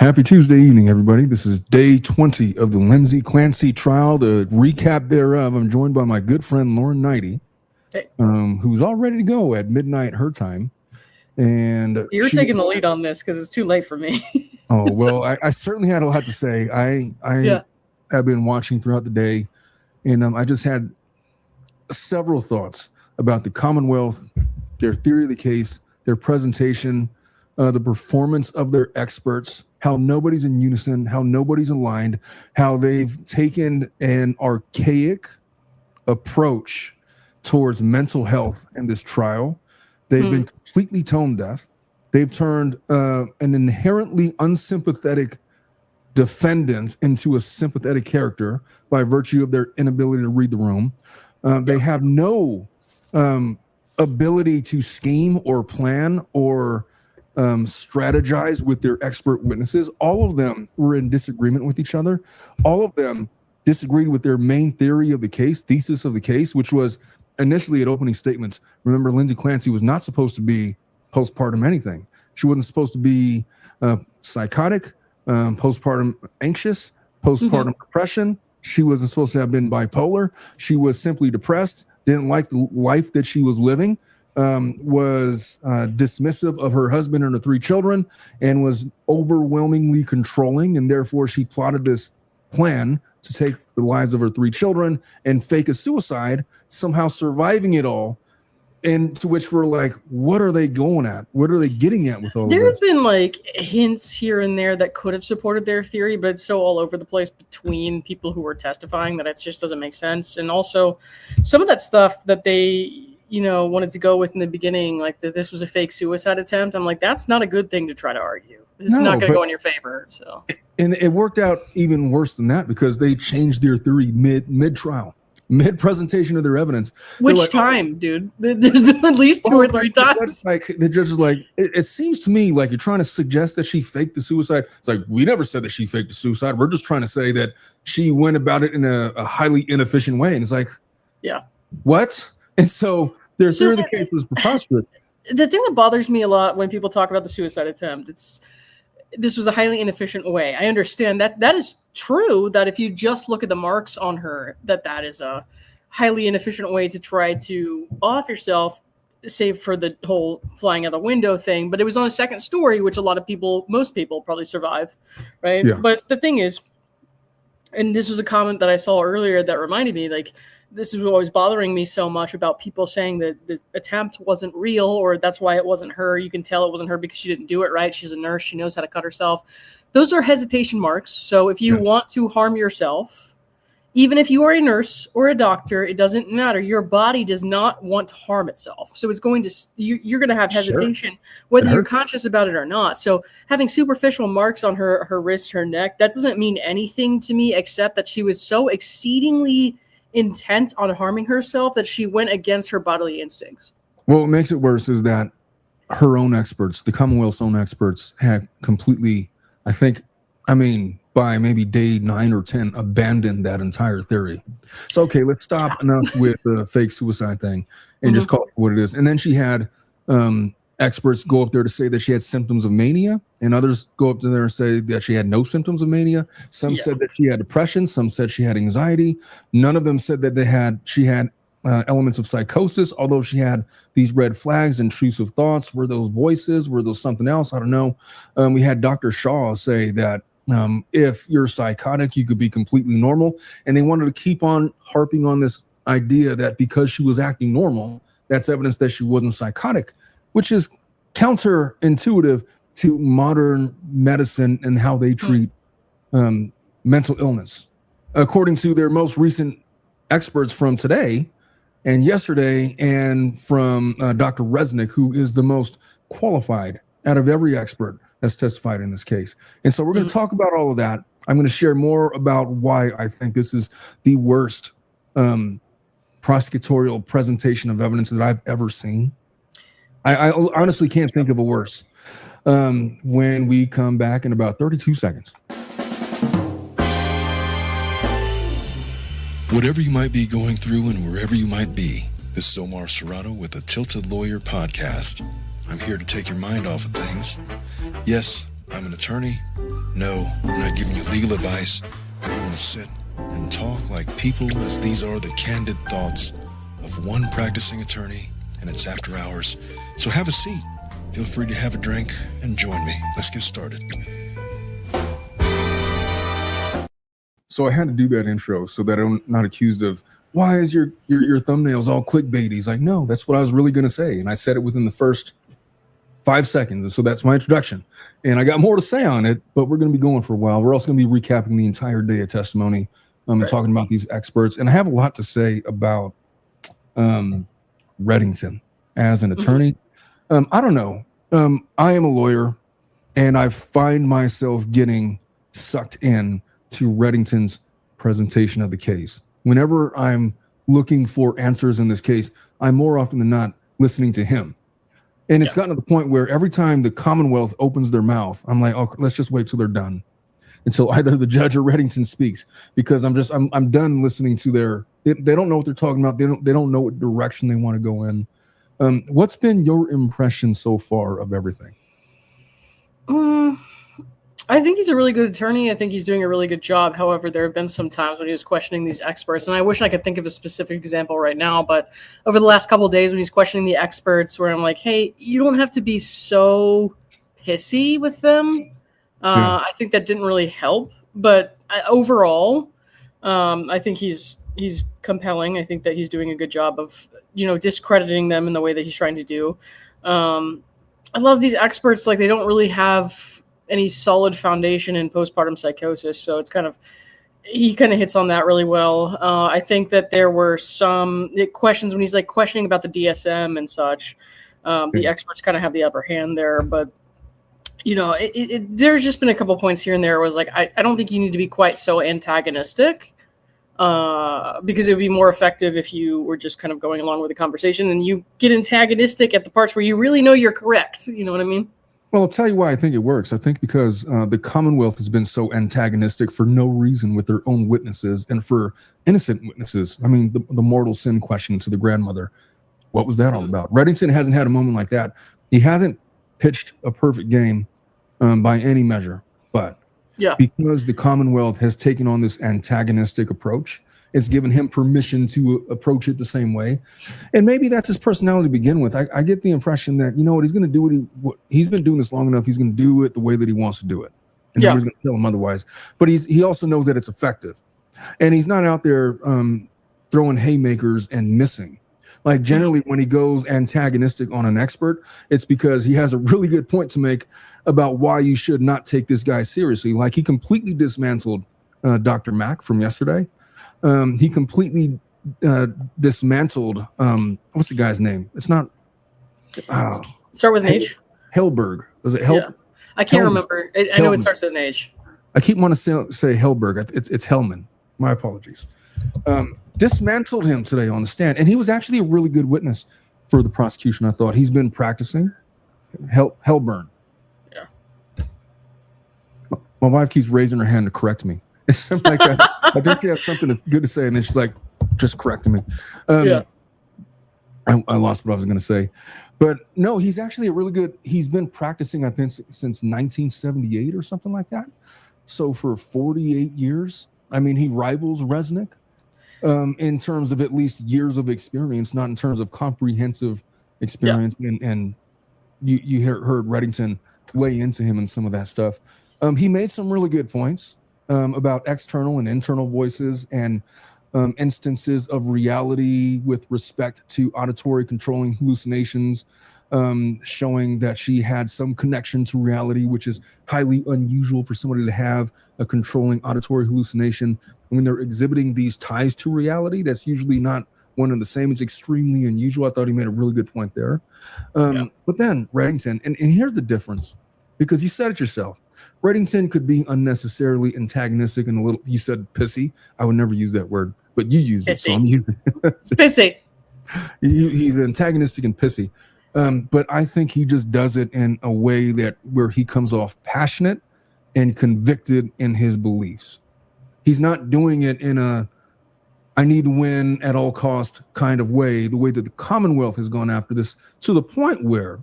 Happy Tuesday evening, everybody. This is day 20 of the Lindsay Clancy trial. The recap thereof, I'm joined by my good friend Lauren Neidigh, who's all ready to go at midnight her time. And you're taking the lead on this because it's too late for me. Oh, well, I certainly had a lot to say. I have been watching throughout the day, and I just had several thoughts about the Commonwealth, their theory of the case, their presentation, the performance of their experts, how nobody's in unison, how nobody's aligned, how they've taken an archaic approach towards mental health in this trial. They've been completely tone deaf. They've turned an inherently unsympathetic defendant into a sympathetic character by virtue of their inability to read the room. They have no ability to scheme or plan or strategize with their expert witnesses. All of them were in disagreement with each other. All of them disagreed with their main theory of the case, thesis of the case, which was initially at opening statements. Remember, Lindsay Clancy was not supposed to be postpartum anything. She wasn't supposed to be psychotic, postpartum anxious, postpartum depression. She wasn't supposed to have been bipolar. She was simply depressed, didn't like the life that she was living, was dismissive of her husband and her 3 children, and was overwhelmingly controlling. And therefore, she plotted this plan to take the lives of her 3 children and fake a suicide, somehow surviving it all. And to which we're like, what are they going at? What are they getting at with all There of this? have been like hints here and there that could have supported their theory, but it's so all over the place between people who were testifying that it just doesn't make sense. And also some of that stuff that they, wanted to go with in the beginning, like that this was a fake suicide attempt. I'm like, that's not a good thing to try to argue. This is not going to go in your favor. So, and it worked out even worse than that because they changed their theory mid-trial. Mid-presentation of their evidence. Which time, dude? There's been at least 2 or 3 times. Like the judge is like, it seems to me like you're trying to suggest that she faked the suicide. It's like, we never said that she faked the suicide. We're just trying to say that she went about it in a highly inefficient way. And it's like, yeah, what? And so their theory of the case was preposterous. The thing that bothers me a lot when people talk about the suicide attempt, this was a highly inefficient way. I understand that is true, that if you just look at the marks on her, that is a highly inefficient way to try to off yourself, save for the whole flying out the window thing. But it was on a second story, which most people probably survive, right? Yeah. But the thing is, and this was a comment that I saw earlier that reminded me, like, this is what was bothering me so much about people saying that the attempt wasn't real, or that's why it wasn't her. You can tell it wasn't her because she didn't do it right. She's a nurse. She knows how to cut herself. Those are hesitation marks. So if you want to harm yourself, even if you are a nurse or a doctor, it doesn't matter. Your body does not want to harm itself. So it's going to, you're going to have hesitation, whether you're conscious about it or not. So having superficial marks on her wrists, her neck, that doesn't mean anything to me, except that she was so exceedingly intent on harming herself that she went against her bodily instincts. Well, what makes it worse is that her own experts, the Commonwealth's own experts, had completely, by maybe day 9 or 10, abandoned that entire theory. So, okay, let's stop enough with the fake suicide thing and just call it what it is. And then she had experts go up there to say that she had symptoms of mania, and others go up to there and say that she had no symptoms of mania. Some said that she had depression. Some said she had anxiety. None of them said that she had elements of psychosis, although she had these red flags, intrusive thoughts. Were those voices? Were those something else? I don't know. We had Dr. Shaw say that if you're psychotic, you could be completely normal. And they wanted to keep on harping on this idea that because she was acting normal, that's evidence that she wasn't psychotic, which is counterintuitive to modern medicine and how they treat mental illness. According to their most recent experts from today and yesterday, and from Dr. Resnick, who is the most qualified out of every expert that's testified in this case. And so we're going to talk about all of that. I'm going to share more about why I think this is the worst prosecutorial presentation of evidence that I've ever seen. I honestly can't think of a worse. When we come back in about 32 seconds. Whatever you might be going through and wherever you might be, this is Omar Serrato with the Tilted Lawyer Podcast. I'm here to take your mind off of things. Yes, I'm an attorney, No, I'm not giving you legal advice. We're going to sit and talk like people, as these are the candid thoughts of one practicing attorney, and it's after hours. So have a seat. Feel free to have a drink and join me. Let's get started. So I had to do that intro so that I'm not accused of, why is your thumbnails all clickbait? He's like, no, that's what I was really going to say. And I said it within the first 5 seconds. And so that's my introduction. And I got more to say on it, but we're going to be going for a while. We're also going to be recapping the entire day of testimony and talking about these experts. And I have a lot to say about Reddington as an attorney. I don't know. I am a lawyer, and I find myself getting sucked in to Reddington's presentation of the case. Whenever I'm looking for answers in this case, I'm more often than not listening to him. And it's gotten to the point where every time the Commonwealth opens their mouth, I'm like, oh, let's just wait till they're done, until either the judge or Reddington speaks, because I'm done listening to they don't know what they're talking about. They don't know what direction they want to go in. What's been your impression so far of everything? I think he's a really good attorney. I think he's doing a really good job. However, there have been some times when he was questioning these experts, and I wish I could think of a specific example right now, but over the last couple of days when he's questioning the experts, where I'm like, hey, you don't have to be so pissy with them. I think that didn't really help, but overall, I think he's compelling. I think that he's doing a good job of, discrediting them in the way that he's trying to do. I love these experts. Like, they don't really have any solid foundation in postpartum psychosis. So he kind of hits on that really well. I think that there were some questions when he's like questioning about the DSM and such. The experts kind of have the upper hand there, but there's just been a couple points here and there where I was like, I don't think you need to be quite so antagonistic, because it would be more effective if you were just kind of going along with the conversation, and you get antagonistic at the parts where you really know you're correct. You know what I mean? Well, I'll tell you why I think it works. I think because the Commonwealth has been so antagonistic for no reason with their own witnesses, and for innocent witnesses. I mean, the mortal sin question to the grandmother. What was that all about? Reddington hasn't had a moment like that. He hasn't pitched a perfect game by any measure. But because the Commonwealth has taken on this antagonistic approach, it's given him permission to approach it the same way. And maybe that's his personality to begin with. I get the impression that, he's going to do what he's been doing this long enough. He's going to do it the way that he wants to do it. And nobody's going to tell him otherwise. But he also knows that it's effective. And he's not out there throwing haymakers and missing. Like, generally, when he goes antagonistic on an expert, it's because he has a really good point to make about why you should not take this guy seriously. Like, he completely dismantled Dr. Mack from yesterday. He completely dismantled, what's the guy's name? It's not. Start with an H. Hellberg. Was it I can't remember. I know it starts with an H. I keep wanting to say Hellberg. It's Hellman. My apologies. Dismantled him today on the stand. And he was actually a really good witness for the prosecution, I thought. He's been practicing. Hellburn. Yeah. My wife keeps raising her hand to correct me. It's something like that. I think she has something good to say, and then she's like, just correcting me. I lost what I was going to say. But no, he's actually he's been practicing, I think, since 1978 or something like that. So for 48 years, I mean, he rivals Resnick in terms of at least years of experience, not in terms of comprehensive experience. And you heard Reddington lay into him and some of that stuff. He made some really good points about external and internal voices and instances of reality with respect to auditory controlling hallucinations, showing that she had some connection to reality, which is highly unusual for somebody to have a controlling auditory hallucination. When they're exhibiting these ties to reality, that's usually not one and the same. It's extremely unusual. I thought he made a really good point there. But then Reddington, and here's the difference, because you said it yourself. Reddington could be unnecessarily antagonistic and a little, you said pissy. I would never use that word, but you use it. So I'm using it. Pissy. He's antagonistic and pissy. But I think he just does it in a way where he comes off passionate and convicted in his beliefs. He's not doing it in a I need to win at all cost kind of way, the way that the Commonwealth has gone after this, to the point where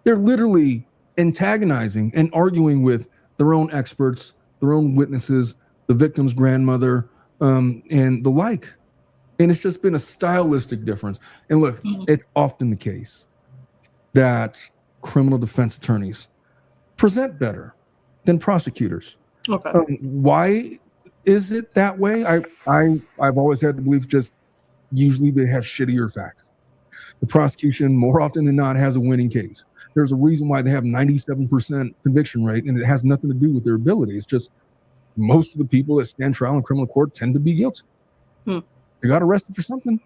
they're literally antagonizing and arguing with their own experts, their own witnesses, the victim's grandmother, and the like. And it's just been a stylistic difference. And look, it's often the case that criminal defense attorneys present better than prosecutors. Okay. Why is it that way? I've always had the belief just usually they have shittier facts. The prosecution, more often than not, has a winning case. There's a reason why they have 97% conviction rate, and it has nothing to do with their ability. It's just most of the people that stand trial in criminal court tend to be guilty. They got arrested for something,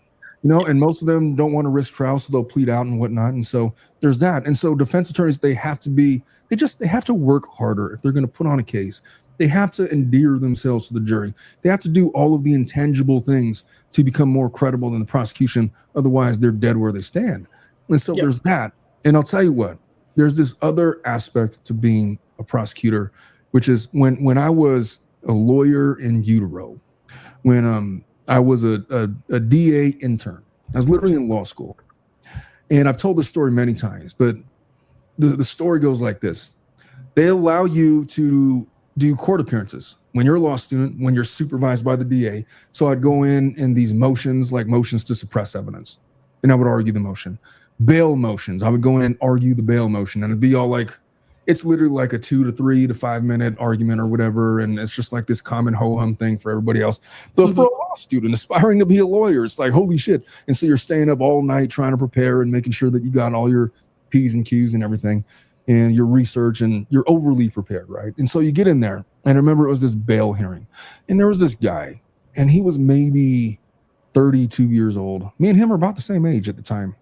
and most of them don't want to risk trial, so they'll plead out and whatnot. And so there's that. And so defense attorneys, they have to work harder if they're going to put on a case. They have to endear themselves to the jury. They have to do all of the intangible things to become more credible than the prosecution. Otherwise, they're dead where they stand. And so there's that. And I'll tell you what, there's this other aspect to being a prosecutor, which is when I was a lawyer in utero, when I was a DA intern. I was literally in law school. And I've told this story many times, but the story goes like this. They allow you to do court appearances when you're a law student, when you're supervised by the DA. So I'd go in these motions, like motions to suppress evidence, and I would argue the motion. Bail motions, I would go in and argue the bail motion, and it'd be all like, it's literally like a 2 to 3 to 5 minute argument or whatever. And it's just like this common ho-hum thing for everybody else. But for a law student aspiring to be a lawyer, it's like, holy shit. And so you're staying up all night trying to prepare and making sure that you got all your P's and Q's and everything and your research, and you're overly prepared, right? And so you get in there, and I remember it was this bail hearing. And there was this guy, and he was maybe 32 years old. Me and him are about the same age at the time.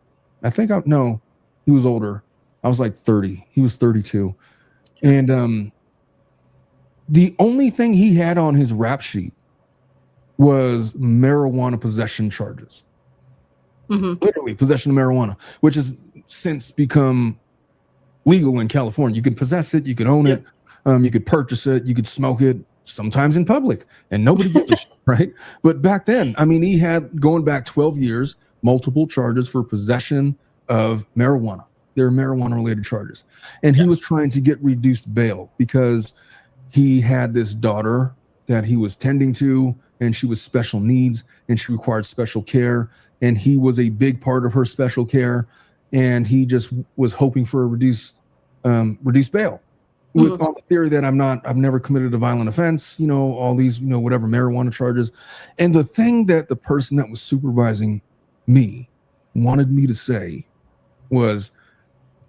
No, he was older. I was like 30. He was 32. And the only thing he had on his rap sheet was marijuana possession charges. Literally possession of marijuana, which has since become legal in California. You could possess it, you could own it, you could purchase it, you could smoke it, sometimes in public, and nobody gives a shit, right? But back then, I mean, he had, going back 12 years, multiple charges for possession of marijuana. They're marijuana-related charges. And he was trying to get reduced bail because he had this daughter that he was tending to, and she was special needs, and she required special care, and he was a big part of her special care, and he just was hoping for a reduced bail. With all the theory that I've never committed a violent offense, all these, whatever marijuana charges. And the thing that the person that was supervising me wanted me to say was,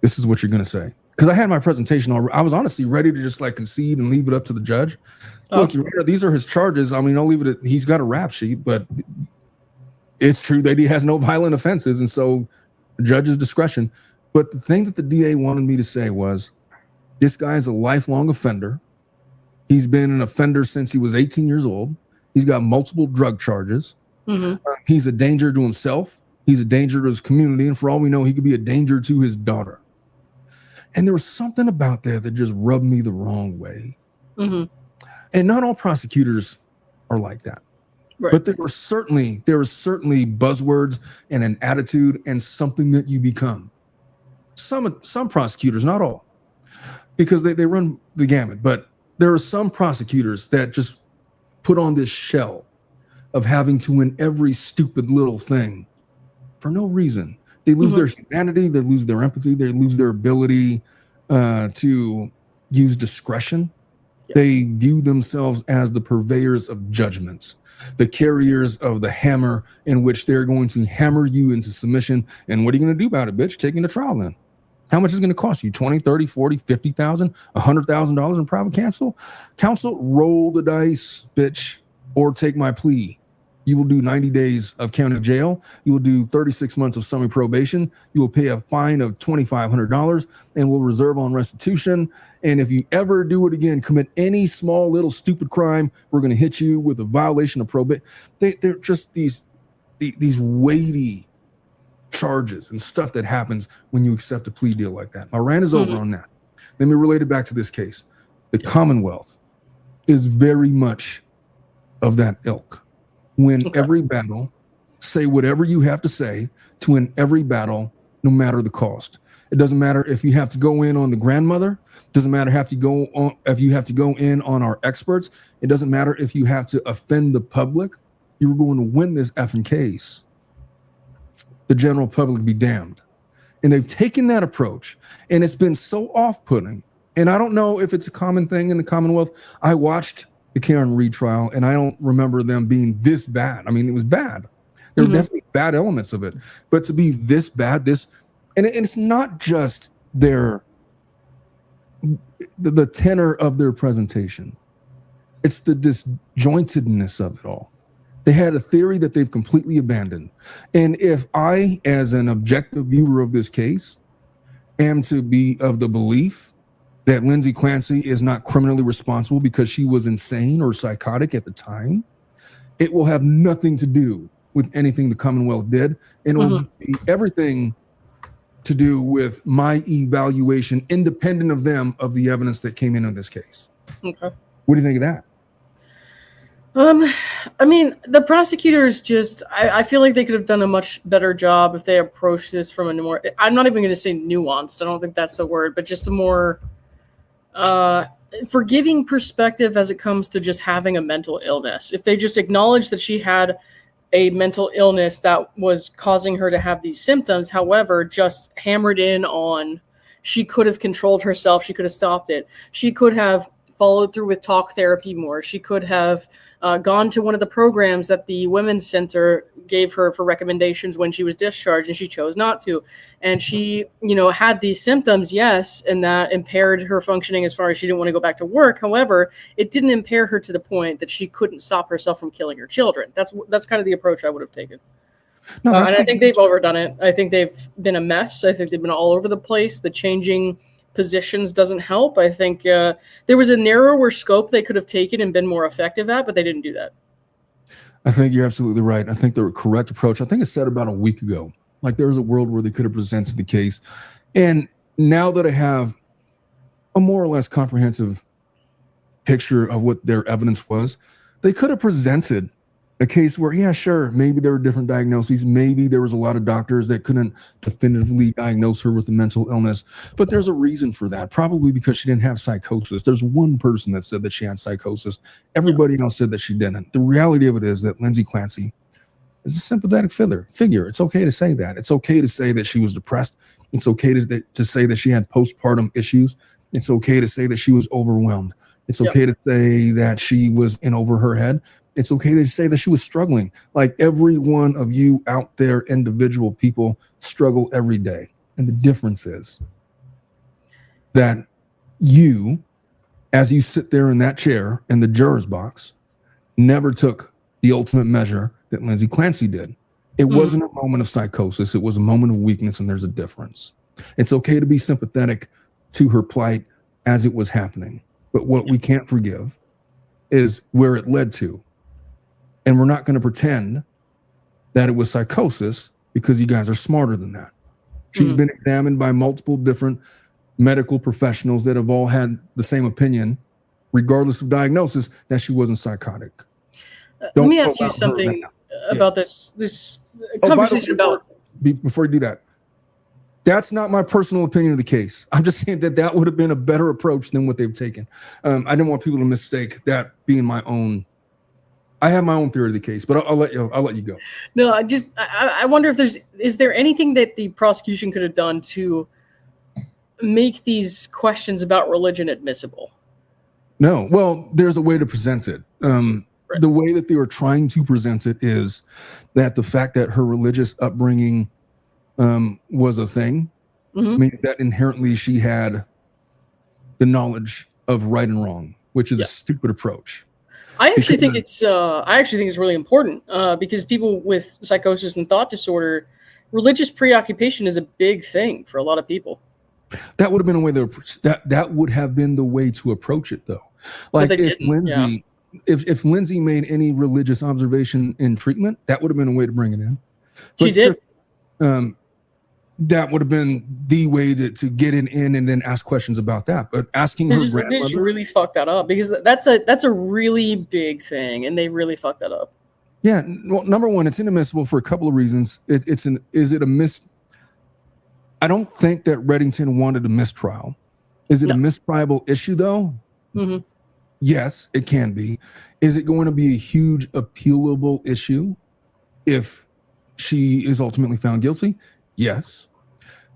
this is what you're going to say. Because I had my presentation already. I was honestly ready to just like concede and leave it up to the judge. Look, these are his charges. I mean, I'll leave it at, he's got a rap sheet, but it's true that he has no violent offenses. And so the judge's discretion. But the thing that the DA wanted me to say was, this guy's a lifelong offender. He's been an offender since he was 18 years old. He's got multiple drug charges. He's a danger to himself. He's a danger to his community. And for all we know, he could be a danger to his daughter. And there was something about that that just rubbed me the wrong way. And not all prosecutors are like that. Right. But there were certainly buzzwords and an attitude and something that you become. Some prosecutors, not all, because they run the gamut. But there are some prosecutors that just put on this shell of having to win every stupid little thing for no reason. They lose their humanity, they lose their empathy, they lose their ability to use discretion. They view themselves as the purveyors of judgments, the carriers of the hammer in which they're going to hammer you into submission. And what are you going to do about it, bitch? Taking a trial then. How much is it going to cost you? 20, 30, 40, 50,000, $100,000 in private counsel? Counsel, roll the dice, bitch, or take my plea. You will do 90 days of county jail. You will do 36 months of summary probation. You will pay a fine of $2,500 and will reserve on restitution. And if you ever do it again, commit any small little stupid crime, we're going to hit you with a violation of probation. They're just these weighty charges and stuff that happens when you accept a plea deal like that. My rant is over on that. Let me relate it back to this case. The Commonwealth is very much of that ilk. Win every battle, say whatever you have to say to win every battle, no matter the cost. It doesn't matter if you have to go in on the grandmother. It doesn't matter if you have to go in on our experts. It doesn't matter if you have to offend the public. You're going to win this effing case. The general public be damned. And they've taken that approach, and it's been so off-putting. And I don't know if it's a common thing in the Commonwealth. I watched the Karen Reed trial, and I don't remember them being this bad. I mean, it was bad. There were definitely bad elements of it, but to be this bad, and it's not just the tenor of their presentation. It's the disjointedness of it all. They had a theory that they've completely abandoned. And if I, as an objective viewer of this case, am to be of the belief that Lindsay Clancy is not criminally responsible because she was insane or psychotic at the time, it will have nothing to do with anything the Commonwealth did. And it will be everything to do with my evaluation, independent of them, of the evidence that came in on this case. Okay. What do you think of that? I mean, the prosecutors I feel like they could have done a much better job if they approached this from a more, I'm not even going to say nuanced, I don't think that's the word, but just a more forgiving perspective as it comes to just having a mental illness. If they just acknowledged that she had a mental illness that was causing her to have these symptoms, however, just hammered in on she could have controlled herself, she could have stopped it, she could have followed through with talk therapy more. She could have gone to one of the programs that the Women's Center gave her for recommendations when she was discharged, and she chose not to. And she, had these symptoms, yes, and that impaired her functioning as far as she didn't want to go back to work. However, it didn't impair her to the point that she couldn't stop herself from killing her children. That's kind of the approach I would have taken. No, and I think they've overdone it. I think they've been a mess. I think they've been all over the place. The changing positions doesn't help. I think there was a narrower scope they could have taken and been more effective at, but they didn't do that. I think you're absolutely right. I think the correct approach, I think it said about a week ago, like there was a world where they could have presented the case. And now that I have a more or less comprehensive picture of what their evidence was, they could have presented a case where, yeah, sure, maybe there were different diagnoses. Maybe there was a lot of doctors that couldn't definitively diagnose her with a mental illness. But there's a reason for that, probably because she didn't have psychosis. There's one person that said that she had psychosis. Everybody else said that she didn't. The reality of it is that Lindsay Clancy is a sympathetic figure. It's okay to say that. It's okay to say that she was depressed. It's okay to say that she had postpartum issues. It's okay to say that she was overwhelmed. It's okay to say that she was in over her head. It's okay to say that she was struggling. Like every one of you out there, individual people struggle every day. And the difference is that you, as you sit there in that chair in the juror's box, never took the ultimate measure that Lindsay Clancy did. It wasn't a moment of psychosis. It was a moment of weakness, and there's a difference. It's okay to be sympathetic to her plight as it was happening. But what we can't forgive is where it led to. And we're not going to pretend that it was psychosis because you guys are smarter than that. She's been examined by multiple different medical professionals that have all had the same opinion, regardless of diagnosis, that she wasn't psychotic. Let me ask you something about this conversation about... Before you do that, that's not my personal opinion of the case. I'm just saying that would have been a better approach than what they've taken. I didn't want people to mistake that being my own. I have my own theory of the case, but I'll let you go. No, I wonder if is there anything that the prosecution could have done to make these questions about religion admissible? No. Well, there's a way to present it. Right. The way that they were trying to present it is that the fact that her religious upbringing was a thing, meaning that inherently she had the knowledge of right and wrong, which is a stupid approach. I actually think it's really important because people with psychosis and thought disorder, religious preoccupation is a big thing for a lot of people. That would have been a way that would have been the way to approach it, though. Like if Lindsay made any religious observation in treatment, that would have been a way to bring it in. But she did. That would have been the way to get it in and then ask questions about that. But asking her grandmother, they just really fucked that up because that's a really big thing, and they really fucked that up. Yeah, well, number one, it's inadmissible for a couple of reasons. I don't think that Reddington wanted a mistrial. Is it a mistriable issue though? Mm-hmm. Yes, it can be. Is it going to be a huge appealable issue if she is ultimately found guilty? Yes,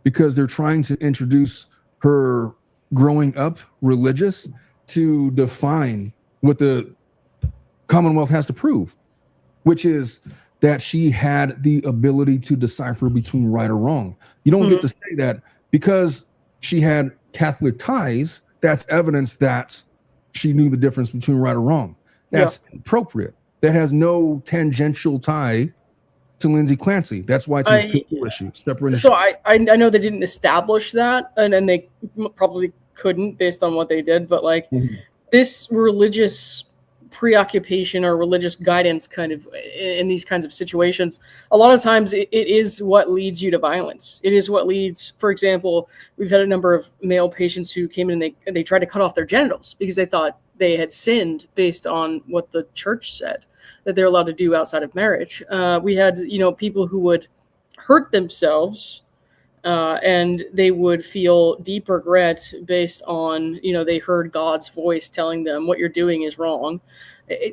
because they're trying to introduce her growing up religious to define what the Commonwealth has to prove, which is that she had the ability to decipher between right or wrong. You don't get to say that because she had Catholic ties. That's evidence that she knew the difference between right or wrong. That's appropriate. That has no tangential tie to Lindsay Clancy. That's why it's an appealable issue. So I know they didn't establish that, and they probably couldn't based on what they did, but like this religious preoccupation or religious guidance kind of in these kinds of situations, a lot of times it is what leads you to violence. It is what leads, for example, we've had a number of male patients who came in and they tried to cut off their genitals because they thought they had sinned based on what the church said that they're allowed to do outside of marriage. We had, people who would hurt themselves and they would feel deep regret based on, they heard God's voice telling them what you're doing is wrong.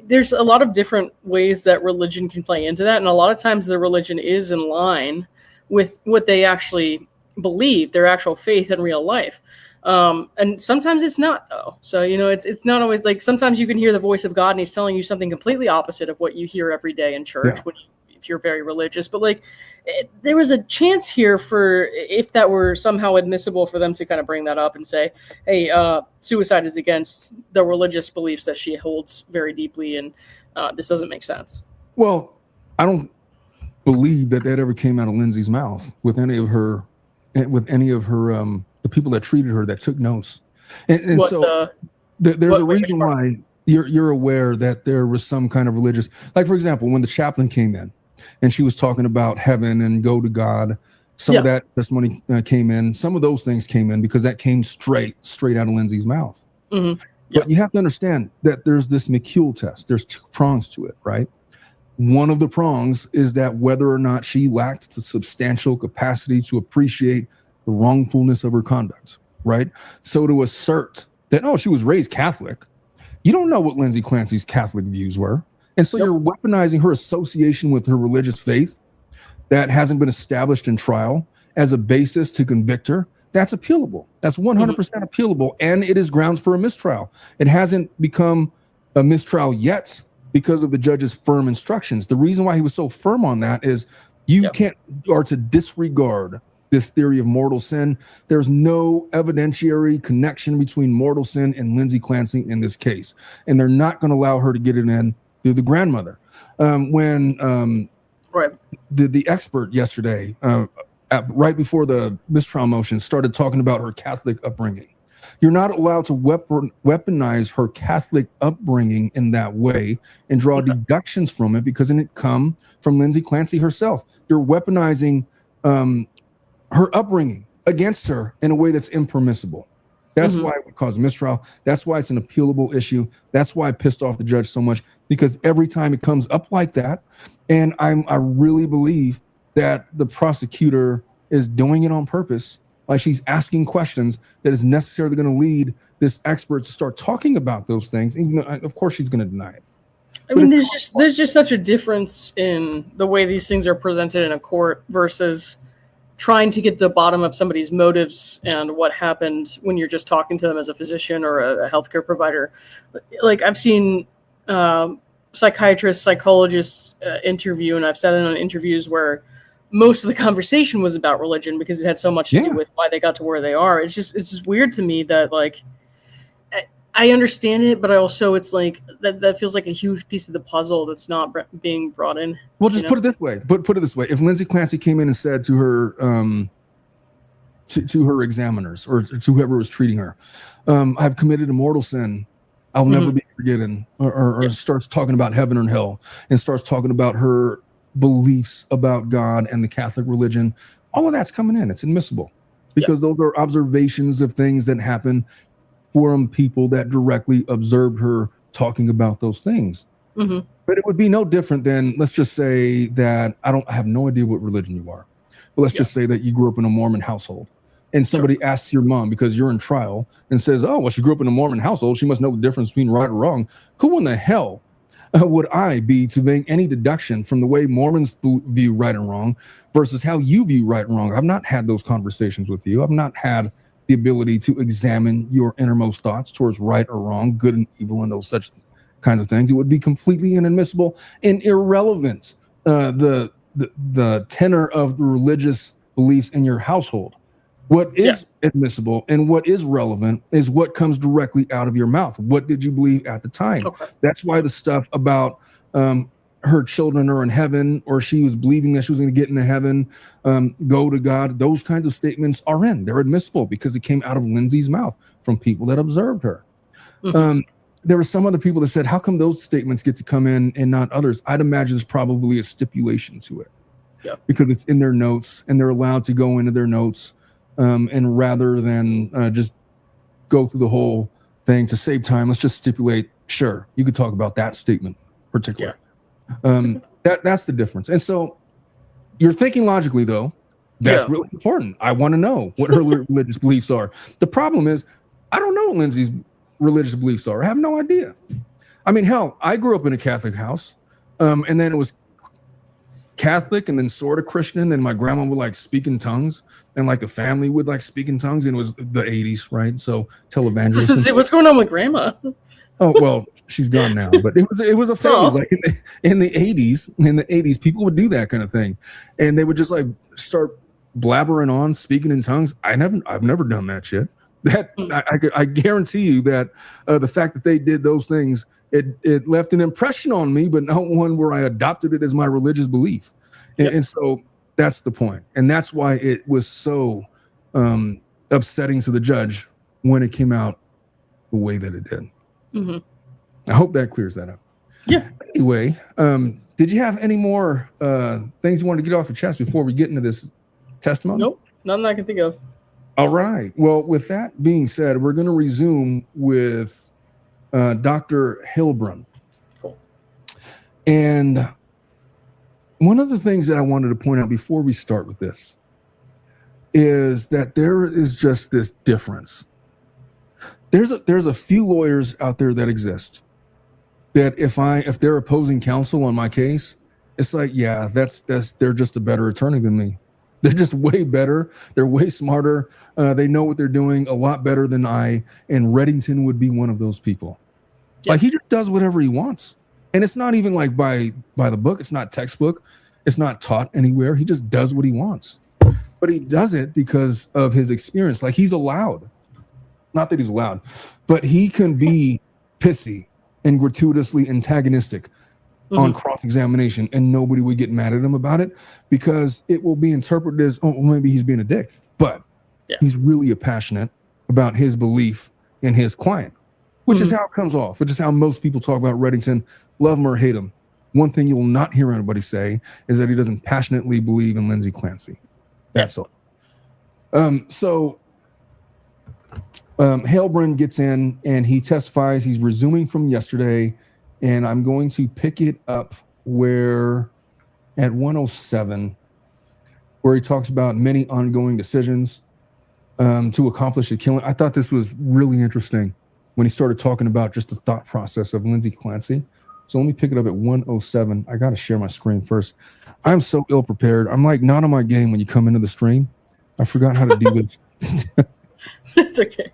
There's a lot of different ways that religion can play into that. And a lot of times the religion is in line with what they actually believe, their actual faith in real life. And sometimes it's not, though. So, it's not always like, sometimes you can hear the voice of God and he's telling you something completely opposite of what you hear every day in church if you're very religious. But like, there was a chance here for, if that were somehow admissible, for them to kind of bring that up and say, hey, suicide is against the religious beliefs that she holds very deeply, and this doesn't make sense. Well, I don't believe that ever came out of Lindsay's mouth with any of her the people that treated her, that took notes. And so there's a reason why you're aware that there was some kind of religious, like, for example, when the chaplain came in and she was talking about heaven and go to God, some of that testimony came in. Some of those things came in because that came straight out of Lindsay's mouth. Mm-hmm. But you have to understand that there's this McCule test. There's 2 prongs to it, right? One of the prongs is that whether or not she lacked the substantial capacity to appreciate the wrongfulness of her conduct, right? So to assert that, she was raised Catholic, you don't know what Lindsay Clancy's Catholic views were. And so you're weaponizing her association with her religious faith that hasn't been established in trial as a basis to convict her. That's appealable. That's 100% appealable. And it is grounds for a mistrial. It hasn't become a mistrial yet because of the judge's firm instructions. The reason why he was so firm on that is you can't, or to disregard this theory of mortal sin. There's no evidentiary connection between mortal sin and Lindsay Clancy in this case. And they're not going to allow her to get it in through the grandmother. When the expert yesterday, right before the mistrial motion, started talking about her Catholic upbringing. You're not allowed to weaponize her Catholic upbringing in that way and draw deductions from it, because it didn't come from Lindsay Clancy herself. You're weaponizing her upbringing against her in a way that's impermissible. That's why it would cause a mistrial. That's why it's an appealable issue. That's why it pissed off the judge so much, because every time it comes up like that, and I really believe that the prosecutor is doing it on purpose. Like, she's asking questions that is necessarily going to lead this expert to start talking about those things, even though, of course, she's going to deny it. I mean, there's just such a difference in the way these things are presented in a court versus trying to get to the bottom of somebody's motives and what happened when you're just talking to them as a physician or a healthcare provider. Like, I've seen psychiatrists, psychologists interview, and I've sat in on interviews where most of the conversation was about religion because it had so much to do with why they got to where they are. It's just weird to me that, like, I understand it, but it's like that feels like a huge piece of the puzzle that's not being brought in. Well, just put it this way. Put it this way. If Lindsay Clancy came in and said to her to her examiners or to whoever was treating her, I've committed a mortal sin, I'll never be forgiven, or starts talking about heaven and hell and starts talking about her beliefs about God and the Catholic religion, all of that's coming in. It's admissible because those are observations of things that happen from people that directly observed her talking about those things. But it would be no different than, let's just say that I have no idea what religion you are, But let's just say that you grew up in a Mormon household, and somebody asks your mom, because you're in trial, and says, oh, well, she grew up in a Mormon household, she must know the difference between right or wrong. Who in the hell would I be to make any deduction from the way Mormons view right and wrong versus how you view right and wrong? I've not had those conversations with you. I've not had the ability to examine your innermost thoughts towards right or wrong, good and evil, and those such kinds of things. It would be completely inadmissible and irrelevant, the tenor of the religious beliefs in your household. What is admissible and what is relevant is what comes directly out of your mouth. What did you believe at the time? Okay. That's why the stuff about her children are in heaven, or she was believing that she was going to get into heaven, go to God, those kinds of statements are in. They're admissible because it came out of Lindsay's mouth from people that observed her. Mm-hmm. There were some other people that said, how come those statements get to come in and not others? I'd imagine there's probably a stipulation to it because it's in their notes and they're allowed to go into their notes. And rather than just go through the whole thing to save time, let's just stipulate, sure, you could talk about that statement particularly. That's the difference. And so you're thinking logically, though. That's really important. I want to know what her religious beliefs are. The problem is, I don't know what Lindsay's religious beliefs are. I have no idea. I mean, hell, I grew up in a Catholic house, and then it was Catholic and then sort of Christian. And then my grandma would like speak in tongues, and like the family would like speak in tongues. And it was the 80s, right? So televangelist. What's going on with grandma? Oh, well, she's gone now, but it was a phase like in the 80s. In the 80s, people would do that kind of thing, and they would just like start blabbering on, speaking in tongues. I've never done that shit. That I guarantee you that the fact that they did those things, it left an impression on me, but not one where I adopted it as my religious belief. And so that's the point. And that's why it was so upsetting to the judge when it came out the way that it did. Mm-hmm. I hope that clears that up. Yeah. Anyway, did you have any more things you wanted to get off your chest before we get into this testimony? Nope. Nothing I can think of. All right. Well, with that being said, we're going to resume with Dr. Hilbrun. Cool. And one of the things that I wanted to point out before we start with this is that there is just this difference. There's a few lawyers out there that exist that if they're opposing counsel on my case, it's like, yeah, they're just a better attorney than me. They're just way better. They're way smarter. They know what they're doing a lot better than I. And Reddington would be one of those people. Yeah. Like he just does whatever he wants, and it's not even like by the book. It's not textbook. It's not taught anywhere. He just does what he wants, but he does it because of his experience. Like he's allowed, not that he's allowed, but he can be pissy and gratuitously antagonistic on cross-examination, and nobody would get mad at him about it because it will be interpreted as, oh, well, maybe he's being a dick. But he's really passionate about his belief in his client, which is how it comes off, which is how most people talk about Reddington, love him or hate him. One thing you will not hear anybody say is that he doesn't passionately believe in Lindsay Clancy. That's all. So Hilbrun gets in and he testifies. He's resuming from yesterday. And I'm going to pick it up where at 107, where he talks about many ongoing decisions to accomplish a killing. I thought this was really interesting when he started talking about just the thought process of Lindsay Clancy. So let me pick it up at 107. I got to share my screen first. I'm so ill prepared. I'm like not on my game when you come into the stream. I forgot how to do this. It's okay.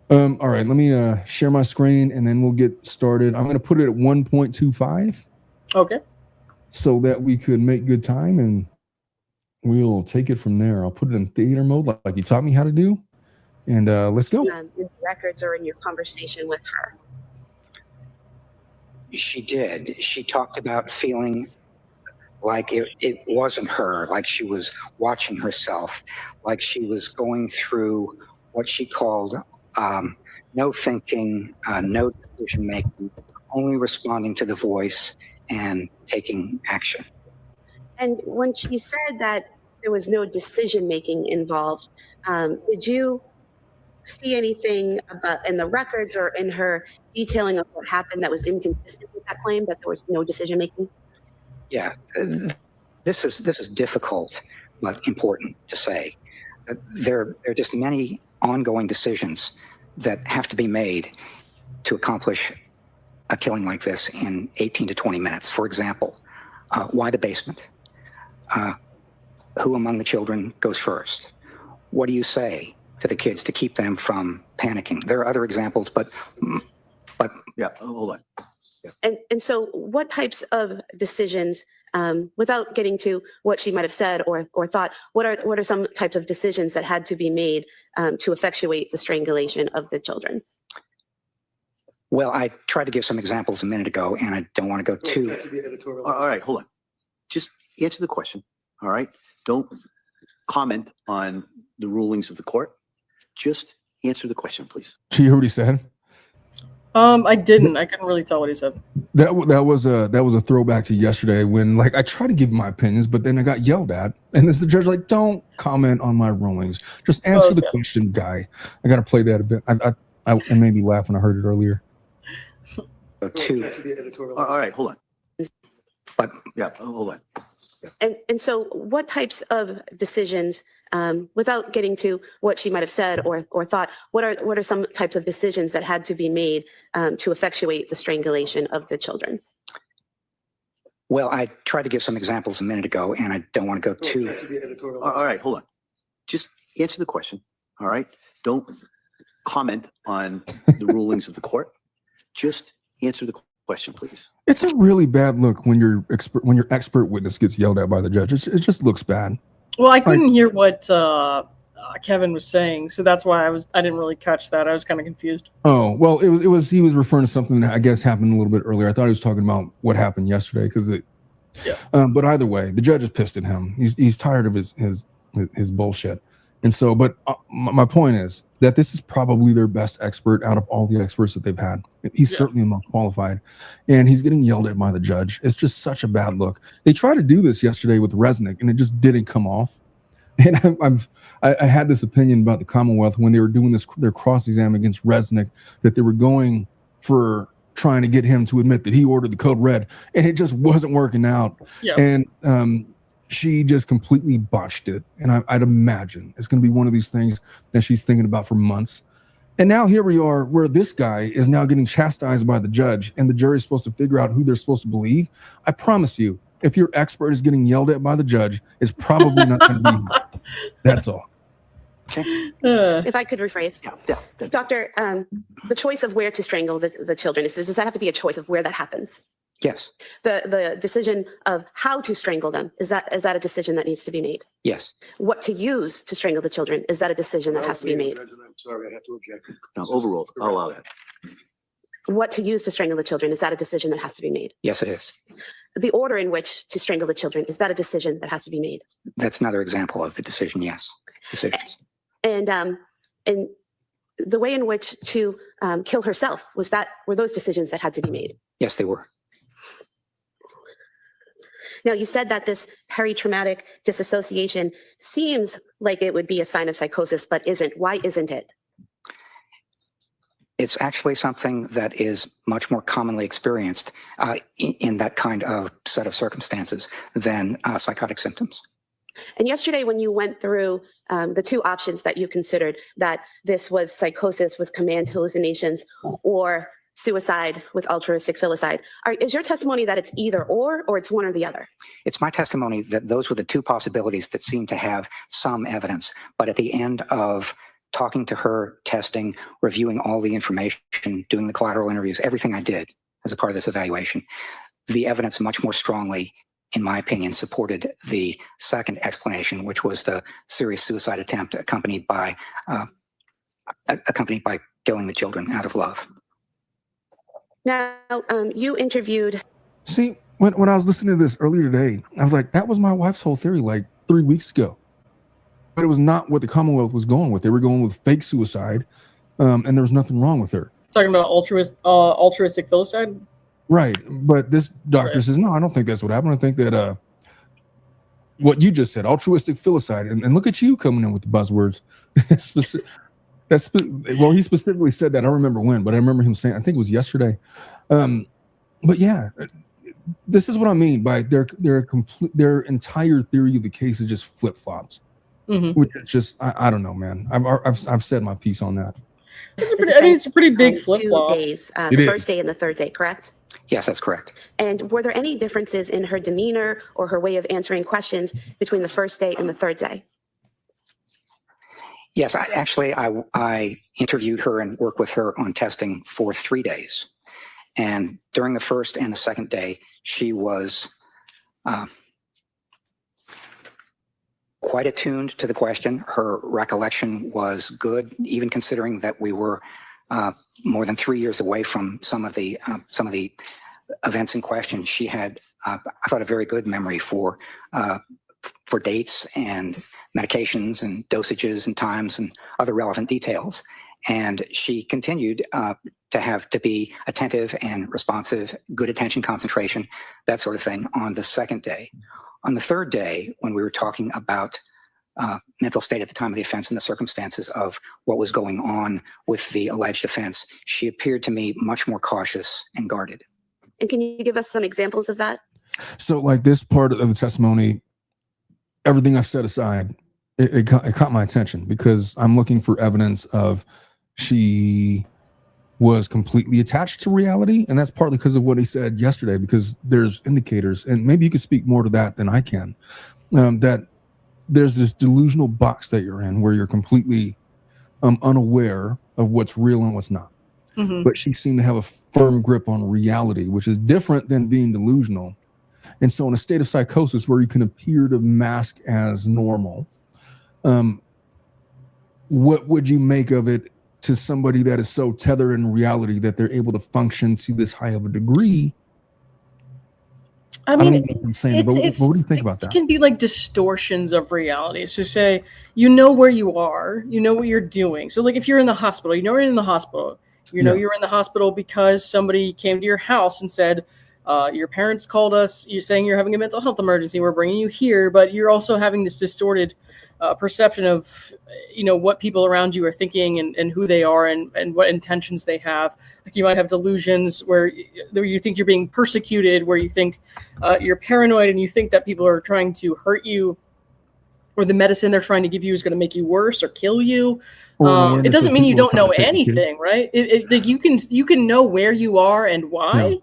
All right, let me share my screen and then we'll get started. I'm going to put it at 1.25. Okay. So that we could make good time and we'll take it from there. I'll put it in theater mode like you taught me how to do. And let's go. The records are in your conversation with her. She did. She talked about feeling like it wasn't her, like she was watching herself, like she was going through what she called no thinking, no decision making, only responding to the voice and taking action. And when she said that there was no decision making involved, did you see anything about in the records or in her detailing of what happened that was inconsistent with that claim that there was no decision making? Yeah, This is difficult, but important to say. There are just many ongoing decisions that have to be made to accomplish a killing like this in 18 to 20 minutes. For example, why the basement? Who among the children goes first? What do you say to the kids to keep them from panicking? There are other examples, but Yeah, hold on. Yeah. And so what types of decisions, without getting to what she might have said or thought, what are some types of decisions that had to be made to effectuate the strangulation of the children? Well, I tried to give some examples a minute ago, and I don't want to go too. All right, hold on. Just answer the question. All right. Don't comment on the rulings of the court. Just answer the question, please. She already said. I didn't. I couldn't really tell what he said. That was a throwback to yesterday when, like, I tried to give my opinions, but then I got yelled at, and this the judge like, don't comment on my rulings, just answer the question, guy. I got to play that a bit. It made me laugh when I heard it earlier. All right, hold on. But yeah, hold on. And so what types of decisions, without getting to what she might have said or thought, what are some types of decisions that had to be made to effectuate the strangulation of the children? Well, I tried to give some examples a minute ago, and I don't want to go too. All right, hold on. Just answer the question. All right. Don't comment on the rulings of the court. Just answer the question, please. It's a really bad look when your expert witness gets yelled at by the judge. It just looks bad. Well, I couldn't hear what Kevin was saying, so that's why I didn't really catch that. I was kind of confused. Oh, well, he was referring to something that I guess happened a little bit earlier. I thought he was talking about what happened yesterday but either way, the judge is pissed at him. He's tired of his bullshit. And so, but my point is that this is probably their best expert out of all the experts that they've had. He's certainly the most qualified, and he's getting yelled at by the judge. It's just such a bad look. They tried to do this yesterday with Resnick, and it just didn't come off. And I had this opinion about the Commonwealth when they were doing their cross-exam against Resnick, that they were going for trying to get him to admit that he ordered the code red, and it just wasn't working out. Yeah. And she just completely botched it. And I'd imagine it's going to be one of these things that she's thinking about for months. And now here we are where this guy is now getting chastised by the judge, and the jury's supposed to figure out who they're supposed to believe. I promise you, if your expert is getting yelled at by the judge, it's probably not going to be. That's all. Okay. If I could rephrase. Yeah. Doctor, the choice of where to strangle the children, does that have to be a choice of where that happens? Yes. The decision of how to strangle them, is that a decision that needs to be made? Yes. What to use to strangle the children, is that a decision that has to be made? I'm sorry, I have to object. No, overruled. I'll allow that. What to use to strangle the children, is that a decision that has to be made? Yes, it is. The order in which to strangle the children, is that a decision that has to be made? That's another example of the decision, yes. Decisions. And the way in which to kill herself, were those decisions that had to be made? Yes, they were. Now, you said that this peritraumatic disassociation seems like it would be a sign of psychosis, but isn't. Why isn't it? It's actually something that is much more commonly experienced in that kind of set of circumstances than psychotic symptoms. And yesterday, when you went through the two options that you considered, that this was psychosis with command hallucinations or suicide with altruistic filicide, is your testimony that it's either or it's one or the other? It's my testimony that those were the two possibilities that seem to have some evidence. But at the end of talking to her, testing, reviewing all the information, doing the collateral interviews, everything I did as a part of this evaluation, the evidence much more strongly, in my opinion, supported the second explanation, which was the serious suicide attempt accompanied by killing the children out of love. Now, you interviewed. See, when I was listening to this earlier today, I was like, that was my wife's whole theory like 3 weeks ago. But it was not what the Commonwealth was going with. They were going with fake suicide, and there was nothing wrong with her. Talking about altruistic filicide? Right. But this doctor says, no, I don't think that's what happened. I think that what you just said, altruistic filicide, and look at you coming in with the buzzwords. Well, he specifically said that. I don't remember when, but I remember him saying, I think it was yesterday. But yeah, this is what I mean by their entire theory of the case is just flip flops, which is just I don't know, man. I've said my piece on that. It's a pretty big flip 2 flop. days, the first day and the third day, correct? Yes, that's correct. And were there any differences in her demeanor or her way of answering questions between the first day and the third day? Yes, I interviewed her and worked with her on testing for 3 days. And during the first and the second day, she was quite attuned to the question. Her recollection was good, even considering that we were more than 3 years away from some of the events in question. She had, I thought, a very good memory for dates and medications and dosages and times and other relevant details. And she continued to be attentive and responsive, good attention, concentration, that sort of thing on the second day. On the third day, when we were talking about mental state at the time of the offense and the circumstances of what was going on with the alleged offense, she appeared to me much more cautious and guarded. And can you give us some examples of that? So like this part of the testimony, everything I've set aside, it caught my attention because I'm looking for evidence of she was completely attached to reality. And that's partly because of what he said yesterday, because there's indicators, and maybe you could speak more to that than I can, that there's this delusional box that you're in where you're completely unaware of what's real and what's not. But she seemed to have a firm grip on reality, which is different than being delusional. And so in a state of psychosis where you can appear to mask as normal, what would you make of it to somebody that is so tethered in reality that they're able to function to this high of a degree? I mean, don't know what I'm saying, but what do you think about that? It can be like distortions of reality. So say, you know where you are, you know what you're doing. So like if you're in the hospital, you know you're in the hospital. You know you're in the hospital because somebody came to your house and said, your parents called us, you're saying you're having a mental health emergency, we're bringing you here, but you're also having this distorted perception of, what people around you are thinking and who they are and what intentions they have. Like you might have delusions where you think you're being persecuted, where you think you're paranoid and you think that people are trying to hurt you, or the medicine they're trying to give you is going to make you worse or kill you. It doesn't mean you don't know anything, right? Like you can know where you are and why,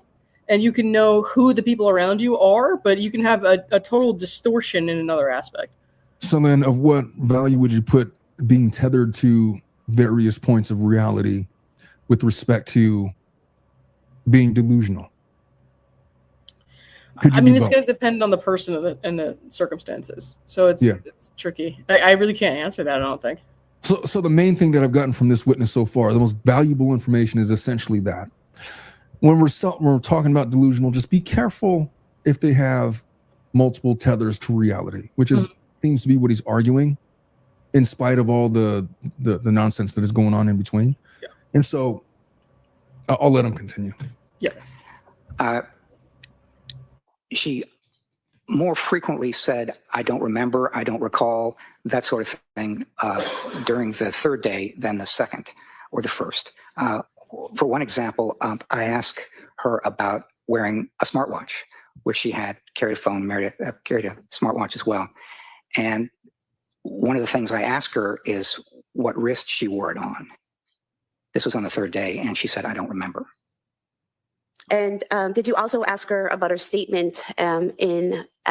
and you can know who the people around you are, but you can have a total distortion in another aspect. So then of what value would you put being tethered to various points of reality with respect to being delusional? I mean, it's going to depend on the person and the circumstances. So it's tricky. I really can't answer that, I don't think. So the main thing that I've gotten from this witness so far, the most valuable information is essentially that when we're talking about delusional, just be careful if they have multiple tethers to reality, which is seems to be what he's arguing, in spite of all the nonsense that is going on in between. Yeah. And so I'll let him continue. Yeah. She more frequently said, I don't remember, I don't recall, that sort of thing during the third day than the second or the first. For one example, I asked her about wearing a smartwatch, which she had carried a phone, carried a smartwatch as well. And one of the things I asked her is what wrist she wore it on. This was on the third day, and she said, I don't remember. And did you also ask her about her statement at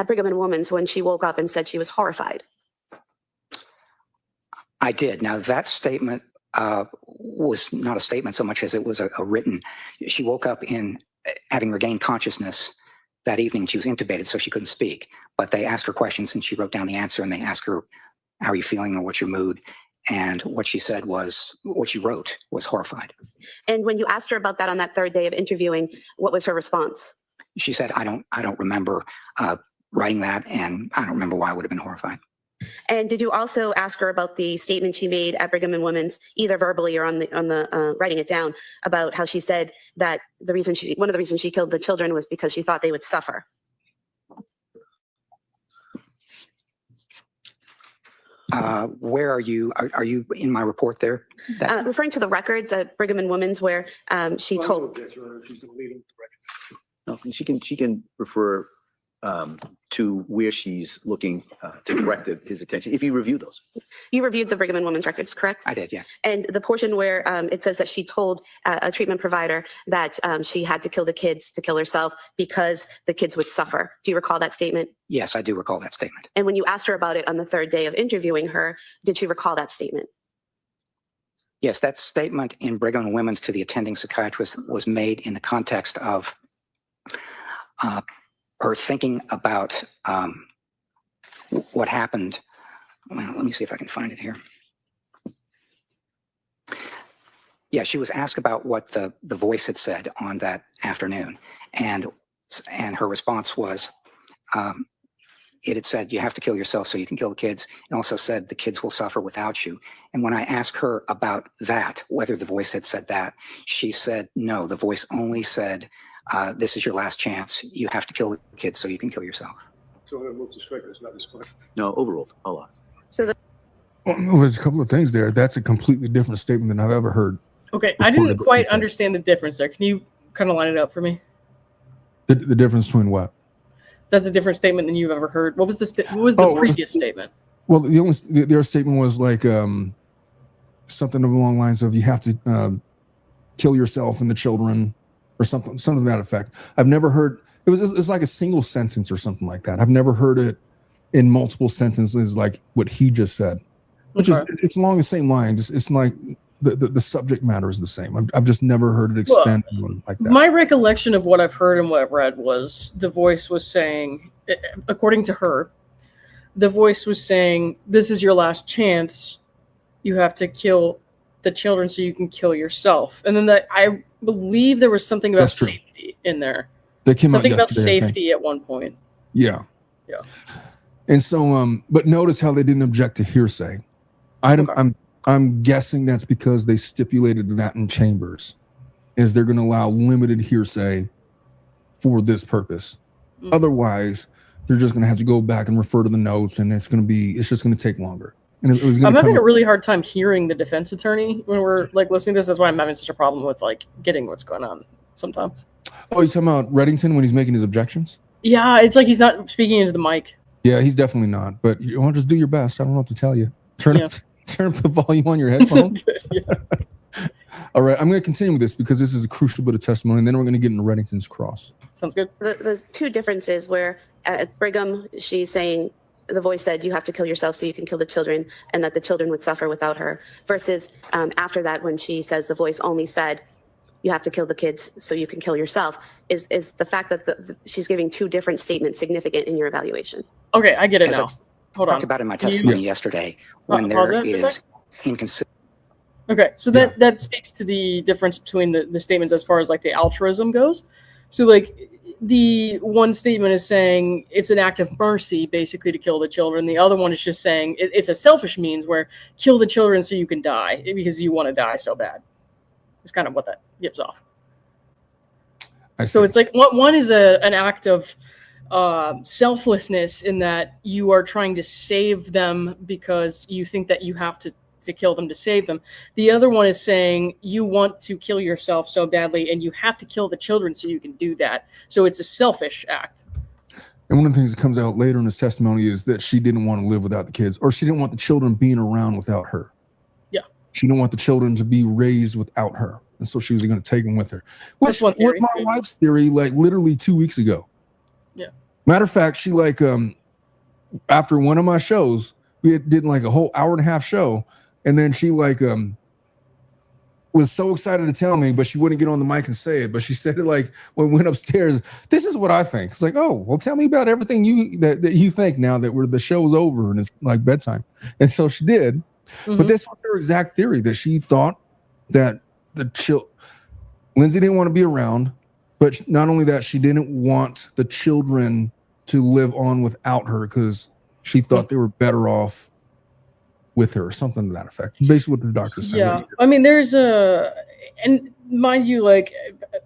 Brigham and Women's when she woke up and said she was horrified? I did. Now, that statement was not a statement so much as it was a written. She woke up in having regained consciousness that evening. She was intubated, so she couldn't speak. But they asked her questions, and she wrote down the answer, and they asked her, how are you feeling or what's your mood? And what she said was, what she wrote was horrified. And when you asked her about that on that third day of interviewing, what was her response? She said, I don't remember writing that, and I don't remember why I would have been horrified. And did you also ask her about the statement she made at Brigham and Women's, either verbally or on the writing it down, about how she said that one of the reasons she killed the children was because she thought they would suffer? Where are you? Are you in my report there? Referring to the records at Brigham and Women's where she told. No, she can refer to where she's looking to direct his attention if you review those. You reviewed the Brigham and Women's records, correct? I did, yes. And the portion where it says that she told a treatment provider that she had to kill the kids to kill herself because the kids would suffer. Do you recall that statement? Yes, I do recall that statement. And when you asked her about it on the third day of interviewing her, did she recall that statement? Yes, that statement in Brigham and Women's to the attending psychiatrist was made in the context of her thinking about what happened. Well, let me see if I can find it here. Yeah, she was asked about what the voice had said on that afternoon, and her response was, it had said, you have to kill yourself so you can kill the kids, and also said the kids will suffer without you. And when I asked her about that, whether the voice had said that, she said, no, the voice only said, this is your last chance. You have to kill the kids so you can kill yourself. So I'm going to move to strike this, not this point. No, overruled. A lot. So Well, there's a couple of things there. That's a completely different statement than I've ever heard. Okay, I didn't quite understand the difference there. Can you kind of line it up for me? The difference between what? That's a different statement than you've ever heard. What was the previous statement? Well, their statement was like something along the lines of you have to kill yourself and the children, or something to that effect. I've never heard it's like a single sentence or something like that. I've never heard it in multiple sentences like what he just said, which is it's along the same lines. It's like the subject matter is the same. I've just never heard it expanded like that. My recollection of what I've heard and what I've read was the voice was saying, according to her, the voice was saying, this is your last chance. You have to kill the children so you can kill yourself. And then I believe there was something about safety in there. That came something out about yesterday, safety at one point. Yeah. Yeah. And so, but notice how they didn't object to hearsay. I'm guessing that's because they stipulated that in chambers, is they're going to allow limited hearsay for this purpose. Mm-hmm. Otherwise, they're just going to have to go back and refer to the notes, and it's just going to take longer. And I'm having a really hard time hearing the defense attorney when we're like listening to this. That's why I'm having such a problem with like getting what's going on sometimes. Oh, you're talking about Reddington when he's making his objections? Yeah, it's like he's not speaking into the mic. Yeah, he's definitely not. But you want to just do your best. I don't know what to tell you. Turn up the volume on your headphones. All right, I'm going to continue with this because this is a crucial bit of testimony, and then we're going to get into Reddington's cross. Sounds good. The two differences where at Brigham, she's saying the voice said you have to kill yourself so you can kill the children, and that the children would suffer without her, versus after that when she says the voice only said you have to kill the kids so you can kill yourself, is the fact that she's giving two different statements significant in your evaluation. Okay, I get it now. Hold on. I talked about in my testimony yesterday when there is inconsistency. Okay, so that speaks to the difference between the statements as far as like the altruism goes. So like the one statement is saying it's an act of mercy basically to kill the children. The other one is just saying it's a selfish means where kill the children so you can die because you want to die so bad. It's kind of what that gives off. So it's like one is an act of selflessness in that you are trying to save them because you think that you have to kill them to save them. The other one is saying you want to kill yourself so badly and you have to kill the children so you can do that. So it's a selfish act. And one of the things that comes out later in his testimony is that she didn't want to live without the kids, or she didn't want the children being around without her. Yeah. She didn't want the children to be raised without her. And so she was going to take them with her. Which was my wife's theory, like literally 2 weeks ago. Yeah. Matter of fact, she like, after one of my shows, we did like a whole hour and a half show. And then she like was so excited to tell me, but she wouldn't get on the mic and say it. But she said it like when we went upstairs. This is what I think. It's like, oh, well, tell me about everything that you think now that the show's over and it's like bedtime. And so she did. Mm-hmm. But this was her exact theory, that she thought that Lindsay didn't want to be around, but not only that, she didn't want the children to live on without her because she thought they were better off with her, or something to that effect. Basically what the doctor said. Yeah. I mean, and mind you, like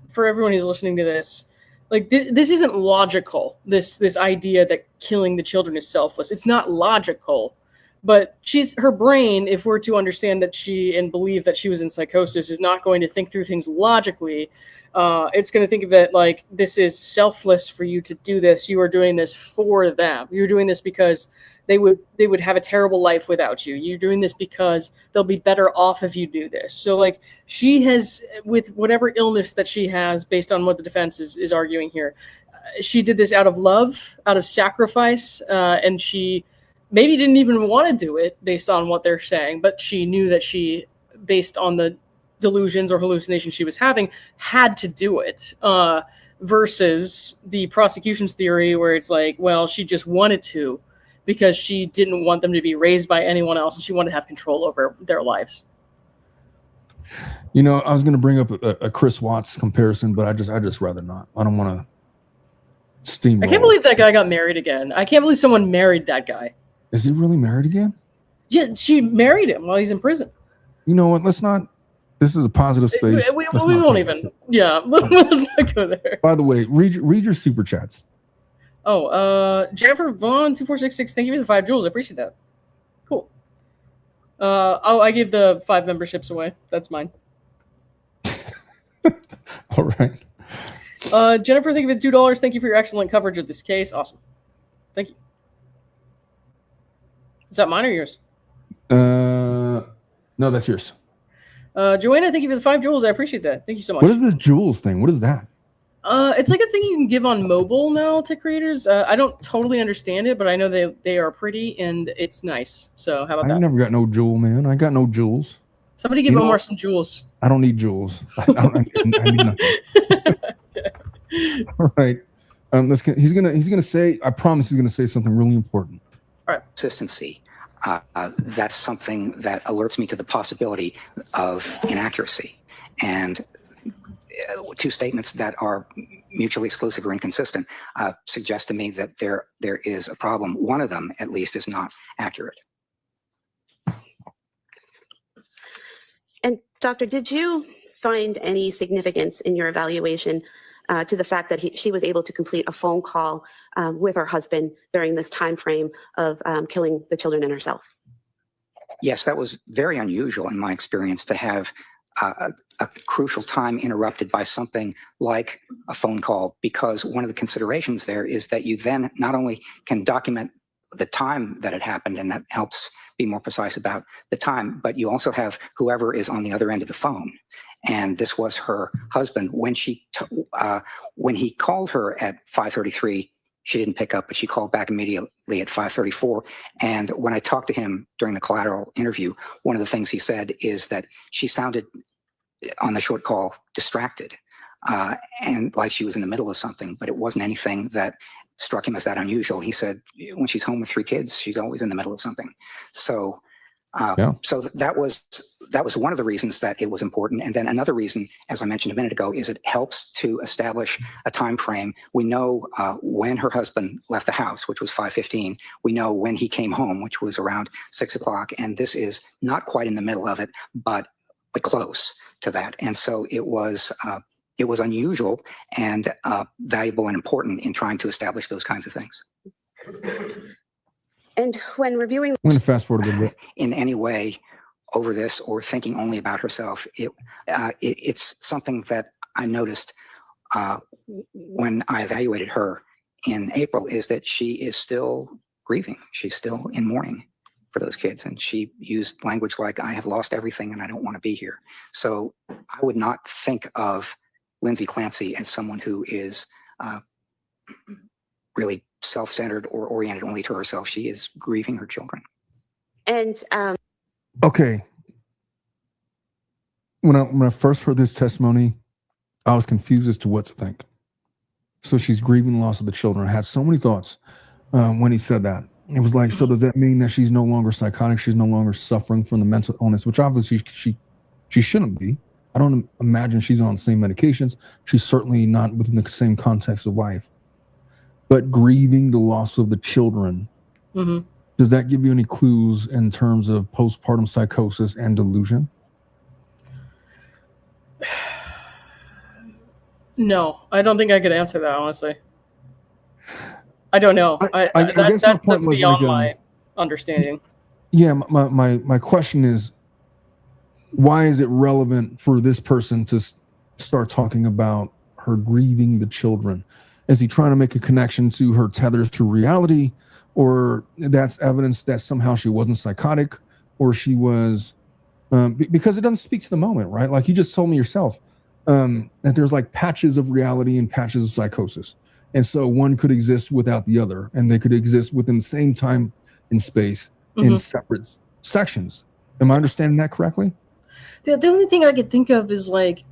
for everyone who's listening to this, like this isn't logical. This idea that killing the children is selfless. It's not logical, But her brain, if we're to understand that and believe that she was in psychosis, is not going to think through things logically. It's going to think of it like, this is selfless for you to do this. You are doing this for them. You're doing this because they would have a terrible life without you. You're doing this because they'll be better off if you do this. So like, she has, with whatever illness that she has, based on what the defense is arguing here, she did this out of love, out of sacrifice, and she maybe didn't even want to do it based on what they're saying, but she knew that she, based on the delusions or hallucinations she was having, had to do it, versus the prosecution's theory where it's like, well, she just wanted to because she didn't want them to be raised by anyone else and she wanted to have control over their lives. You know, I was going to bring up a Chris Watts comparison, but I just rather not. I don't want to steamroll. I can't believe that guy got married again. I can't believe someone married that guy. Is he really married again? Yeah, she married him while he's in prison. You know what? Let's not. This is a positive space. We won't even. Yeah, let's not go there. By the way, read your super chats. Oh, Jennifer Vaughn 2466. Thank you for the 5 jewels. I appreciate that. Cool. I gave the 5 memberships away. That's mine. All right. Jennifer, thank you for the $2. Thank you for your excellent coverage of this case. Awesome. Thank you. Is that mine or yours? No, that's yours. Joanna, thank you for the 5 jewels. I appreciate that. Thank you so much. What is this jewels thing? What is that? It's like a thing you can give on mobile now to creators. I don't totally understand it, but I know they are pretty and it's nice. So how about that? I never got no jewel, man. I got no jewels. Somebody give Omar some jewels. I don't need jewels. I need nothing. All right. He's gonna say. I promise he's gonna say something really important. All right. Consistency. That's something that alerts me to the possibility of inaccuracy. And 2 statements that are mutually exclusive or inconsistent suggest to me that there is a problem. One of them, at least, is not accurate. And Doctor, did you find any significance in your evaluation to the fact that she was able to complete a phone call with her husband during this time frame of killing the children and herself? Yes, that was very unusual in my experience, to have a crucial time interrupted by something like a phone call, because one of the considerations there is that you then not only can document the time that it happened, and that helps be more precise about the time, but you also have whoever is on the other end of the phone. And this was her husband. When when he called her at 5:33, she didn't pick up, but she called back immediately at 5:34. And when I talked to him during the collateral interview, one of the things he said is that she sounded on the short call distracted and like she was in the middle of something, but it wasn't anything that struck him as that unusual. He said when she's home with 3 kids, she's always in the middle of something. So so that was one of the reasons that it was important. And then another reason, as I mentioned a minute ago, is it helps to establish a time frame. We know when her husband left the house, which was 5:15. We know when he came home, which was around 6 o'clock. And this is not quite in the middle of it, but close to that. And so it was unusual and valuable and important in trying to establish those kinds of things. And when reviewing, I'm going to fast forward a little bit. In any way over this, or thinking only about herself, it's something that I noticed when I evaluated her in April, is that she is still grieving. She's still in mourning for those kids. And she used language like, I have lost everything and I don't want to be here. So I would not think of Lindsay Clancy as someone who is really self-centered or oriented only to herself. She is grieving her children. And okay, when I first heard this testimony, I was confused as to what to think. So she's grieving the loss of the children. I had so many thoughts when he said that. It was like, so does that mean that she's no longer psychotic? She's no longer suffering from the mental illness, which obviously she shouldn't be. I don't imagine she's on the same medications. She's certainly not within the same context of life. But grieving the loss of the children, does that give you any clues in terms of postpartum psychosis and delusion? No, I don't think I could answer that, honestly. I don't know. I guess my point that's was beyond like, my understanding. Yeah, my question is, why is it relevant for this person to start talking about her grieving the children? Is he trying to make a connection to her tethers to reality, or that's evidence that somehow she wasn't psychotic, or she was, because it doesn't speak to the moment, right? Like you just told me yourself, that there's like patches of reality and patches of psychosis. And so one could exist without the other, and they could exist within the same time and space in separate sections. Am I understanding that correctly? The only thing I could think of is like,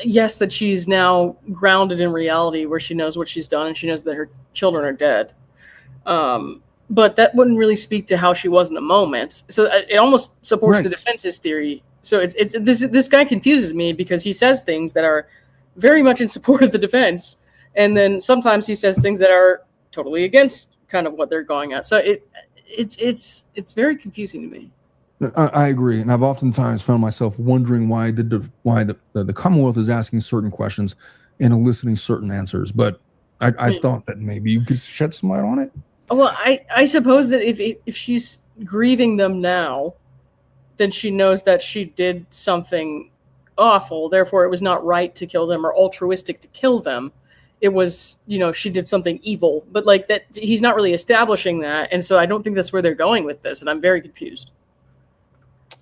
yes, that she's now grounded in reality where she knows what she's done and she knows that her children are dead. But that wouldn't really speak to how she was in the moment. So it almost supports the defense's theory. So this guy confuses me because he says things that are very much in support of the defense, and then sometimes he says things that are totally against kind of what they're going at. So it's very confusing to me. I agree, and I've oftentimes found myself wondering why the Commonwealth is asking certain questions and eliciting certain answers. But I thought that maybe you could shed some light on it. Well, I suppose that if she's grieving them now, then she knows that she did something awful. Therefore, it was not right to kill them or altruistic to kill them. It was, she did something evil. But like that, he's not really establishing that, and so I don't think that's where they're going with this. And I'm very confused.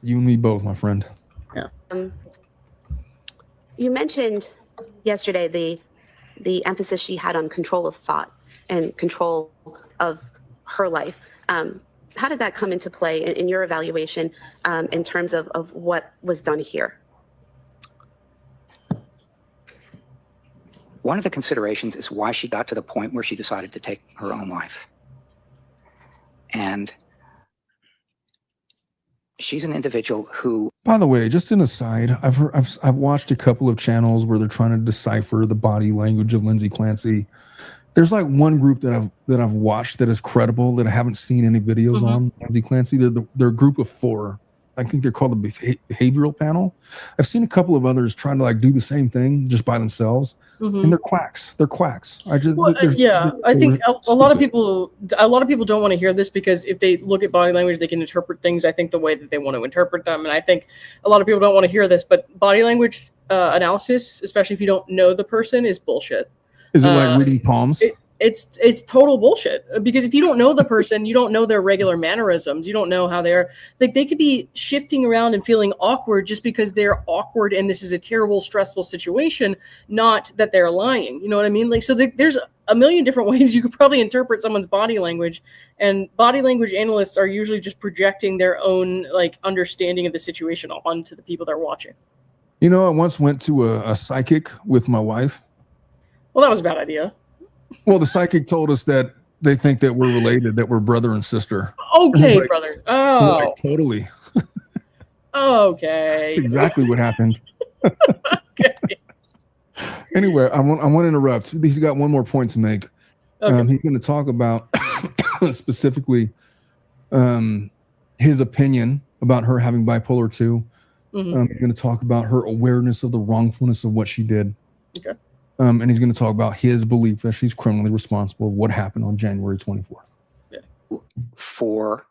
You and me both, my friend. Yeah. You mentioned yesterday the emphasis she had on control of thought and control of her life. How did that come into play in your evaluation in terms of what was done here? One of the considerations is why she got to the point where she decided to take her own life. And she's an individual who, by the way, just an aside, I've watched a couple of channels where they're trying to decipher the body language of Lindsay Clancy. There's like one group that I've watched that is credible that I haven't seen any videos on Lindsay Clancy. They're a group of 4. I think they're called the behavioral panel. I've seen a couple of others trying to like do the same thing just by themselves, and they're quacks. They're quacks. I think a lot of people don't want to hear this because if they look at body language, they can interpret things, I think, the way that they want to interpret them. And I think a lot of people don't want to hear this, but body language analysis, especially if you don't know the person, is bullshit. Is it like reading palms? It's total bullshit, because if you don't know the person, you don't know their regular mannerisms, you don't know how they're like, they could be shifting around and feeling awkward just because they're awkward and this is a terrible, stressful situation, not that they're lying. You know what I mean? Like, so there's a million different ways you could probably interpret someone's body language, and body language analysts are usually just projecting their own like understanding of the situation onto the people they're watching. I once went to a psychic with my wife. Well, that was a bad idea. Well, the psychic told us that they think that we're related, that we're brother and sister. Okay, like, brother. Oh, like, totally. Okay. That's exactly what happened. Okay. Anyway, I want to interrupt. He's got one more point to make. Okay. He's going to talk about specifically his opinion about her having bipolar 2. He's going to talk about her awareness of the wrongfulness of what she did. Okay. And he's going to talk about his belief that she's criminally responsible of what happened on January 24th. Yeah. for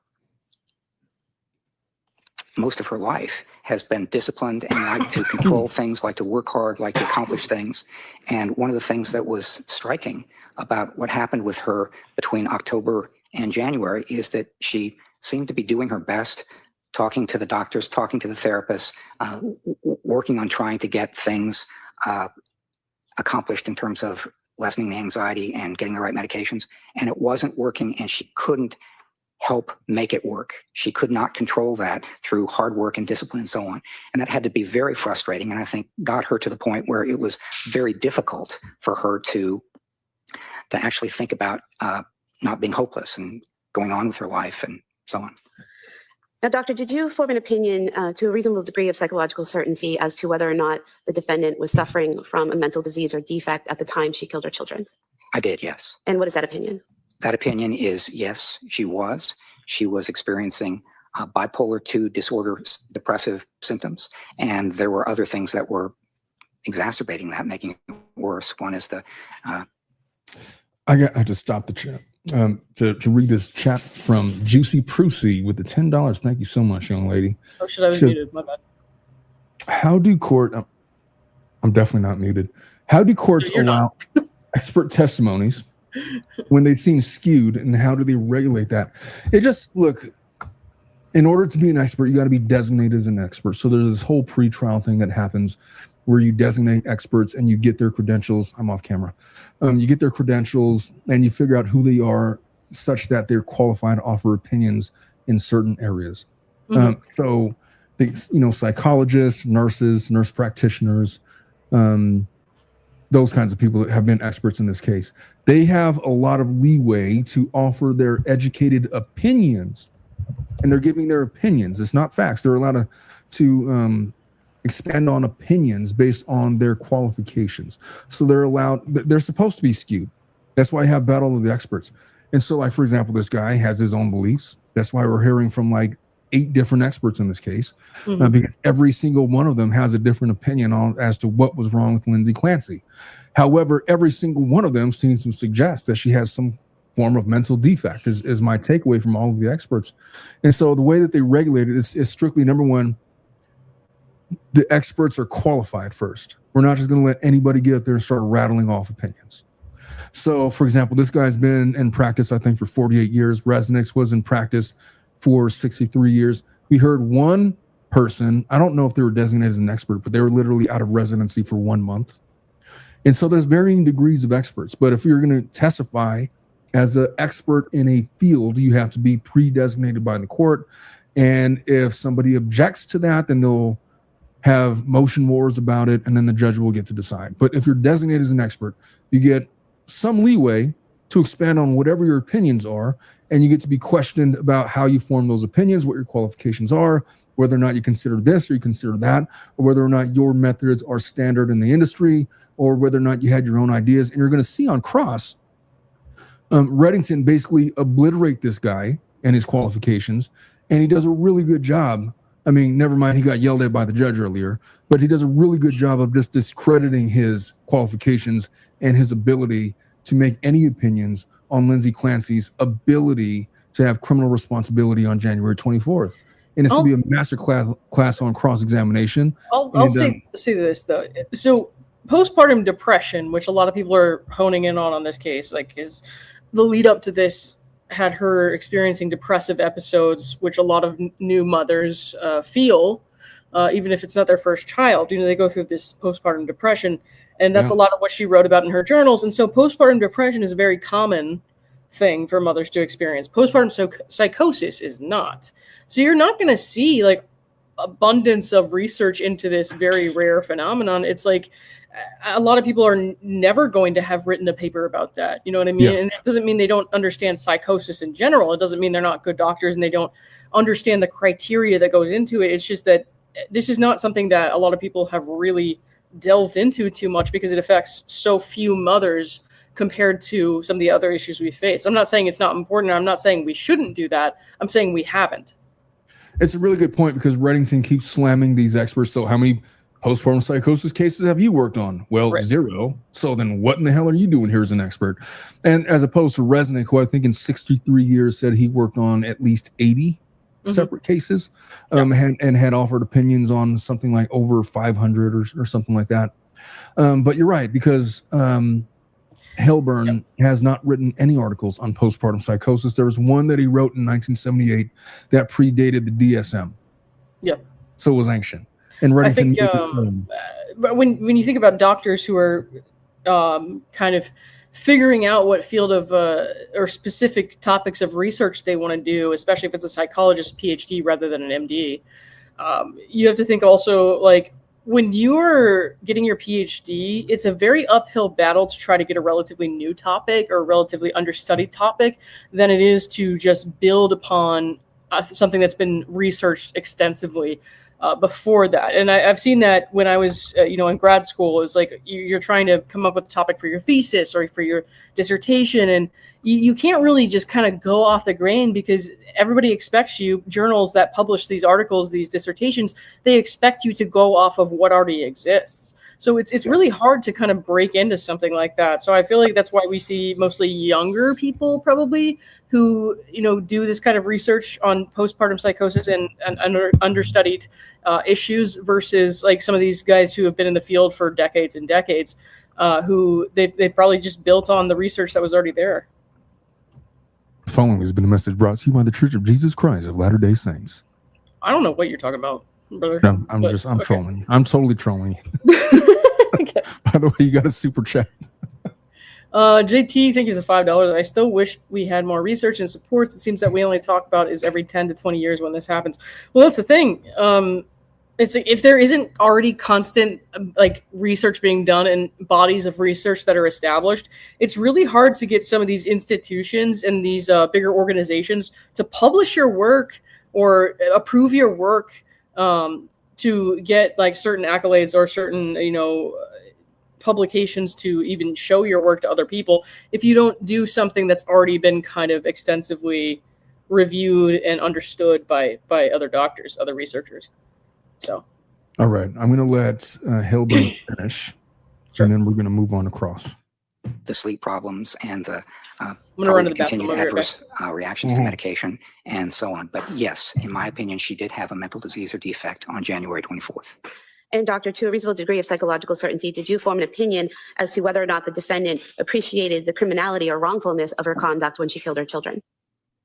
most of her life, has been disciplined and like to control things, like to work hard, like to accomplish things. And one of the things that was striking about what happened with her between October and January is that she seemed to be doing her best, talking to the doctors, talking to the therapists, working on trying to get things accomplished in terms of lessening the anxiety and getting the right medications. And it wasn't working, and she couldn't help make it work. She could not control that through hard work and discipline and so on. And that had to be very frustrating, and I think got her to the point where it was very difficult for her to actually think about not being hopeless and going on with her life and so on. Now, doctor, did you form an opinion to a reasonable degree of psychological certainty as to whether or not the defendant was suffering from a mental disease or defect at the time she killed her children? I did, yes. And what is that opinion? That opinion is yes, she was. She was experiencing bipolar 2 disorder, depressive symptoms, and there were other things that were exacerbating that, making it worse. One is the I have to stop the chat to read this chat from Juicy Prusy with the $10. Thank you so much, young lady. Oh shit, I was muted. My bad. How do court? I'm definitely not muted. How do courts allow expert testimonies when they seem skewed, and how do they regulate that? It just look. In order to be an expert, you got to be designated as an expert. So there's this whole pre-trial thing that happens where you designate experts and you get their credentials. I'm off camera. You get their credentials and you figure out who they are such that they're qualified to offer opinions in certain areas. So, psychologists, nurses, nurse practitioners, those kinds of people that have been experts in this case, they have a lot of leeway to offer their educated opinions. And they're giving their opinions. It's not facts. They're allowed to expand on opinions based on their qualifications. So they're supposed to be skewed. That's why I have battle of the experts. And so, like, for example, this guy has his own beliefs. That's why we're hearing from like 8 different experts in this case, because every single one of them has a different opinion as to what was wrong with Lindsay Clancy. However, every single one of them seems to suggest that she has some form of mental defect is my takeaway from all of the experts. And so the way that they regulate it is strictly, number one, the experts are qualified first. We're not just going to let anybody get up there and start rattling off opinions. So, for example, this guy's been in practice, I think, for 48 years. Resnick's was in practice for 63 years. We heard one person, I don't know if they were designated as an expert, but they were literally out of residency for 1 month. And so there's varying degrees of experts. But if you're going to testify as an expert in a field, you have to be pre-designated by the court. And if somebody objects to that, then they'll have motion wars about it, and then the judge will get to decide. But if you're designated as an expert, you get some leeway to expand on whatever your opinions are, and you get to be questioned about how you form those opinions, what your qualifications are, whether or not you consider this or you consider that, or whether or not your methods are standard in the industry, or whether or not you had your own ideas. And you're going to see on cross, Reddington basically obliterate this guy and his qualifications, and he does a really good job. I mean, never mind, he got yelled at by the judge earlier, but he does a really good job of just discrediting his qualifications and his ability to make any opinions on Lindsay Clancy's ability to have criminal responsibility on January 24th. And it's going to be a master class on cross-examination. I'll say this, though. So postpartum depression, which a lot of people are honing in on this case, like, is the lead up to this had her experiencing depressive episodes, which a lot of new mothers feel, even if it's not their first child. You know, they go through this postpartum depression, and that's a lot of what she wrote about in her journals. And so postpartum depression is a very common thing for mothers to experience. Postpartum psychosis is not. So you're not going to see like abundance of research into this very rare phenomenon. It's like a lot of people are never going to have written a paper about that. You know what I mean? Yeah. And it doesn't mean they don't understand psychosis in general. It doesn't mean they're not good doctors and they don't understand the criteria that goes into it. It's just that this is not something that a lot of people have really delved into too much because it affects so few mothers compared to some of the other issues we face. I'm not saying it's not important. I'm not saying we shouldn't do that. I'm saying we haven't. It's a really good point because Reddington keeps slamming these experts. So how many postpartum psychosis cases have you worked on? Well, right. 0. So then what in the hell are you doing here as an expert? And as opposed to Resnick, who I think in 63 years said he worked on at least 80 separate cases, and had offered opinions on something like over 500 or something like that. But you're right, because Hellburn has not written any articles on postpartum psychosis. There was one that he wrote in 1978 that predated the DSM. Yep. So it was ancient. And Reddington, I think when you think about doctors who are kind of figuring out what field of or specific topics of research they want to do, especially if it's a psychologist PhD rather than an MD, you have to think also like when you're getting your PhD, it's a very uphill battle to try to get a relatively new topic or relatively understudied topic than it is to just build upon something that's been researched extensively before that. And I've seen that when I was, in grad school. It's like you're trying to come up with a topic for your thesis or for your dissertation, and you can't really just kind of go off the grain, because everybody expects you, journals that publish these articles, these dissertations, they expect you to go off of what already exists. So it's really hard to kind of break into something like that. So I feel like that's why we see mostly younger people probably who, do this kind of research on postpartum psychosis and understudied issues, versus like some of these guys who have been in the field for decades and decades, who they probably just built on the research that was already there. The following has been a message brought to you by the Church of Jesus Christ of Latter-day Saints. I don't know what you're talking about, brother. No, I'm okay. trolling you. I'm totally trolling you. Okay. By the way, you got a super chat. JT, thank you for the $5. I still wish we had more research and supports. It seems that we only talk about is every 10 to 20 years when this happens. Well, that's the thing. It's if there isn't already constant research being done and bodies of research that are established, it's really hard to get some of these institutions and these bigger organizations to publish your work or approve your work, to get certain accolades or certain publications to even show your work to other people, if you don't do something that's already been kind of extensively reviewed and understood by other doctors, other researchers. So, all right, I'm going to let Hillburn finish, Sure. and then we're going to move on across. The sleep problems and the I'm going to run to the continued bathroom. adverse reactions to medication and so on. But yes, in my opinion, she did have a mental disease or defect on January 24th. And doctor, to a reasonable degree of psychological certainty, did you form an opinion as to whether or not the defendant appreciated the criminality or wrongfulness of her conduct when she killed her children?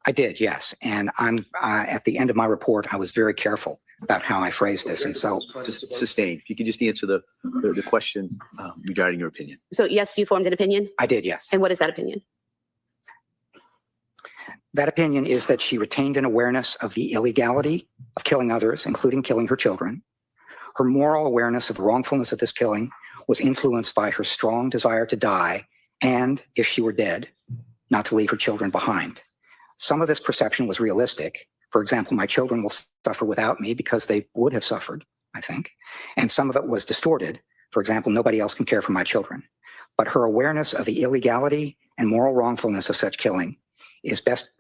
I did, yes. And I'm at the end of my report, I was very careful about how I phrased this. And so Just sustain. If you could just answer the question regarding your opinion. So yes, you formed an opinion? I did, yes. And what is that opinion? That opinion is that she retained an awareness of the illegality of killing others, including killing her children. Her moral awareness of the wrongfulness of this killing was influenced by her strong desire to die and, if she were dead, not to leave her children behind. Some of this perception was realistic. For example, my children will suffer without me because they would have suffered, I think. And some of it was distorted. For example, nobody else can care for my children. But her awareness of the illegality and moral wrongfulness of such killing is best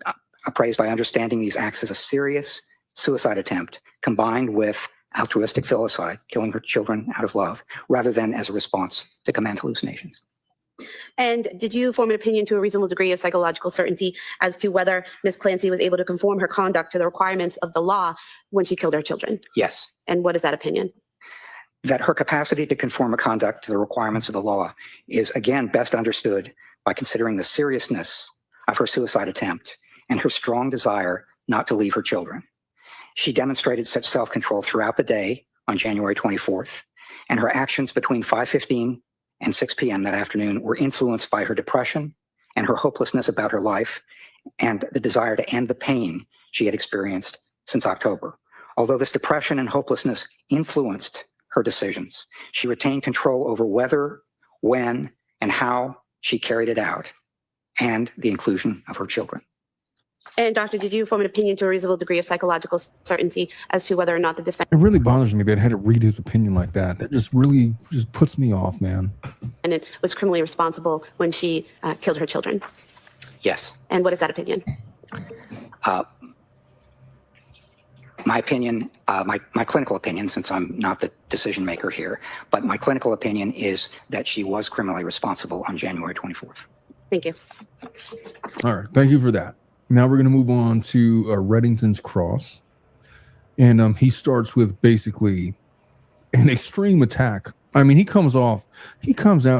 appraised by understanding these acts as a serious suicide attempt combined with altruistic filicide, killing her children out of love, rather than as a response to command hallucinations. And did you form an opinion to a reasonable degree of psychological certainty as to whether Ms. Clancy was able to conform her conduct to the requirements of the law when she killed her children? Yes. And what is that opinion? That her capacity to conform her conduct to the requirements of the law is, again, best understood by considering the seriousness of her suicide attempt and her strong desire not to leave her children. She demonstrated such self-control throughout the day on January 24th, and her actions between 5:15 and 6 p.m. that afternoon were influenced by her depression and her hopelessness about her life and the desire to end the pain she had experienced since October. Although this depression and hopelessness influenced her decisions, she retained control over whether, when, and how she carried it out, and the inclusion of her children. And doctor, did you form an opinion to a reasonable degree of psychological certainty as to whether or not the defendant It really bothers me that I had to read his opinion like that. That just really puts me off, man. was criminally responsible when she killed her children? Yes. And what is that opinion? My opinion, my clinical opinion, since I'm not the decision maker here, but my clinical opinion is that she was criminally responsible on January 24th. Thank you. All right, thank you for that. Now we're going to move on to Reddington's Cross. And he starts with basically an extreme attack. I mean, he comes out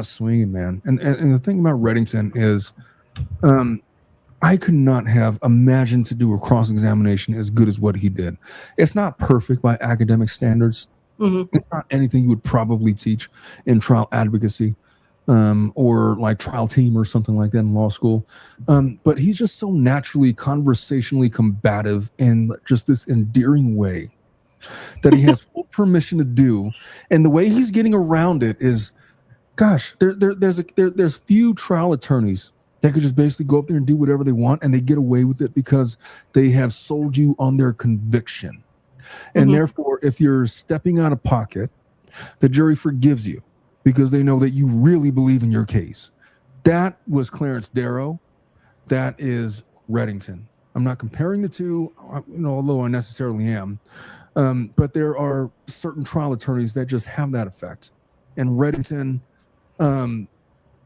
swinging, man. And the thing about Reddington is I could not have imagined to do a cross-examination as good as what he did. It's not perfect by academic standards. Mm-hmm. It's not anything you would probably teach in trial advocacy. Or like trial team or something like that in law school. But he's just so naturally conversationally combative in just this endearing way that he has full permission to do. And the way he's getting around it is, gosh, there's few trial attorneys that could just basically go up there and do whatever they want and they get away with it because they have sold you on their conviction. And therefore, if you're stepping out of pocket, the jury forgives you, because they know that you really believe in your case. That was Clarence Darrow. that is Reddington. I'm not comparing the two, although I necessarily am. But there are certain trial attorneys that just have that effect. And Reddington,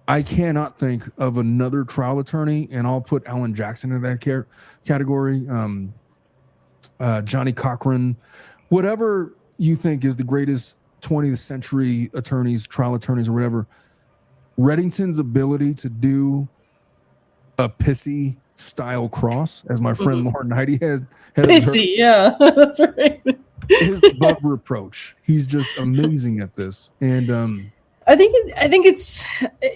I cannot think of another trial attorney, and I'll put Alan Jackson in that category. Johnny Cochran, whatever you think is the greatest 20th century attorneys, trial attorneys, or whatever. Reddington's ability to do a pissy style cross, as my friend Lauren Neidigh had Pissy, yeah, that's right. Is above reproach. He's just amazing at this, and I think it's,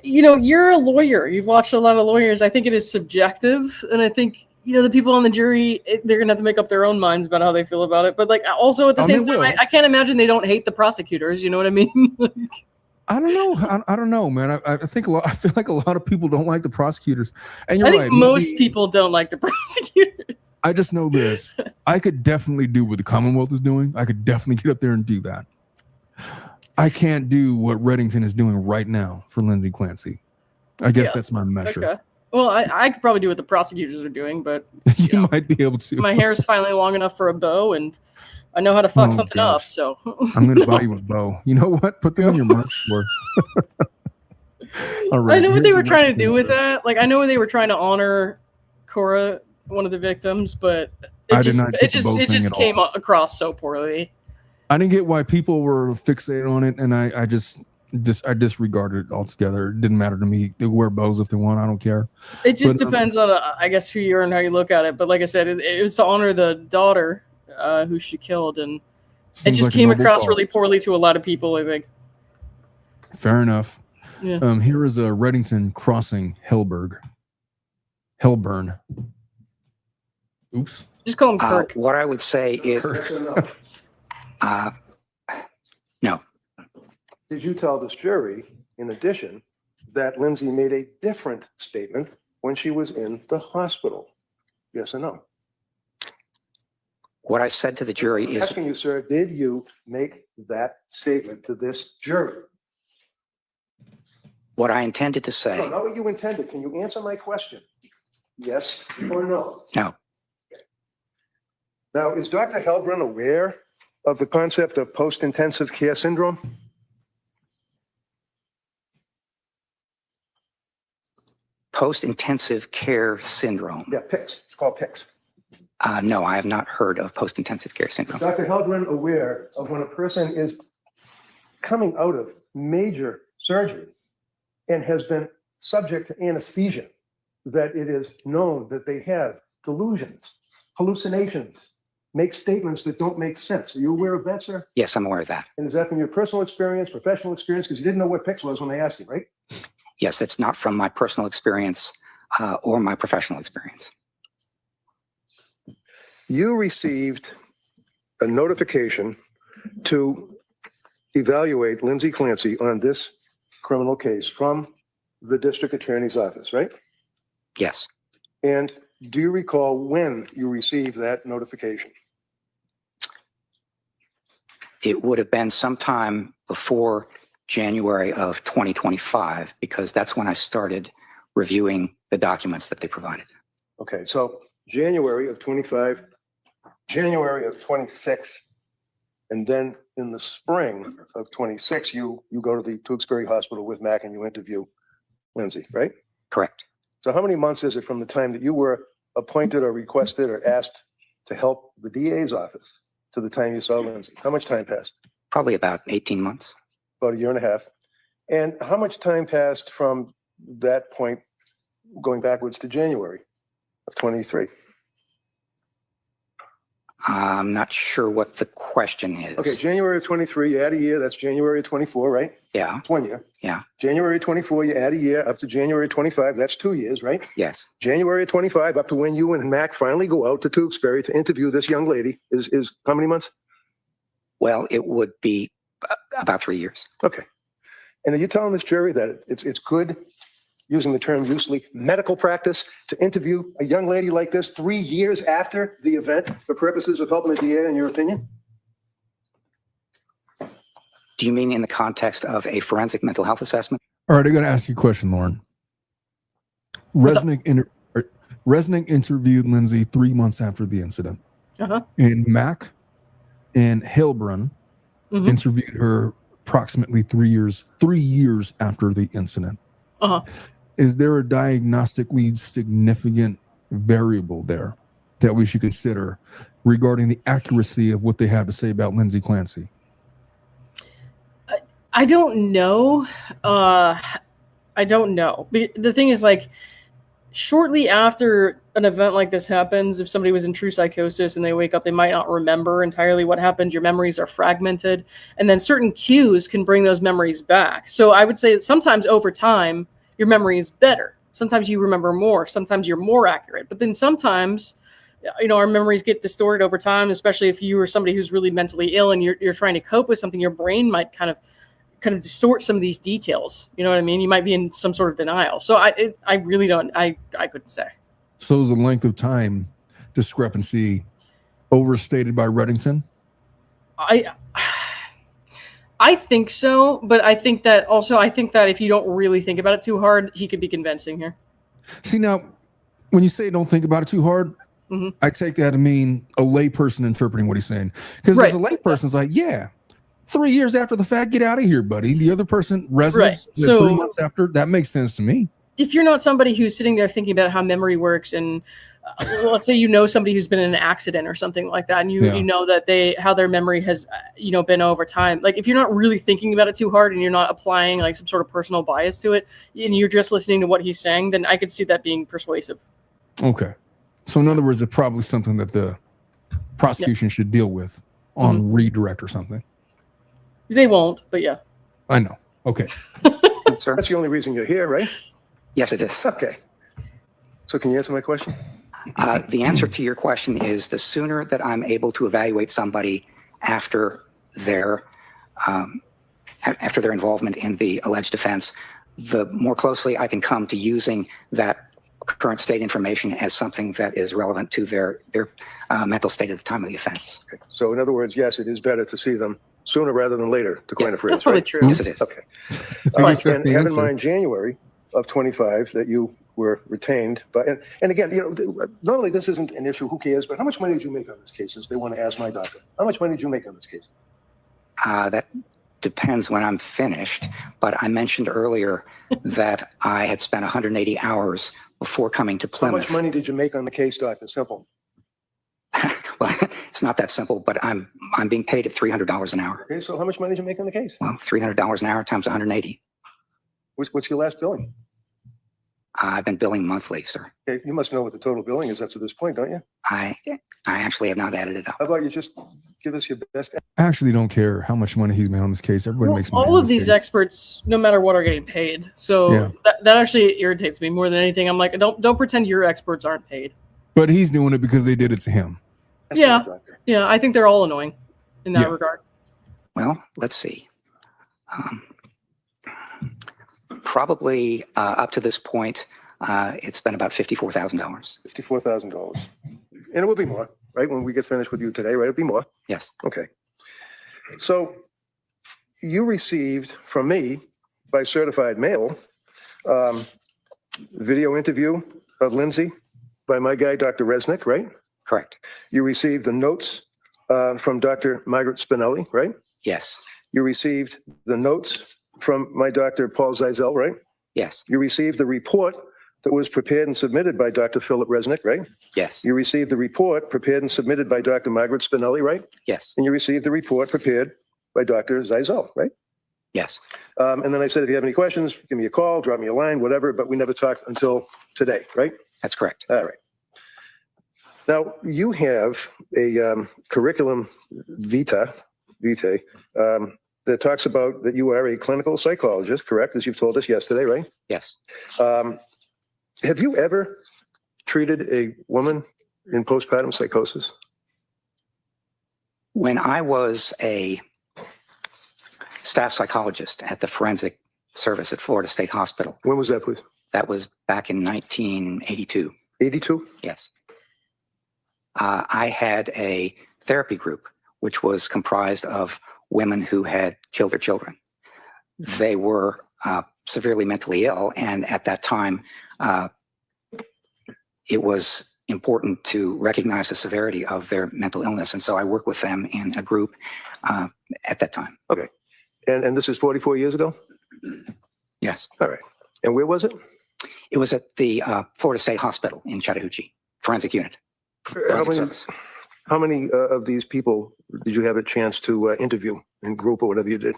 you're a lawyer. You've watched a lot of lawyers. I think it is subjective, and I think the people on the jury, they're gonna have to make up their own minds about how they feel about it. But like, also at the same time, I can't imagine they don't hate the prosecutors. You know what I mean? I don't know. I don't know, man. I feel like a lot of people don't like the prosecutors, and you're I think right. most people don't like the prosecutors. I just know this. I could definitely do what the Commonwealth is doing. I could definitely get up there and do that. I can't do what Reddington is doing right now for Lindsay Clancy. I guess that's my measure. Okay. Well, I could probably do what the prosecutors are doing, but you might be able to. My hair is finally long enough for a bow, and I know how to fuck something up. So I'm going to buy you a bow. You know what? Put them in your merch store. All right, I know what they were trying to do with that. Like, I know they were trying to honor Cora, one of the victims, but it just came across so poorly. I didn't get why people were fixated on it, and I disregarded it altogether. It didn't matter to me. They wear bows if they want. I don't care. It just depends on, I guess, who you are and how you look at it. But like I said, it was to honor the daughter who she killed, and it just came across really poorly to a lot of people, I think. Fair enough. Yeah. Here is a Reddington crossing Hellburn. Oops. Just call him Kirk. What I would say is, no. Did you tell this jury, in addition, that Lindsay made a different statement when she was in the hospital? Yes or no? What I said to the jury is... I'm asking you, sir, did you make that statement to this jury? What I intended to say... No, not what you intended. Can you answer my question? Yes or no? No. Now, is Dr. Hellbrun aware of the concept of post-intensive care syndrome? Post-intensive care syndrome. Yeah, PICS. It's called PICS. No, I have not heard of post-intensive care syndrome. Is Dr. Hellbrun aware of when a person is coming out of major surgery and has been subject to anesthesia, that it is known that they have delusions, hallucinations, make statements that don't make sense? Are you aware of that, sir? Yes, I'm aware of that. And is that from your personal experience, professional experience? Because you didn't know what PICS was when they asked you, right? Yes, it's not from my personal experience or my professional experience. You received a notification to evaluate Lindsay Clancy on this criminal case from the district attorney's office, right? Yes. And do you recall when you received that notification? It would have been sometime before January of 2025, because that's when I started reviewing the documents that they provided. Okay, so January of 25, January of 26, and then in the spring of 26, you go to the Tewksbury Hospital with Mac and you interview Lindsay, right? Correct. So how many months is it from the time that you were appointed or requested or asked to help the DA's office to the time you saw Lindsay? How much time passed? Probably about 18 months. About a year and a half. And how much time passed from that point going backwards to January of 23? I'm not sure what the question is. Okay, January of 23, you add a year, that's January of 24, right? Yeah. It's 1 year. Yeah. January 24, you add a year up to January 25, that's 2 years, right? Yes. January 25 up to when you and Mac finally go out to Tewksbury to interview this young lady is how many months? Well, it would be about 3 years. Okay. And are you telling this jury that it's good, using the term loosely, medical practice to interview a young lady like this 3 years after the event for purposes of helping the DA, in your opinion? Do you mean in the context of a forensic mental health assessment? All right, I got to ask you a question, Lauren. Resnick Resnick interviewed Lindsay 3 months after the incident. And Mack and Heilbrunn interviewed her approximately 3 years after the incident. Is there a diagnostically significant variable there that we should consider regarding the accuracy of what they have to say about Lindsay Clancy? I don't know. I don't know. But the thing is, like, shortly after an event like this happens, if somebody was in true psychosis and they wake up, they might not remember entirely what happened. Your memories are fragmented, and then certain cues can bring those memories back. So I would say that sometimes over time, your memory is better. Sometimes you remember more. Sometimes you're more accurate. But then sometimes, you know, our memories get distorted over time, especially if you are somebody who's really mentally ill and you're trying to cope with something. Your brain might kind of distort some of these details. You know what I mean? You might be in some sort of denial. So I really don't, I couldn't say. So is the length of time discrepancy overstated by Reddington? I think so, but I think that if you don't really think about it too hard, he could be convincing here. See, now, when you say don't think about it too hard, I take that to mean a layperson interpreting what he's saying. Because as a layperson's like, yeah, 3 years after the fact, get out of here, buddy. The other person, residents, So 3 months after, that makes sense to me. If you're not somebody who's sitting there thinking about how memory works, and let's say you know somebody who's been in an accident or something like that, and you know that how their memory has been over time. Like, if you're not really thinking about it too hard and you're not applying like some sort of personal bias to it, and you're just listening to what he's saying, then I could see that being persuasive. Okay, so in other words, it's probably something that the prosecution should deal with on redirect or something. They won't, but yeah. I know. Okay. Sir? That's the only reason you're here, right? Yes, it is. Okay. So can you answer my question? The answer to your question is the sooner that I'm able to evaluate somebody after their involvement in the alleged offense, the more closely I can come to using that current state information as something that is relevant to their mental state at the time of the offense. Okay. So in other words, yes, it is better to see them sooner rather than later, to coin a phrase. That's probably right? true. Yes, it is. Okay. And have in mind January of 25 that you were retained. But and again, normally this isn't an issue. Who cares? But how much money did you make on this case? As they want to ask my doctor, how much money did you make on this case? That depends when I'm finished. But I mentioned earlier that I had spent 180 hours before coming to Plymouth. How much money did you make on the case, Doctor? Simple. Well, it's not that simple, but I'm being paid at $300 an hour. Okay, so how much money did you make on the case? Well, $300 an hour times 180. What's your last billing? I've been billing monthly, sir. Okay, you must know what the total billing is up to this point, don't you? I actually have not added it up. How about you just give us your best? I actually don't care how much money he's made on this case. Everybody makes money. All on of this these case. experts, no matter what, are getting paid. So that actually irritates me more than anything. I'm like, don't pretend your experts aren't paid. But he's doing it because they did it to him. Yeah, I think they're all annoying in that regard. Well, let's see. Probably up to this point, it's been about $54,000. $54,000. And it will be more, right? When we get finished with you today, right? It'll be more. Yes. Okay. So you received from me by certified mail video interview of Lindsay by my guy, Dr. Resnick, right? Correct. You received the notes from Dr. Margaret Spinelli, right? Yes. You received the notes from my Dr. Paul Zeisel, right? Yes. You received the report that was prepared and submitted by Dr. Philip Resnick, right? Yes. You received the report prepared and submitted by Dr. Margaret Spinelli, right? Yes. And you received the report prepared by Dr. Zeisel, right? Yes. And then I said, if you have any questions, give me a call, drop me a line, whatever, but we never talked until today, right? That's correct. All right. Now, you have a curriculum vitae that talks about that you are a clinical psychologist, correct, as you've told us yesterday, right? Yes. Have you ever treated a woman in postpartum psychosis? When I was a staff psychologist at the forensic service at Florida State Hospital. When was that, please? That was back in 1982. 82? Yes. I had a therapy group, which was comprised of women who had killed their children. They were severely mentally ill, and at that time, it was important to recognize the severity of their mental illness. And so I worked with them in a group at that time. Okay. And this is 44 years ago? Yes. All right. And where was it? It was at the Florida State Hospital in Chattahoochee, forensic unit. How many of these people did you have a chance to interview in group or whatever you did?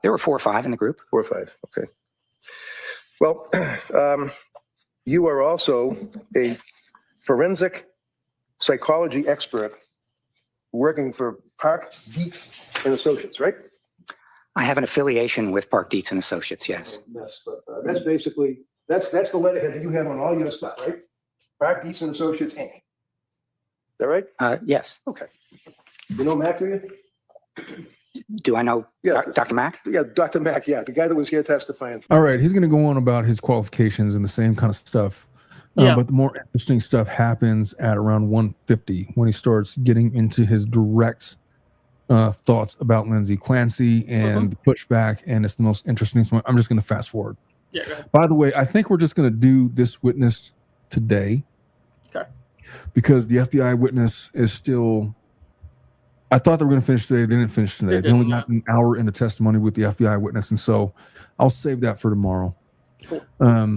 There were 4 or 5 in the group. 4 or 5. Okay. Well, you are also a forensic psychology expert working for Park Dietz and Associates, right? I have an affiliation with Park Dietz and Associates, yes. Yes, but that's basically, that's the letterhead that you have on all your stuff, right? Park Dietz and Associates, Inc. Is that right? Yes. Okay. You know Mac, do you? Do I know Yeah. Dr. Mack? Yeah, Dr. Mac, yeah, the guy that was here testifying. All right, he's going to go on about his qualifications and the same kind of stuff. Yeah. But the more interesting stuff happens at around 150 when he starts getting into his direct thoughts about Lindsay Clancy and the pushback, and it's the most interesting. So I'm just going to fast forward. Yeah, go ahead. By the way, I think we're just going to do this witness today. Okay. Because the FBI witness is still. I thought they were going to finish today. They didn't finish today. They only got an hour into testimony with the FBI witness, and so I'll save that for tomorrow. Cool.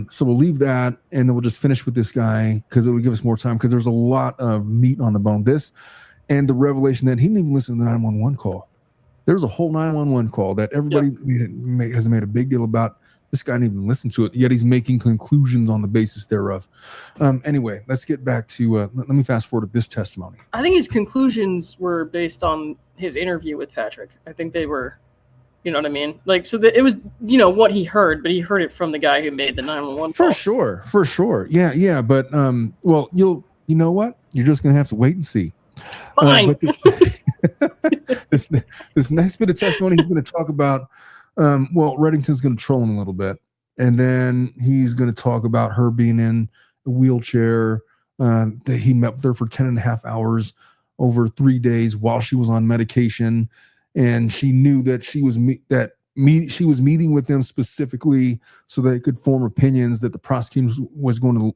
So we'll leave that, and then we'll just finish with this guy because it will give us more time because there's a lot of meat on the bone. This and the revelation that he didn't even listen to the 911 call. There was a whole 911 call that everybody has made a big deal about. This guy didn't even listen to it, yet he's making conclusions on the basis thereof. Anyway, let's get back to, let me fast forward to this testimony. I think his conclusions were based on his interview with Patrick. I think they were, you know what I mean? Like, so it was, you know, what he heard, but he heard it from the guy who made the 911 call. For sure. Yeah. But, well, you know what? You're just going to have to wait and see. Fine. This next bit of testimony, he's going to talk about, well, Reddington's going to troll him a little bit. And then he's going to talk about her being in a wheelchair, that he met with her for 10 and a half hours over 3 days while she was on medication. And she knew that she was meeting with them specifically so they could form opinions that the prosecution was going to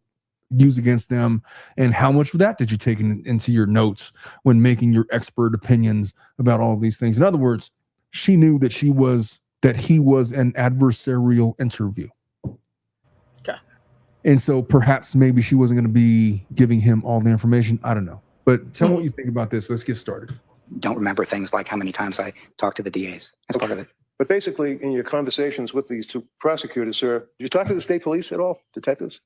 use against them. And how much of that did you take into your notes when making your expert opinions about all of these things? In other words, she knew that he was an adversarial interview. Okay. And so perhaps maybe she wasn't going to be giving him all the information. I don't know. But tell me what you think about this. Let's get started. Don't remember things like how many times I talked to the DAs. That's part of it. But basically, in your conversations with these 2 prosecutors, sir, did you talk to the state police at all, detectives?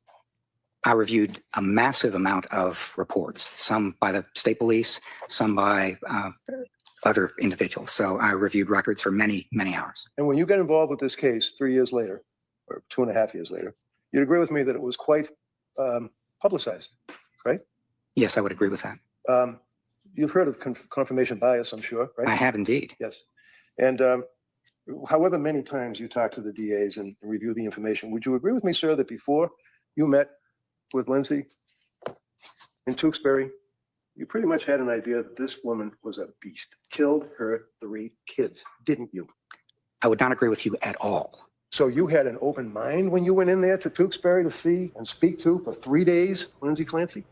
I reviewed a massive amount of reports, some by the state police, some by other individuals. So I reviewed records for many, many hours. And when you got involved with this case 3 years later, or 2.5 years later, you'd agree with me that it was quite publicized, right? Yes, I would agree with that. You've heard of confirmation bias, I'm sure, right? I have indeed. Yes. And however many times you talk to the DAs and review the information, would you agree with me, sir, that before you met with Lindsay in Tewksbury, you pretty much had an idea that this woman was a beast, killed her 3 kids, didn't you? I would not agree with you at all. So you had an open mind when you went in there to Tewksbury to see and speak to for 3 days, Lindsay Clancy?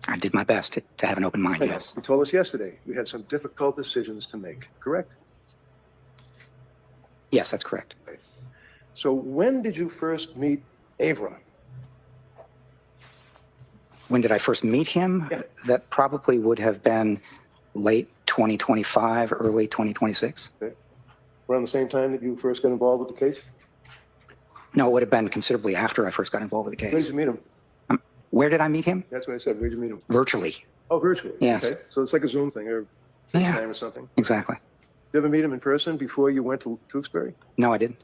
I did my best to have an open mind, yes. You told us yesterday you had some difficult decisions to make, correct? Yes, that's correct. So when did you first meet Avram? When did I first meet him? Yeah. That probably would have been late 2025, early 2026. Okay. Around the same time that you first got involved with the case? No, it would have been considerably after I first got involved with the Where did case. you meet him? Where did I meet him? That's what I said. Where did you meet him? Virtually. Oh, virtually. Yes. Okay. So it's like a Zoom thing or Yeah. FaceTime or something. Exactly. You ever meet him in person before you went to Tewksbury? No, I didn't.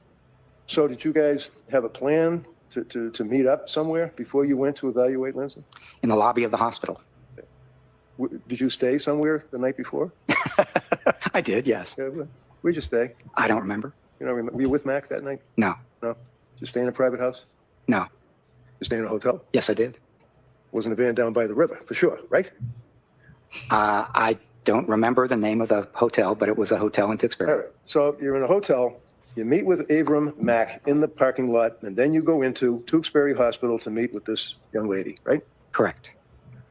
So did you guys have a plan to meet up somewhere before you went to evaluate Lindsay? In the lobby of the hospital. Did you stay somewhere the night before? I did, yes. Yeah, where'd you stay? I don't remember. You know, were you with Mac that night? No. No? Did you stay in a private house? No. You stay in a hotel? Yes, I did. Wasn't a van down by the river, for sure, right? I don't remember the name of the hotel, but it was a hotel in All Tewksbury. right. So you're in a hotel, you meet with Avram Mack in the parking lot, and then you go into Tewksbury Hospital to meet with this young lady, right? Correct.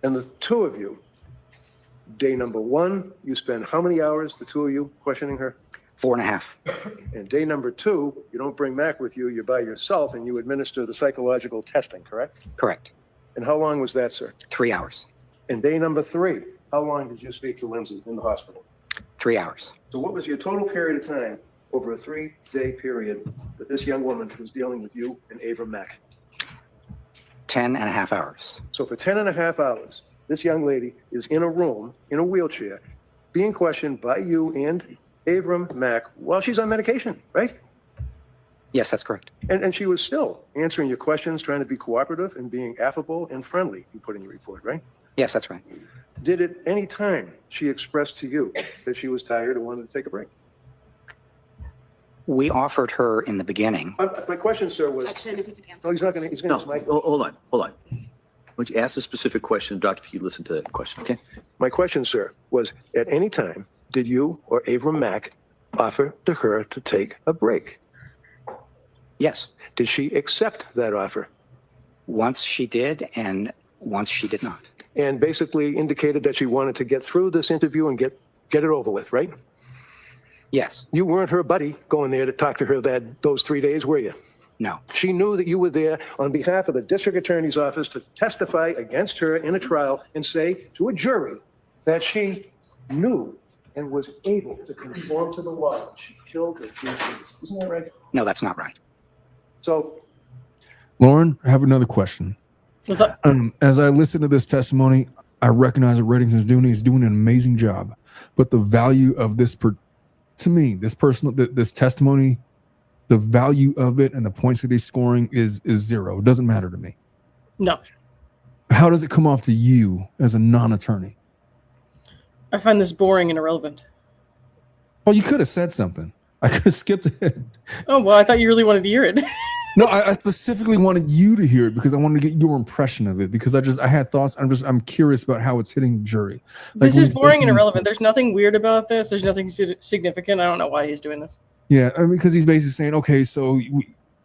And the two of you, day number one, you spend how many hours, the two of you, questioning her? 4.5. And day number two, you don't bring Mac with you, you're by yourself and you administer the psychological testing, correct? Correct. And how long was that, sir? 3 hours. And day number three, how long did you speak to Lindsay in the hospital? 3 hours. So what was your total period of time over a 3-day period that this young woman was dealing with you and Abram Mack? 10.5 hours. So for 10.5 hours, this young lady is in a room, in a wheelchair, being questioned by you and Abram Mack while she's on medication, right? Yes, that's correct. And she was still answering your questions, trying to be cooperative and being affable and friendly, you put in your report, right? Yes, that's right. Did at any time she express to you that she was tired and wanted to take a break? We offered her in the beginning. My question, sir, was... No, he's not going to, he's going No, to... My, hold on. Why don't you ask a specific question, Doctor, if you listen to that question, okay? my question, sir, was at any time did you or Abram Mack offer to her to take a break? Yes. Did she accept that offer? Once she did, and once she did not. And basically indicated that she wanted to get through this interview and get it over with, right? Yes. You weren't her buddy going there to talk to her those 3 days, were you? No. She knew that you were there on behalf of the district attorney's office to testify against her in a trial and say to a jury that she knew and was able to conform to the law. She killed her 3 kids. Isn't that right? No, that's not right. So, Lauren, I have another question. What's up? As I listen to this testimony, I recognize that Reddington is doing an amazing job, but the value of this, to me, this testimony, the value of it and the points that he's scoring is zero. It doesn't matter to me. No. How does it come off to you as a non-attorney? I find this boring and irrelevant. Well, you could have said something. I could have skipped it. Oh, well, I thought you really wanted to hear it. No, I specifically wanted you to hear it because I wanted to get your impression of it because I had thoughts. I'm curious about how it's hitting the jury. This is boring and irrelevant. There's nothing weird about this. There's nothing significant. I don't know why he's doing this. Yeah, I mean, because he's basically saying, okay, so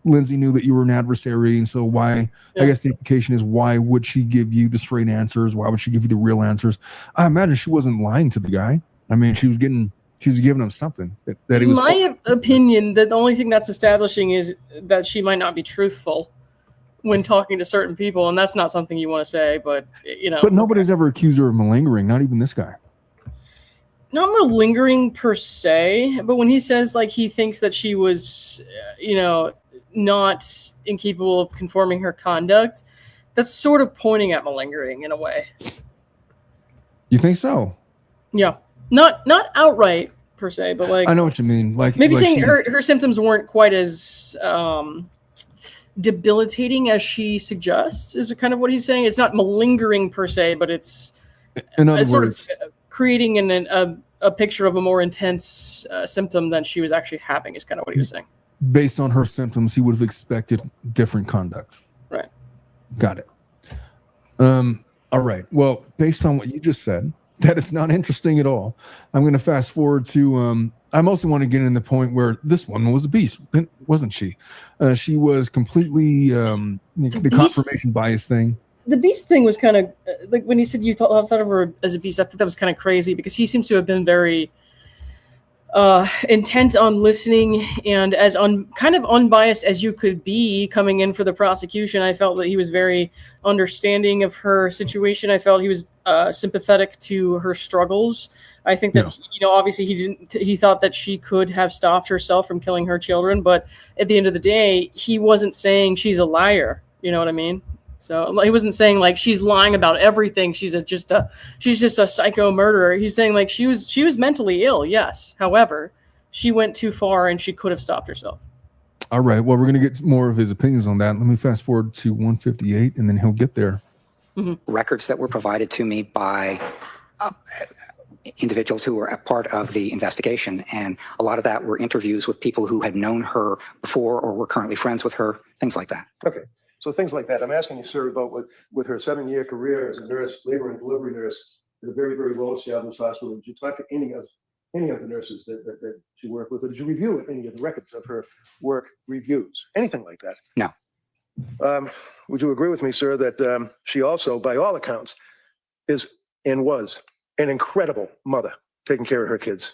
Lindsay knew that you were an adversary, and so why? Yeah. I guess the implication is why would she give you the straight answers? Why would she give you the real answers? I imagine she wasn't lying to the guy. I mean, she was giving him something that he was. In my opinion, the only thing that's establishing is that she might not be truthful when talking to certain people, and that's not something you want to say. But But nobody's ever accused her of malingering. Not even this guy. Not malingering per se, but when he says like he thinks that she was, not incapable of conforming her conduct, that's sort of pointing at malingering in a way. You think so? Yeah, not outright per se, but like I know what you mean. Like maybe saying her symptoms weren't quite as debilitating as she suggests is kind of what he's saying. It's not malingering per se, but it's in other sort words, of creating a picture of a more intense symptom than she was actually having is kind of what he was saying. Based on her symptoms, he would have expected different conduct. Right. Got it. All right. Well, based on what you just said, that is not interesting at all. I'm going to fast forward to, I mostly want to get in the point where this one was a beast, wasn't she? She was completely, the confirmation bias thing. The beast thing was kind of like when he said you thought of her as a beast. I thought that was kind of crazy because he seems to have been very intent on listening and as kind of unbiased as you could be coming in for the prosecution. I felt that he was very understanding of her situation. I felt he was sympathetic to her struggles. I think that, obviously he thought that she could have stopped herself from killing her children. But at the end of the day, he wasn't saying she's a liar. You know what I mean? So he wasn't saying like she's lying about everything. She's just a psycho murderer. He's saying like she was mentally ill. Yes. However, she went too far and she could have stopped herself. All right. Well, we're going to get more of his opinions on that. Let me fast forward to 158 and then he'll get there. Mm-hmm. Records that were provided to me by individuals who were a part of the investigation. And a lot of that were interviews with people who had known her before or were currently friends with her, things like that. okay. So things like that. I'm asking you, sir, about with her 7-year career as a nurse, labor and delivery nurse at a very, very well-established hospital. Did you talk to any of the nurses that she worked with, or did you review any of the records of her work reviews? Anything like that? No. Would you agree with me, sir, that she also, by all accounts, is and was an incredible mother, taking care of her kids?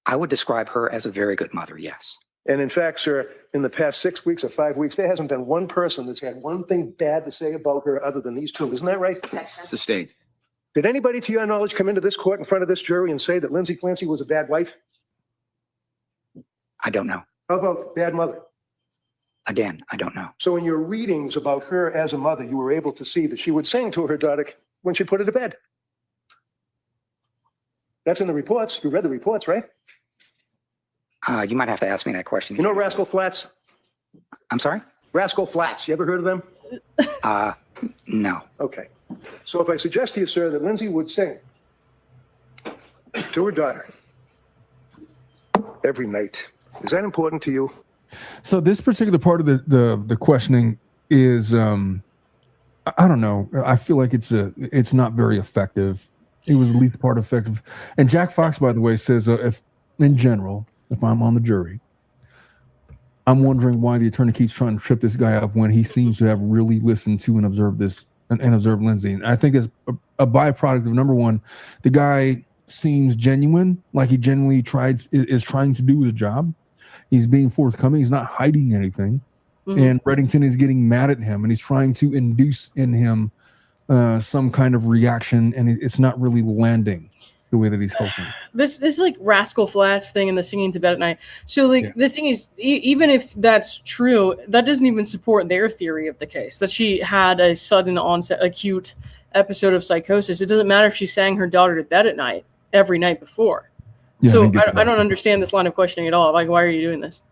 I would describe her as a very good mother, yes. And in fact, sir, in the past 6 weeks or 5 weeks, there hasn't been one person that's had one thing bad to say about her other than these two. Isn't that right? Sustained. Did anybody, to your knowledge, come into this court in front of this jury and say that Lindsay Clancy was a bad wife? I don't know. How about bad mother? Again, I don't know. So in your readings about her as a mother, you were able to see that she would sing to her daughter when she put her to bed. That's in the reports. You read the reports, right? You might have to ask me that question. You know Rascal Flatts? I'm sorry? Rascal Flatts. You ever heard of them? No. Okay. So if I suggest to you, sir, that Lindsay would sing to her daughter every night, is that important to you? So this particular part of the questioning is, I don't know. I feel like it's not very effective. It was the least part effective. And Jack Fox, by the way, says if in general, if I'm on the jury, I'm wondering why the attorney keeps trying to trip this guy up when he seems to have really listened to and observed this and observed Lindsay. And I think it's a byproduct of, number one, the guy seems genuine, like he genuinely is trying to do his job. He's being forthcoming. He's not hiding anything. Mm-hmm. And Reddington is getting mad at him, and he's trying to induce in him some kind of reaction, and it's not really landing the way that he's hoping. This is like Rascal Flatts thing and the singing to bed at night. So like the thing is, even if that's true, that doesn't even support their theory of the case, that she had a sudden onset acute episode of psychosis. It doesn't matter if she sang her daughter to bed at night every night before. Yeah, so I don't understand this line of questioning at all. Like, why are you doing this?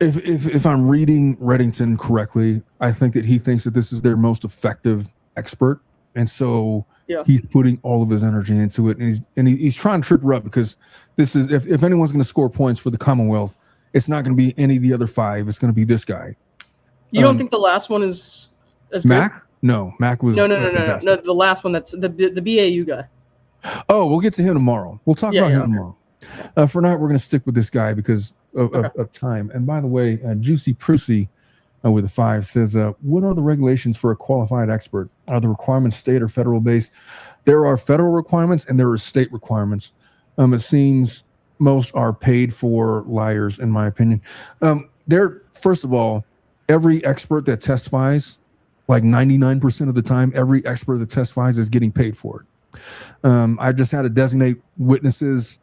If I'm reading Reddington correctly, I think that he thinks that this is their most effective expert, and so he's putting all of his energy into it, and he's trying to trip her up, because this is if anyone's going to score points for the Commonwealth, it's not going to be any of the other five. It's going to be this guy. You don't think the last one is as Mac? good? No, Mac was no. The last one, that's the BAU guy. Oh, we'll get to him tomorrow. We'll talk about him tomorrow. For now, we're going to stick with this guy because of time. And by the way, Juicy Prusy with a 5 says, what are the regulations for a qualified expert? Are the requirements state or federal based? There are federal requirements and there are state requirements. It seems most are paid for liars, in my opinion. First of all, every expert that testifies, like 99% of the time, every expert that testifies is getting paid for it. I just had to designate witnesses,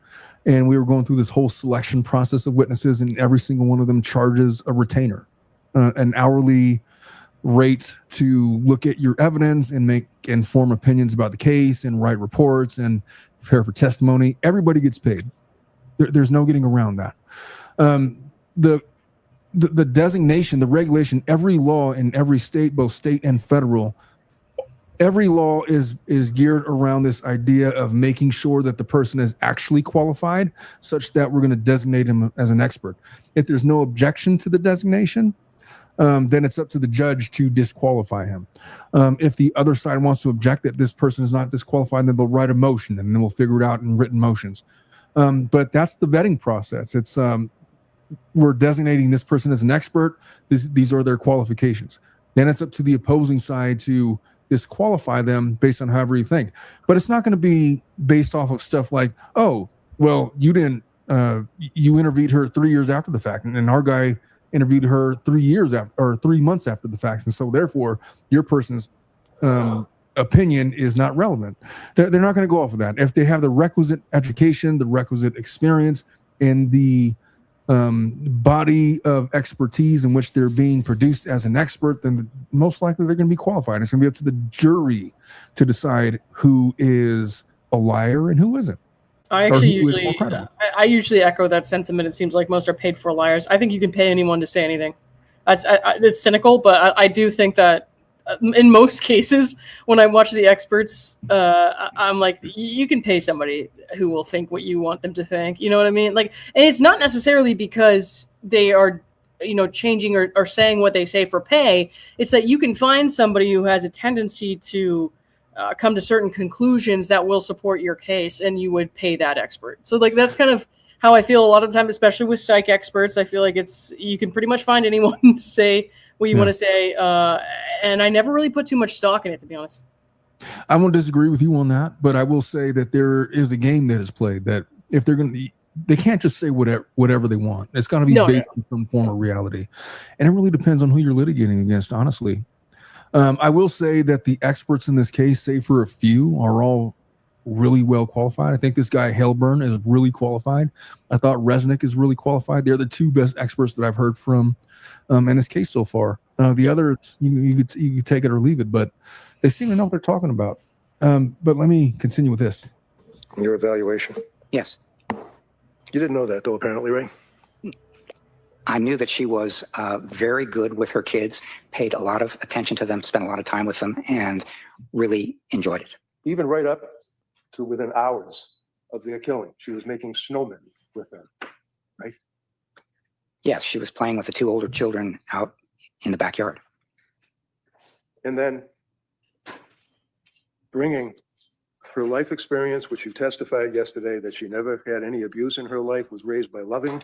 and we were going through this whole selection process of witnesses, and every single one of them charges a retainer, an hourly rate to look at your evidence and make informed opinions about the case and write reports and prepare for testimony. Everybody gets paid. There's no getting around that. The designation, the regulation, every law in every state, both state and federal, every law is geared around this idea of making sure that the person is actually qualified, such that we're going to designate him as an expert. If there's no objection to the designation, then it's up to the judge to disqualify him. If the other side wants to object that this person is not disqualified, then they'll write a motion, and then we'll figure it out in written motions. But that's the vetting process. It's we're designating this person as an expert. These are their qualifications. Then it's up to the opposing side to disqualify them based on however you think. But it's not going to be based off of stuff like, oh, well, you didn't, you interviewed her 3 years after the fact, and our guy interviewed her 3 years after, or 3 months after the fact. And so therefore your person's opinion is not relevant. They're not going to go off of that. If they have the requisite education, the requisite experience, and the body of expertise in which they're being produced as an expert, then most likely they're going to be qualified. It's going to be up to the jury to decide who is a liar and who isn't. I usually echo that sentiment. It seems like most are paid for liars. I think you can pay anyone to say anything. It's cynical, but I do think that in most cases, when I watch the experts, I'm like, you can pay somebody who will think what you want them to think. You know what I mean? Like, and it's not necessarily because they are, changing or saying what they say for pay. It's that you can find somebody who has a tendency to come to certain conclusions that will support your case, and you would pay that expert. So like, that's kind of how I feel a lot of the time, especially with psych experts. I feel like you can pretty much find anyone to say what you want to say, and I never really put too much stock in it, to be honest. I won't disagree with you on that, but I will say that there is a game that is played that if they're going to, they can't just say whatever they want. It's got to be based on some form of reality, and it really depends on who you're litigating against, honestly. I will say that the experts in this case, save for a few, are all really well qualified. I think this guy Hellburn is really qualified. I thought Resnick is really qualified. They're the two best experts that I've heard from in this case so far. The others, you could take it or leave it, but they seem to know what they're talking about. But let me continue with this. Your evaluation. Yes. You didn't know that, though, apparently, right? I knew that she was very good with her kids, paid a lot of attention to them, spent a lot of time with them, and really enjoyed it. Even right up to within hours of their killing, she was making snowmen with them, right? Yes, she was playing with the two older children out in the backyard. And then bringing her life experience, which you testified yesterday that she never had any abuse in her life, was raised by loving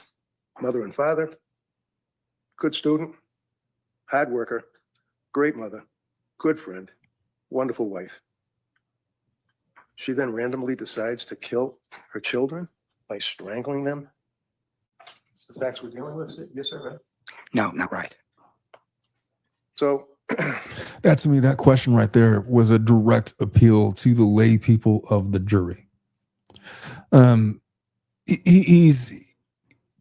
mother and father, good student, hard worker, great mother, good friend, wonderful wife. She then randomly decides to kill her children by strangling them. It's the facts we're dealing with. Yes, sir. Right? No, not right. So That to me, that question right there was a direct appeal to the lay people of the jury. He's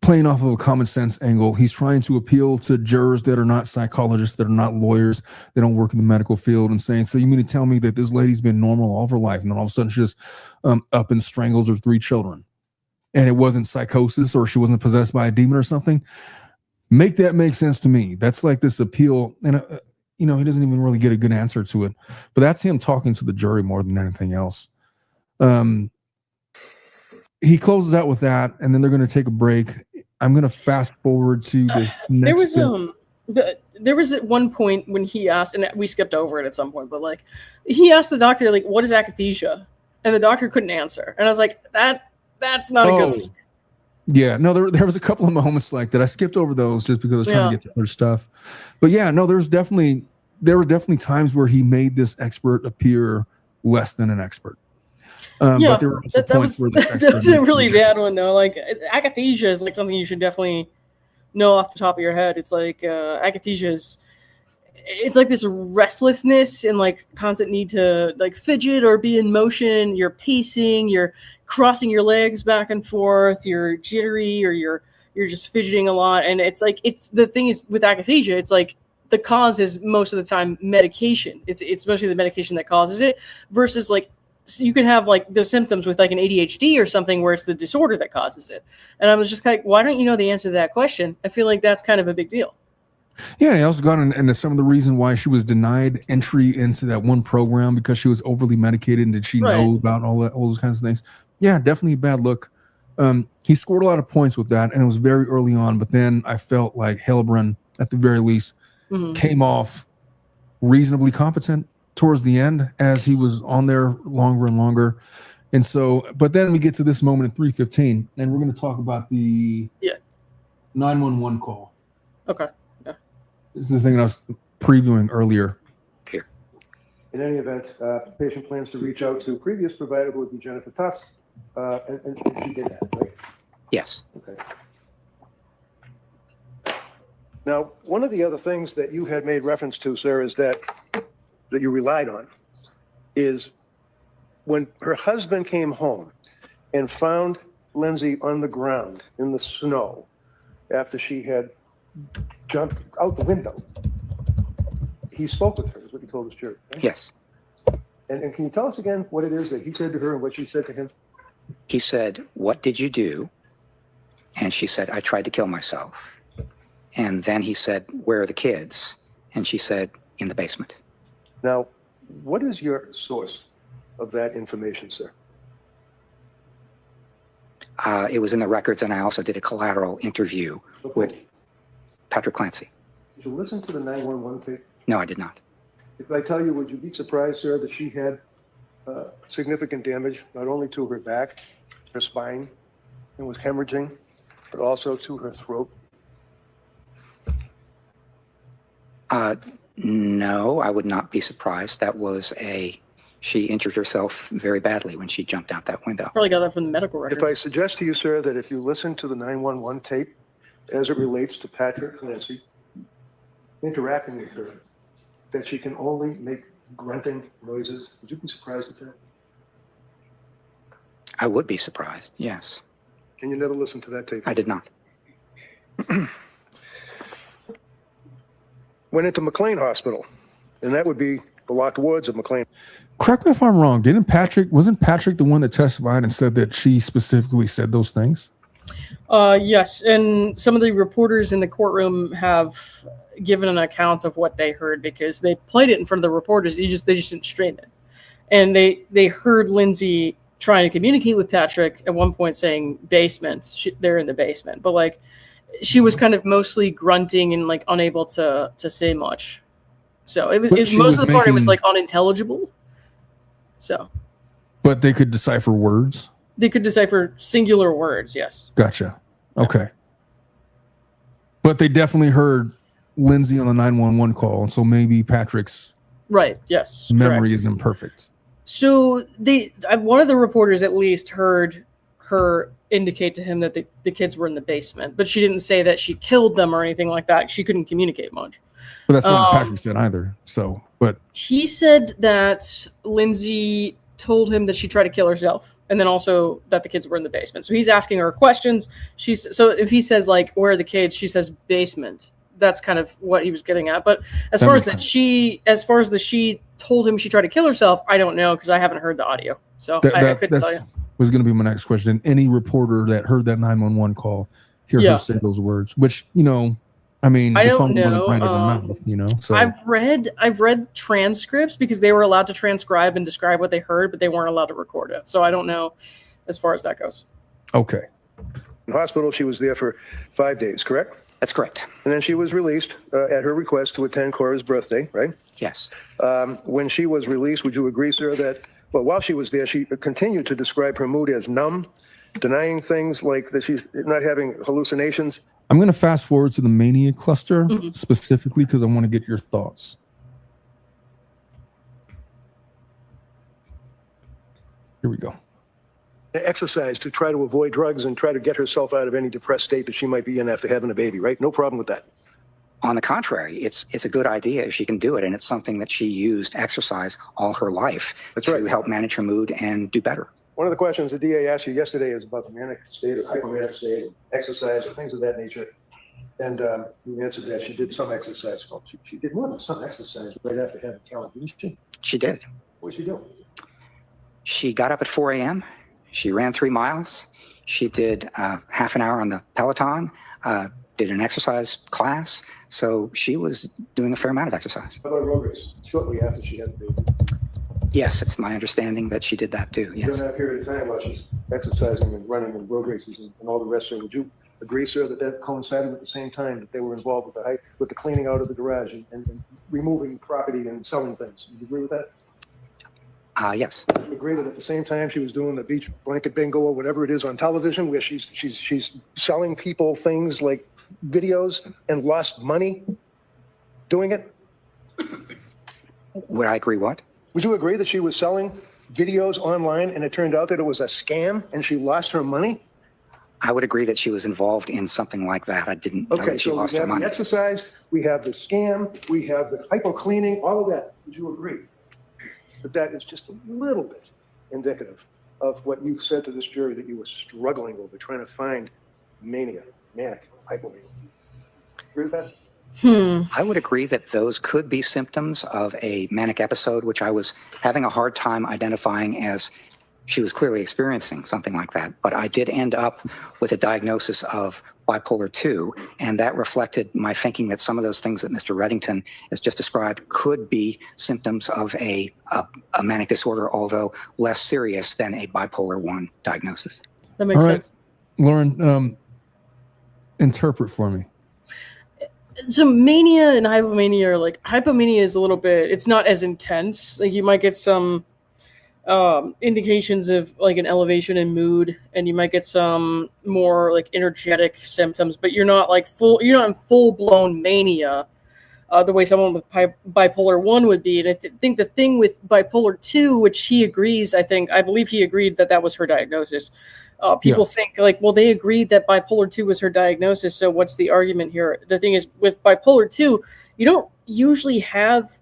playing off of a common sense angle. He's trying to appeal to jurors that are not psychologists, that are not lawyers, they don't work in the medical field, and saying, so you mean to tell me that this lady's been normal all of her life and then all of a sudden she just up and strangles her 3 children and it wasn't psychosis or she wasn't possessed by a demon or something? Make that make sense to me. That's like this appeal. And, he doesn't even really get a good answer to it, but that's him talking to the jury more than anything else. He closes out with that, and then they're going to take a break. I'm going to fast forward to this next there was at one point when he asked, and we skipped over it at some point, but like he asked the doctor, like, what is akathisia? And the doctor couldn't answer. And I was like, that's not a good thing. Yeah, no, there was a couple of moments like that. I skipped over those just because I was trying to get to other stuff. But yeah, no, there were definitely times where he made this expert appear less than an expert. But there were also points where that was a really bad one though. Like akathisia is like something you should definitely know off the top of your head. It's like akathisia it's like this restlessness and like constant need to like fidget or be in motion. You're pacing, you're crossing your legs back and forth, you're jittery, or you're just fidgeting a lot. And it's like, the thing is with akathisia, it's like the cause is most of the time medication. It's mostly the medication that causes it, versus like, so you can have like the symptoms with like an ADHD or something where it's the disorder that causes it. And I was just like, why don't you know the answer to that question? I feel like that's kind of a big deal. Yeah, he also got into some of the reason why she was denied entry into that one program, because she was overly medicated. And did she know about all those kinds of things? Yeah, definitely a bad look. He scored a lot of points with that, and it was very early on. But then I felt like Hellbrun, at the very least, came off reasonably competent towards the end as he was on there longer and longer. And so, but then we get to this moment at 3:15, and we're going to talk about the 911 call. Okay. This is the thing that I was previewing earlier. Here. in any event, the patient plans to reach out to previous provider who would be Jennifer Tufts, and she did that, right? Yes. Okay. Now, one of the other things that you had made reference to, sir, is that you relied on is when her husband came home and found Lindsay on the ground in the snow after she had jumped out the window. He spoke with her, is what he told his jury. Right? Yes. And can you tell us again what it is that he said to her and what she said to him? He said, "What did you do?" And she said, "I tried to kill myself." And then he said, "Where are the kids?" And she said, "In the basement." Now, what is your source of that information, sir? It was in the records, and I also did a collateral interview with Patrick Clancy. Did you listen to the 911 tape? No, I did not. If I tell you, would you be surprised, sir, that she had significant damage, not only to her back, her spine, and was hemorrhaging, but also to her throat? No, I would not be surprised. She injured herself very badly when she jumped out that window. Probably got that from the medical records. If I suggest to you, sir, that if you listen to the 911 tape as it relates to Patrick Clancy interacting with her, that she can only make grunting noises, would you be surprised at that? I would be surprised, yes. And you never listened to that tape? I did not. Went into McLean Hospital, and that would be the locked wards of McLean. Correct me if I'm wrong. Wasn't Patrick the one that testified and said that she specifically said those things? Yes, and some of the reporters in the courtroom have given an account of what they heard because they played it in front of the reporters. They just didn't stream it, and they heard Lindsay trying to communicate with Patrick at one point, saying basement. They're in the basement, but like she was kind of mostly grunting and like unable to say much. So it was most of the part it was like unintelligible. So, but they could decipher words. They could decipher singular words. Yes. Gotcha. Okay. But they definitely heard Lindsay on the 911 call, and so maybe Patrick's Yes. memory Correct. is imperfect. So one of the reporters at least heard her indicate to him that the kids were in the basement, but she didn't say that she killed them or anything like that. She couldn't communicate much. But that's not what Patrick said either. So, but he said that Lindsay told him that she tried to kill herself, and then also that the kids were in the basement. So he's asking her questions. So if he says like, "Where are the kids?" she says basement. That's kind of what he was getting at. But as far as she told him she tried to kill herself, I don't know because I haven't heard the audio. So I couldn't tell you. Was going to be my next question. Any reporter that heard that 911 call hear her say those words, which, I mean, I the don't phone know. wasn't right in her mouth, so I've read transcripts because they were allowed to transcribe and describe what they heard, but they weren't allowed to record it. So I don't know as far as that goes. Okay. In hospital, she was there for 5 days, correct? That's correct. And then she was released at her request to attend Cora's birthday, right? Yes. When she was released, would you agree, sir, that, while she was there, she continued to describe her mood as numb, denying things like that she's not having hallucinations? I'm going to fast forward to the mania cluster specifically because I want to get your thoughts. Here we go. Exercise to try to avoid drugs and try to get herself out of any depressed state that she might be in after having a baby, right? No problem with that. On the contrary, it's a good idea if she can do it, and it's something that she used exercise all her life to help manage her mood and do better. One of the questions the DA asked you yesterday is about the manic state or hypomanic state, or exercise or things of that nature. And you answered that she did some exercise. Well, she did more than some exercise right after having Callan, didn't she? She did. What did she do? She got up at 4 a.m. She ran 3 miles. She did half an hour on the Peloton, did an exercise class. So she was doing a fair amount of exercise. How about a road race? Shortly after she had the baby. Yes, it's my understanding that she did that too. Yes. During that period of time while she's exercising and running and road races and all the rest of it, would you agree, sir, that coincided at the same time that they were involved with the cleaning out of the garage and removing property and selling things? Do you agree with that? Yes. Do you agree that at the same time she was doing the beach blanket bingo or whatever it is on television, where she's selling people things like videos and lost money doing it? Would I agree what? Would you agree that she was selling videos online and it turned out that it was a scam and she lost her money? I would agree that she was involved in something like that. I didn't know that she lost we her have money. the exercise, we have the scam, we have the hypo cleaning, all of that. Would you agree that that is just a little bit indicative of what you said to this jury that you were struggling over, trying to find manic hypomania? Agree with that? I would agree that those could be symptoms of a manic episode, which I was having a hard time identifying as she was clearly experiencing something like that. But I did end up with a diagnosis of bipolar 2, and that reflected my thinking that some of those things that Mr. Reddington has just described could be symptoms of a manic disorder, although less serious than a bipolar 1 diagnosis. That makes sense. Lauren, interpret for me. So mania and hypomania are like, hypomania is a little bit, it's not as intense. Like you might get some indications of like an elevation in mood, and you might get some more like energetic symptoms, but you're not in full blown mania, the way someone with bipolar 1 would be. And I think the thing with bipolar 2, which he agrees, I believe he agreed that was her diagnosis. People think like, well, they agreed that bipolar 2 was her diagnosis, so what's the argument here? The thing is, with bipolar 2, you don't usually have,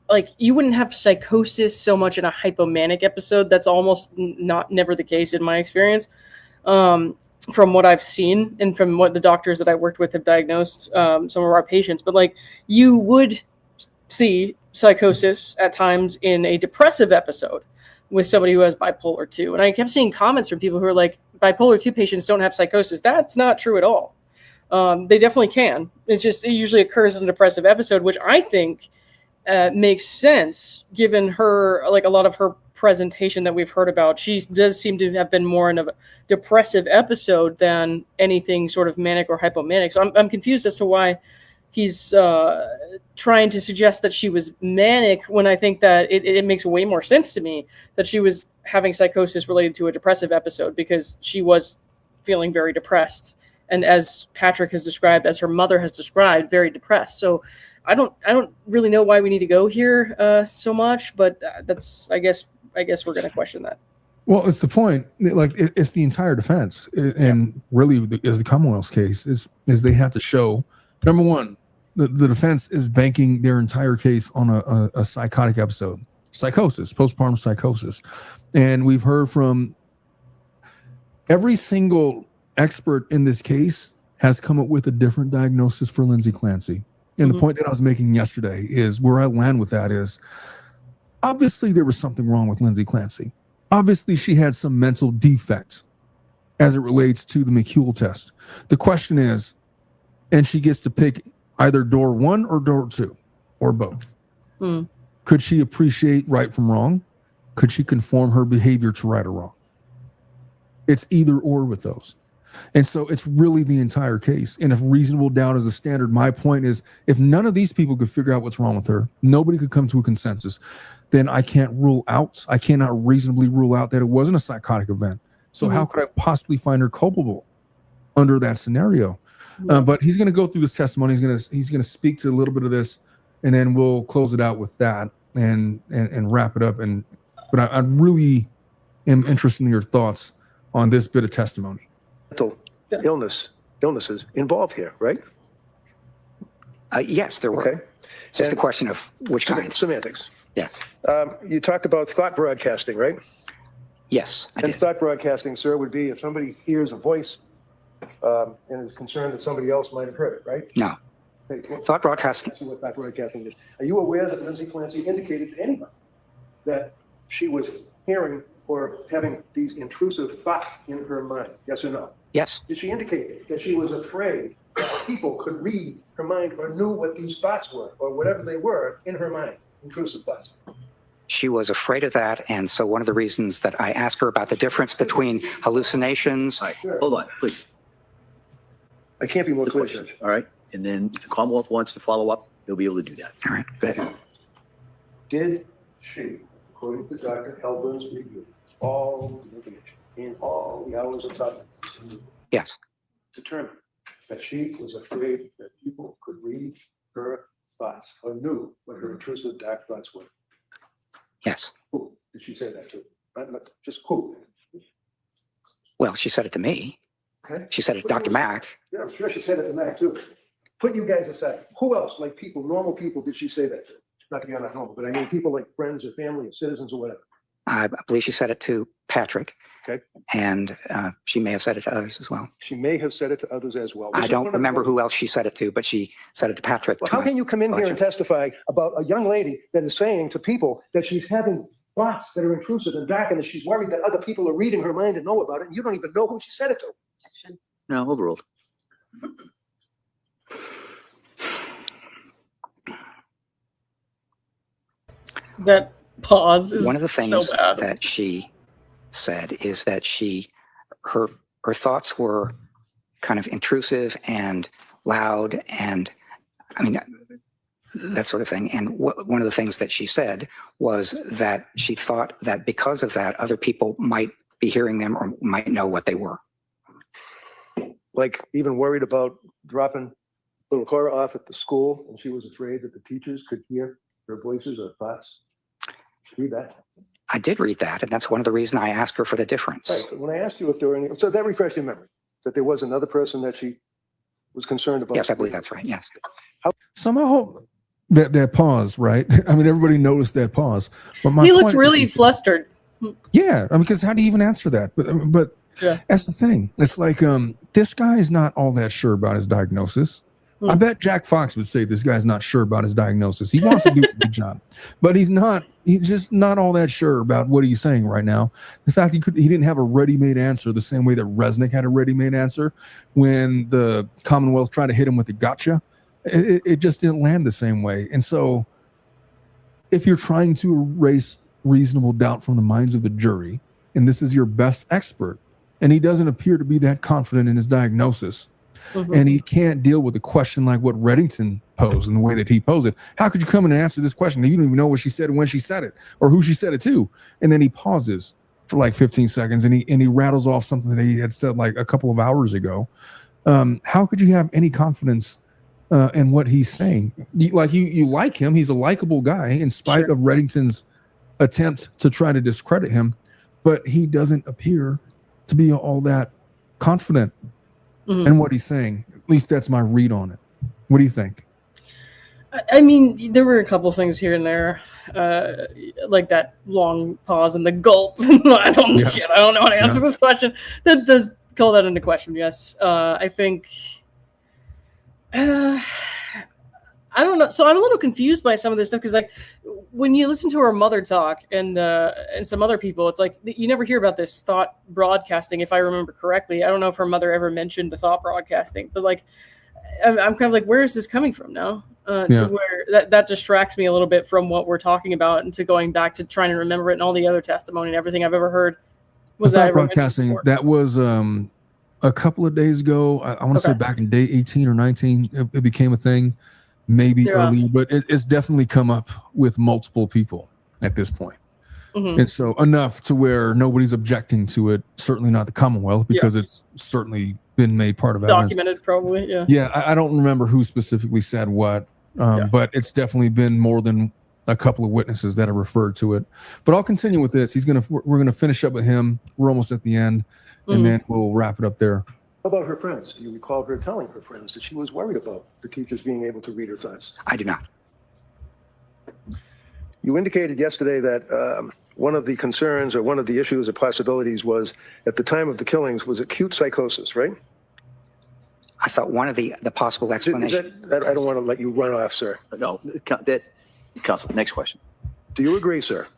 like, you wouldn't have psychosis so much in a hypomanic episode. That's almost never the case in my experience, from what I've seen and from what the doctors that I worked with have diagnosed some of our patients. But like, you would see psychosis at times in a depressive episode with somebody who has bipolar 2. And I kept seeing comments from people who are like, bipolar 2 patients don't have psychosis. That's not true at all. They definitely can. It usually occurs in a depressive episode, which I think makes sense given her, like, a lot of her presentation that we've heard about. She does seem to have been more in a depressive episode than anything sort of manic or hypomanic. So I'm confused as to why he's trying to suggest that she was manic, when I think that it makes way more sense to me that she was having psychosis related to a depressive episode, because she was feeling very depressed. And as Patrick has described, as her mother has described, very depressed. So I don't really know why we need to go here so much, but that's, I guess we're going to question that. Well, it's the point. Like, it's the entire defense, and really, is the Commonwealth's case is they have to show, number one, the defense is banking their entire case on a psychotic episode, psychosis, postpartum psychosis, and we've heard from every single expert in this case has come up with a different diagnosis for Lindsay Clancy. And the point that I was making yesterday is, where I land with that is, obviously there was something wrong with Lindsay Clancy. Obviously she had some mental defects as it relates to the McHugh test. The question is, and she gets to pick either door 1 or door 2 or both. Could she appreciate right from wrong? Could she conform her behavior to right or wrong? It's either or with those. And so it's really the entire case. And if reasonable doubt is the standard, my point is, if none of these people could figure out what's wrong with her, nobody could come to a consensus, then I cannot reasonably rule out that it wasn't a psychotic event. So how could I possibly find her culpable under that scenario? But he's going to go through this testimony. He's going to speak to a little bit of this, and then we'll close it out with that and wrap it up. But I really am interested in your thoughts on this bit of testimony. Mental illnesses involved here, right? Yes, there were. Okay. It's just a question of which kind. Semantics. Yes. You talked about thought broadcasting, right? Yes, I And did. thought broadcasting, sir, would be if somebody hears a voice and is concerned that somebody else might have heard it, right? No. Hey, Thought broadcasting. That's what thought broadcasting is. Are you aware that Lindsay Clancy indicated to anybody that she was hearing or having these intrusive thoughts in her mind? Yes or no? Yes. Did she indicate that she was afraid that people could read her mind or knew what these thoughts were or whatever they were in her mind, intrusive thoughts? She was afraid of that. And so one of the reasons that I asked her about the difference between hallucinations. All right, hold on, please. I can't be more The clear, question, Judge. all right? And then if the Commonwealth wants to follow up, they'll be able to do that. All right. Go ahead. Did she, according to Dr. Halburn's review, all the information in all the hours of time, Yes. determine that she was afraid that people could read her thoughts or knew what her intrusive dark thoughts were? Yes. Who did she say that to? Not just who? Well, she said it to me. Okay. She said it to Dr. Mack. Yeah, I'm sure she said it to Mac too. Put you guys aside. Who else, like people, normal people, did she say that to? Not to be on a normal, but I mean people like friends or family or citizens or whatever. I believe she said it to Patrick. Okay. And she may have said it to others as well. She may have said it to others as well. I don't remember who else she said it to, but she said it to Patrick. Well, how can you come in here and Election. testify about a young lady that is saying to people that she's having thoughts that are intrusive and dark and that she's worried that other people are reading her mind and know about it, and you don't even know who she said it to? No, overruled. That pause is One of the things so bad. that she said is that her thoughts were kind of intrusive and loud, and I mean, that sort of thing. And one of the things that she said was that she thought that because of that, other people might be hearing them or might know what they were. Like even worried about dropping little Cora off at the school, and she was afraid that the teachers could hear her voices or thoughts. Read that. I did read that, and that's one of the reasons I asked her for the difference. Right. But when I asked you if there were any, so that refreshed your memory that there was another person that she was concerned about. Yes, I believe that's right. Yes. Somehow that pause, right? I mean, everybody noticed that pause. But He looks really flustered. Yeah, I mean, because how do you even answer that? But Yeah. that's the thing. It's like this guy is not all that sure about his diagnosis. I bet Jack Fox would say this guy's not sure about his diagnosis. He wants to do a good job, but he's not. He's just not all that sure about what he's saying right now. The fact he didn't have a ready-made answer the same way that Resnick had a ready-made answer when the Commonwealth tried to hit him with a gotcha. It just didn't land the same way. And so if you're trying to erase reasonable doubt from the minds of the jury, and this is your best expert, and he doesn't appear to be that confident in his diagnosis, and he can't deal with a question like what Reddington posed and the way that he posed it. How could you come in and answer this question? You don't even know what she said and when she said it or who she said it to. And then he pauses for like 15 seconds and he rattles off something that he had said like a couple of hours ago. How could you have any confidence in what he's saying? You like him. He's a likable guy in spite of Reddington's attempt to try to discredit him, but he doesn't appear to be all that confident in what he's saying. At least that's my read on it. What do you think? I mean, there were a couple things here and there, like that long pause and the gulp. I don't know how to answer this question. That does call that into question. Yes, I think. I don't know. So I'm a little confused by some of this stuff because, like, when you listen to her mother talk and some other people, it's like you never hear about this thought broadcasting. If I remember correctly, I don't know if her mother ever mentioned the thought broadcasting, but like, I'm kind of like, where is this coming from now? To where that distracts me a little bit from what we're talking about, and to going back to trying to remember it and all the other testimony and everything I've ever heard. Was the that thought broadcasting? That was a couple of days ago. I want to say back in day 18 or 19, it became a thing. Maybe earlier, but it's definitely come up with multiple people at this point. And so enough to where nobody's objecting to it. Certainly not the Commonwealth, because it's certainly been made part of evidence. Documented, probably. Yeah, I don't remember who specifically said what, but it's definitely been more than a couple of witnesses that have referred to it. But I'll continue with this. We're gonna finish up with him. We're almost at the end, and then we'll wrap it up there. How about her friends? Do you recall her telling her friends that she was worried about the teachers being able to read her thoughts? I do not. You indicated yesterday that one of the concerns or one of the issues or possibilities was at the time of the killings was acute psychosis, right? I thought one of the possible explanations. I don't want to let you run off, sir. No, Counsel, next question. Do you agree, sir,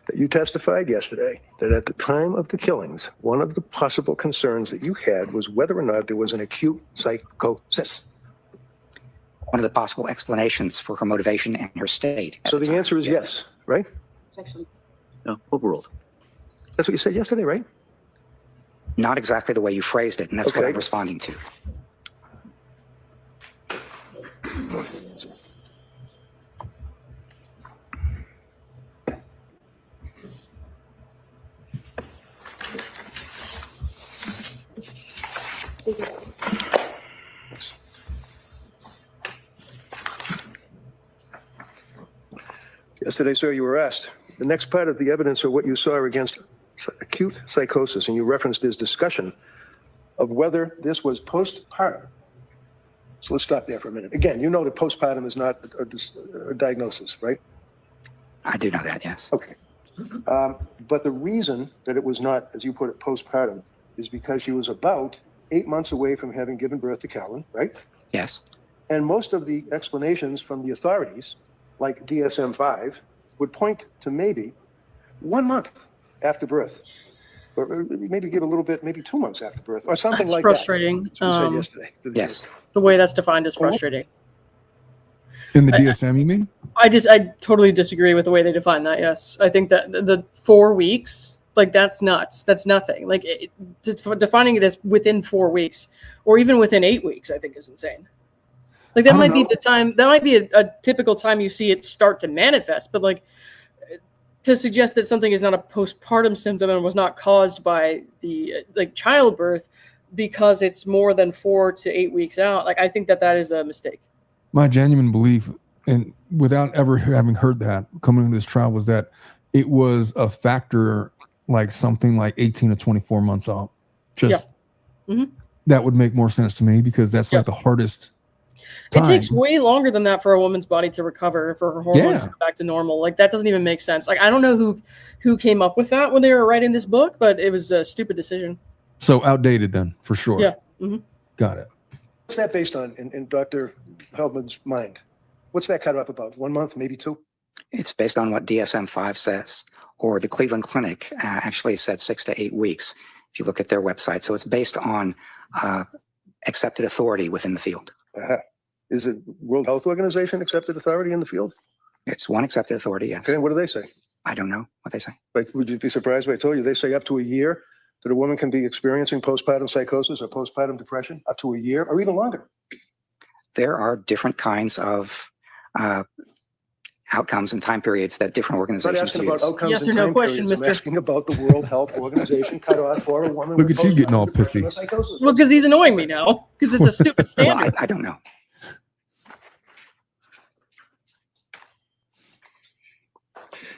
that you testified yesterday that at the time of the killings, one of the possible concerns that you had was whether or not there was an acute psychosis? One of the possible explanations for her motivation and her state. So the answer is yes, right? No, overruled. That's what you said yesterday, right? Not exactly the way you phrased it, and that's what I'm responding to. Yesterday, sir, you were asked the next part of the evidence or what you saw against acute psychosis, and you referenced this discussion of whether this was postpartum. So let's stop there for a minute. Again, you know that postpartum is not a diagnosis, right? I do know that, yes. Okay. But the reason that it was not, as you put it, postpartum is because she was about 8 months away from having given birth to Callan, right? Yes. And most of the explanations from the authorities, like DSM-5, would point to maybe 1 month after birth, or maybe give a little bit, maybe 2 months after birth, or something like frustrating. that. That's what we said yesterday. Yes. The way that's defined is frustrating. In the DSM, you mean? I totally disagree with the way they define that. Yes, I think that the 4 weeks, like, that's nuts. That's nothing. Like, defining it as within 4 weeks or even within 8 weeks, I think is insane. Like that might be the time. That might be a typical time you see it start to manifest. But like to suggest that something is not a postpartum symptom and was not caused by the childbirth because it's more than 4 to 8 weeks out. Like I think that is a mistake. My genuine belief, and without ever having heard that coming into this trial, was that it was a factor like something like 18 to 24 months out. Just that would make more sense to me because that's like the hardest time. It takes way longer than that for a woman's body to recover, for her hormones to go back to normal. Like that doesn't even make sense. Like I don't know who came up with that when they were writing this book, but it was a stupid decision. So outdated then, for sure. Yeah. Mm-hmm. Got it. What's that based on in Dr. Heldman's mind? What's that cut off about? 1 month, maybe 2? It's based on what DSM-5 says, or the Cleveland Clinic actually said 6 to 8 weeks, if you look at their website. So it's based on accepted authority within the field. Is it World Health Organization accepted authority in the field? It's one accepted authority, yes. Okay, and what do they say? I don't know what they say. Like, would you be surprised if I told you they say up to a year that a woman can be experiencing postpartum psychosis or postpartum depression? Up to a year or even longer? There are different kinds of outcomes and time periods that different I'm not organizations asking use. about outcomes Yes or and no time question, periods. I'm mister. asking about the World Health Organization cutoff for a woman Look with at you getting postpartum all depression pissy. or psychosis. Well, because he's annoying me now because it's a stupid Well, standard. I don't know.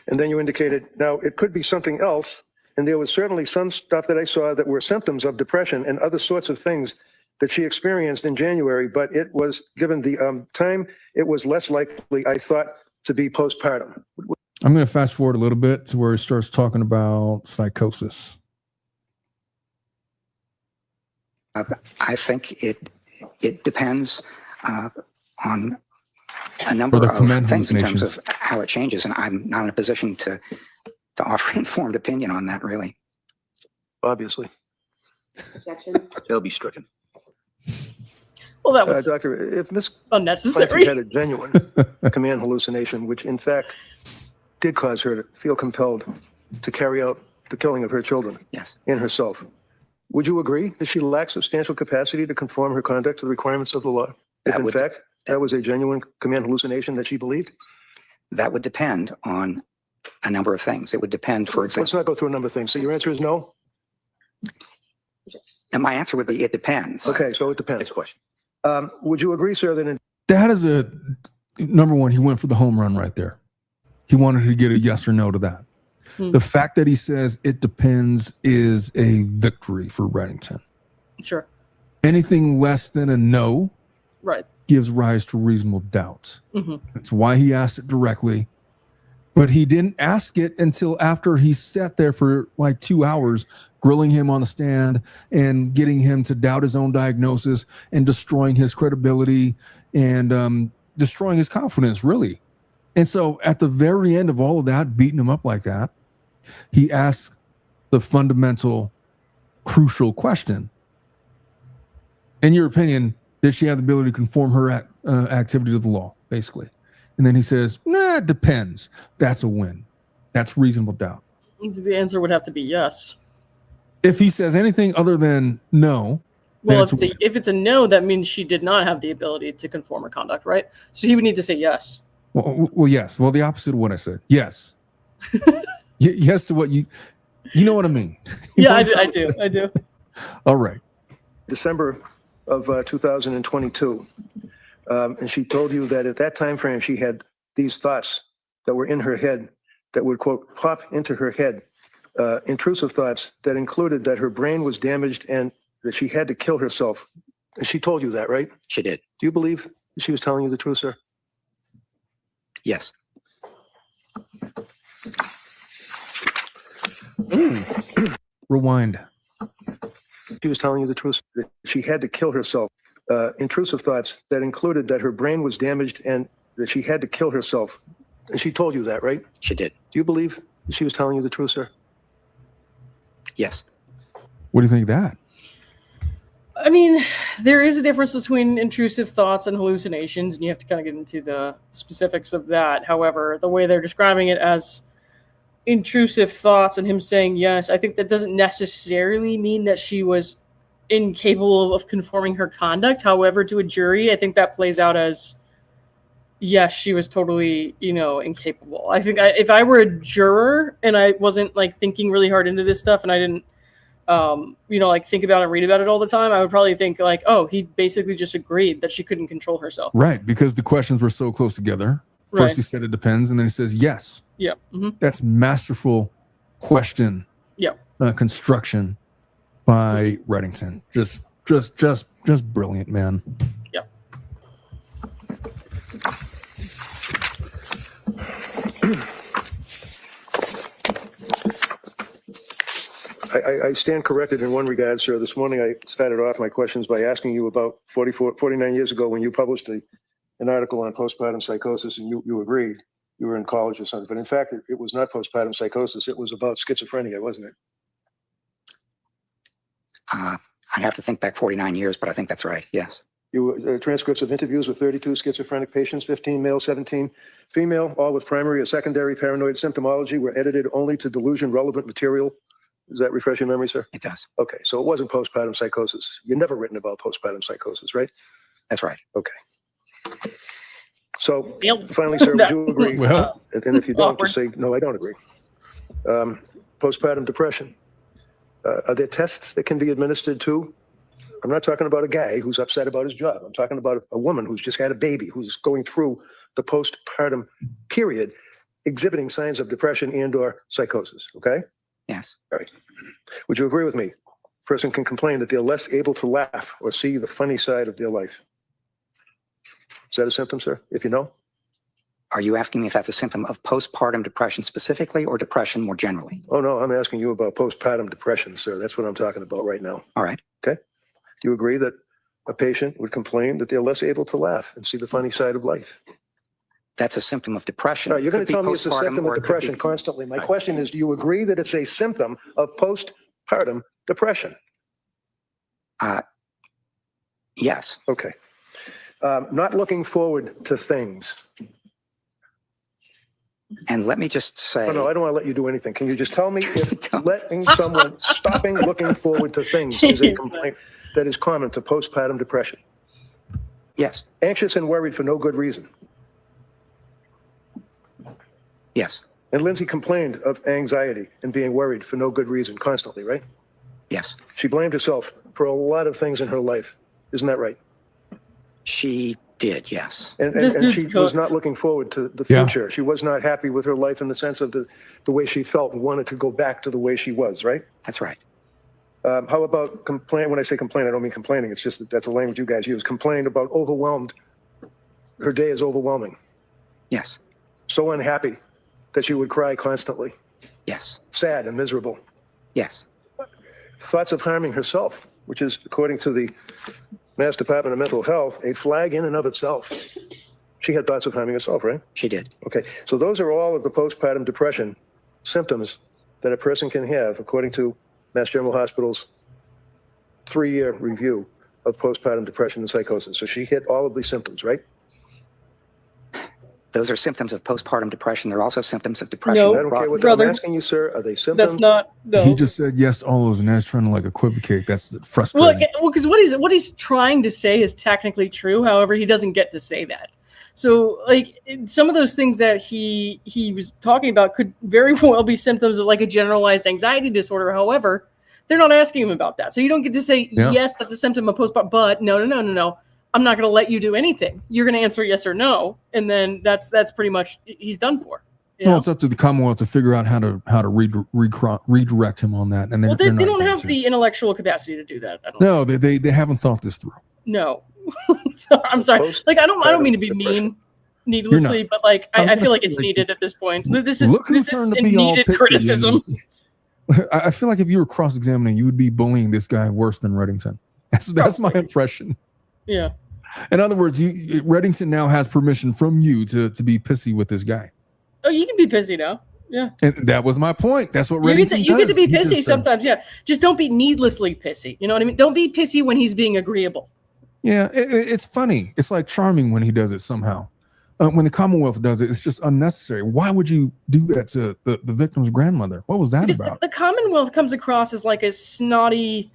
And then you indicated, now it could be something else. And there was certainly some stuff that I saw that were symptoms of depression and other sorts of things that she experienced in January, but it was given the time, it was less likely, I thought, to be postpartum. I'm going to fast forward a little bit to where he starts talking about psychosis. I think it depends on a number the of command things in terms hallucinations. of how it changes, and I'm not in a position to offer informed opinion on that, really. Obviously. Objection. That'll be stricken. Well, that was Doctor, if Ms. Clancy unnecessary. had a genuine command hallucination, which in fact did cause her to feel compelled to carry out the killing of her children Yes. and herself, would you agree that she lacks substantial capacity to conform her conduct to the requirements of the law? If That in would- fact that was a genuine command hallucination that she believed? That would depend on a number of things. It would depend, for Let's example, not go through a number of things. So your answer is no? and my answer would be it depends. Okay, so it depends. Next question. Would you agree, sir, that in That is a number one. He went for the home run right there. He wanted to get a yes or no to that. The fact that he says it depends is a victory for Reddington. Sure. Anything less than a no Right. gives rise to reasonable doubt. Mhm. That's why he asked it directly. But he didn't ask it until after he sat there for like 2 hours, grilling him on the stand and getting him to doubt his own diagnosis and destroying his credibility and destroying his confidence, really. And so at the very end of all of that, beating him up like that, he asks the fundamental, crucial question. In your opinion, did she have the ability to conform her activity to the law, basically? And then he says, nah, it depends. That's a win. That's reasonable doubt. The answer would have to be yes. If he says anything other than no, Well, then if it's a no, that means she did not have the ability to conform her conduct, right? So he would need to say yes. well, yes. Well, the opposite of what I said. Yes. Yes to what you know what I mean. Yeah, I do. All right. December of 2022, and she told you that at that time frame she had these thoughts that were in her head that would, quote, pop into her head, intrusive thoughts that included that her brain was damaged and that she had to kill herself. And she told you that, right? She did. Do you believe she was telling you the truth, sir? Yes. Rewind. She was telling you the truth, that she had to kill herself. Intrusive thoughts that included that her brain was damaged and that she had to kill herself. And she told you that, right? She did. Do you believe she was telling you the truth, sir? Yes. What do you think of that? I mean, there is a difference between intrusive thoughts and hallucinations, and you have to kind of get into the specifics of that. However, the way they're describing it as intrusive thoughts and him saying yes, I think that doesn't necessarily mean that she was incapable of conforming her conduct. However, to a jury, I think that plays out as, yes, she was totally, incapable. I think if I were a juror and I wasn't like thinking really hard into this stuff and I didn't, like think about and read about it all the time, I would probably think like, oh, he basically just agreed that she couldn't control herself. Right. Because the questions were so close together. First Right. he said it depends, and then he says yes. Yeah. Mm-hmm. That's masterful question. Yeah. Construction by Reddington. Just brilliant, man. Yeah. I stand corrected in one regard, sir. This morning I started off my questions by asking you about 49 years ago when you published an article on postpartum psychosis, and you agreed. You were in college or something. But in fact, it was not postpartum psychosis. It was about schizophrenia, wasn't it? I'd have to think back 49 years, but I think that's right. Yes. Transcripts of interviews with 32 schizophrenic patients, 15 male, 17 female, all with primary or secondary paranoid symptomology, were edited only to delusion-relevant material. Does that refresh your memory, sir? It does. Okay, so it wasn't postpartum psychosis. You've never written about postpartum psychosis, right? That's right. Okay. So Yep. finally, sir, would you agree? Well, And if you don't, Awkward. just say, no, I don't agree. Postpartum depression. Are there tests that can be administered to? I'm not talking about a guy who's upset about his job. I'm talking about a woman who's just had a baby, who's going through the postpartum period, exhibiting signs of depression and or psychosis, okay? Yes. All right. Would you agree with me? A person can complain that they're less able to laugh or see the funny side of their life. Is that a symptom, sir? If you know? Are you asking me if that's a symptom of postpartum depression specifically or depression more generally? Oh, no, I'm asking you about postpartum depression, sir. That's what I'm talking about right now. All right. Do you agree that a patient would complain that they're less able to laugh and see the funny side of life? That's a symptom of depression. No, you're going Could to be tell me it's a postpartum symptom or of it could depression be- constantly. My question is, do you agree that it's a symptom of postpartum depression? Yes. Okay. Not looking forward to things. And let me just say, Oh, no, I don't want to let you do anything. Can you just tell me if Don't. letting someone stopping looking forward to things is a Jeez, complaint that is common to postpartum depression? yes, Anxious and worried for no good reason. yes, And Lindsay complained of anxiety and being worried for no good reason constantly, right? yes. She blamed herself for a lot of things in her life. Isn't that right? She did, yes. And This dude's she was cooked. not looking forward to the Yeah. future. She was not happy with her life in the sense of the way she felt and wanted to go back to the way she was, right? That's right. How about complain? When I say complain, I don't mean complaining. It's just that's a language you guys use. Complained about overwhelmed. Her day is overwhelming. Yes, So unhappy that she would cry constantly. yes, Sad and miserable. yes, Thoughts of harming herself, which is, according to the Mass Department of Mental Health, a flag in and of itself. She had thoughts of harming herself, right? she did. Okay, so those are all of the postpartum depression symptoms that a person can have, according to Mass General Hospital's 3-year review of postpartum depression and psychosis. So she hit all of these symptoms, right? Those are symptoms of postpartum depression. They're also symptoms of depression. No. I don't care what Brother. I'm asking you, sir. Are they symptoms? That's not, no. he just said yes to all those, and now he's trying to like equivocate. That's Well, frustrating. because what he's trying to say is technically true. However, he doesn't get to say that. So, like, some of those things that he was talking about could very well be symptoms of like a generalized anxiety disorder. However, they're not asking him about that. So you don't get to say, Yeah. yes, that's a symptom of postpartum, but no. I'm not going to let you do anything. You're going to answer yes or no. And then that's pretty much, he's done for. You No, know? it's up to the Commonwealth to figure out how to redirect him on that. And then Well, if they're they not don't going have to. the intellectual capacity to do that. I don't No, they haven't thought this through. No. So, I'm sorry. Like, I don't mean to be Depression. mean needlessly, but like, I was I gonna feel like say, it's like, needed at this point. This is Look who this is turned to a be all needed pissy, criticism. I feel like if you were cross-examining, you would be bullying this guy worse than Reddington. That's my impression. Yeah. In other words, Reddington now has permission from you to be pissy with this guy. Oh, you can be pissy now. Yeah. And that was my point. That's what You Reddington get, you get to does. be He pissy just, sometimes. Yeah. Just don't be needlessly pissy. You know what I mean? Don't be pissy when he's being agreeable. Yeah, it's funny. It's like charming when he does it somehow. When the Commonwealth does it, it's just unnecessary. Why would you do that to the victim's grandmother? What was that Because about? the Commonwealth comes across as like a snotty,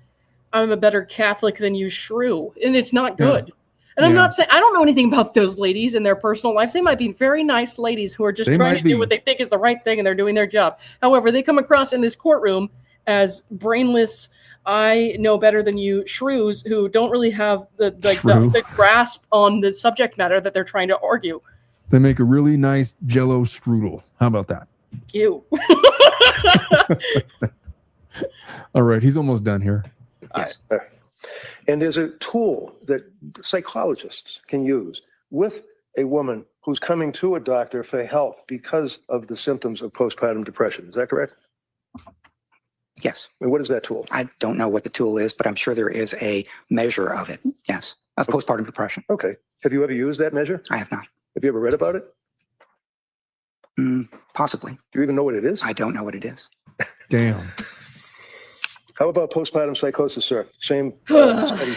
I'm a better Catholic than you shrew. And it's not good. Yeah. And I'm Yeah. not saying, I don't know anything about those ladies and their personal lives. They might be very nice ladies who are just They trying might to do be. what they think is the right thing and they're doing their job. However, they come across in this courtroom as brainless, I know better than you shrews who don't really have the grasp on the subject matter that they're trying to argue. They make a really nice Jello strudel. How about that? Ew. All right, he's almost done here. Yes. And there's a tool that psychologists can use with a woman who's coming to a doctor for help because of the symptoms of postpartum depression. Is that correct? Yes. And what is that tool? I don't know what the tool is, but I'm sure there is a measure of it. Yes. Of postpartum depression. Okay. Have you ever used that measure? I have not. Have you ever read about it? Possibly. Do you even know what it is? I don't know what it is. Damn. How about postpartum psychosis, sir? Same study.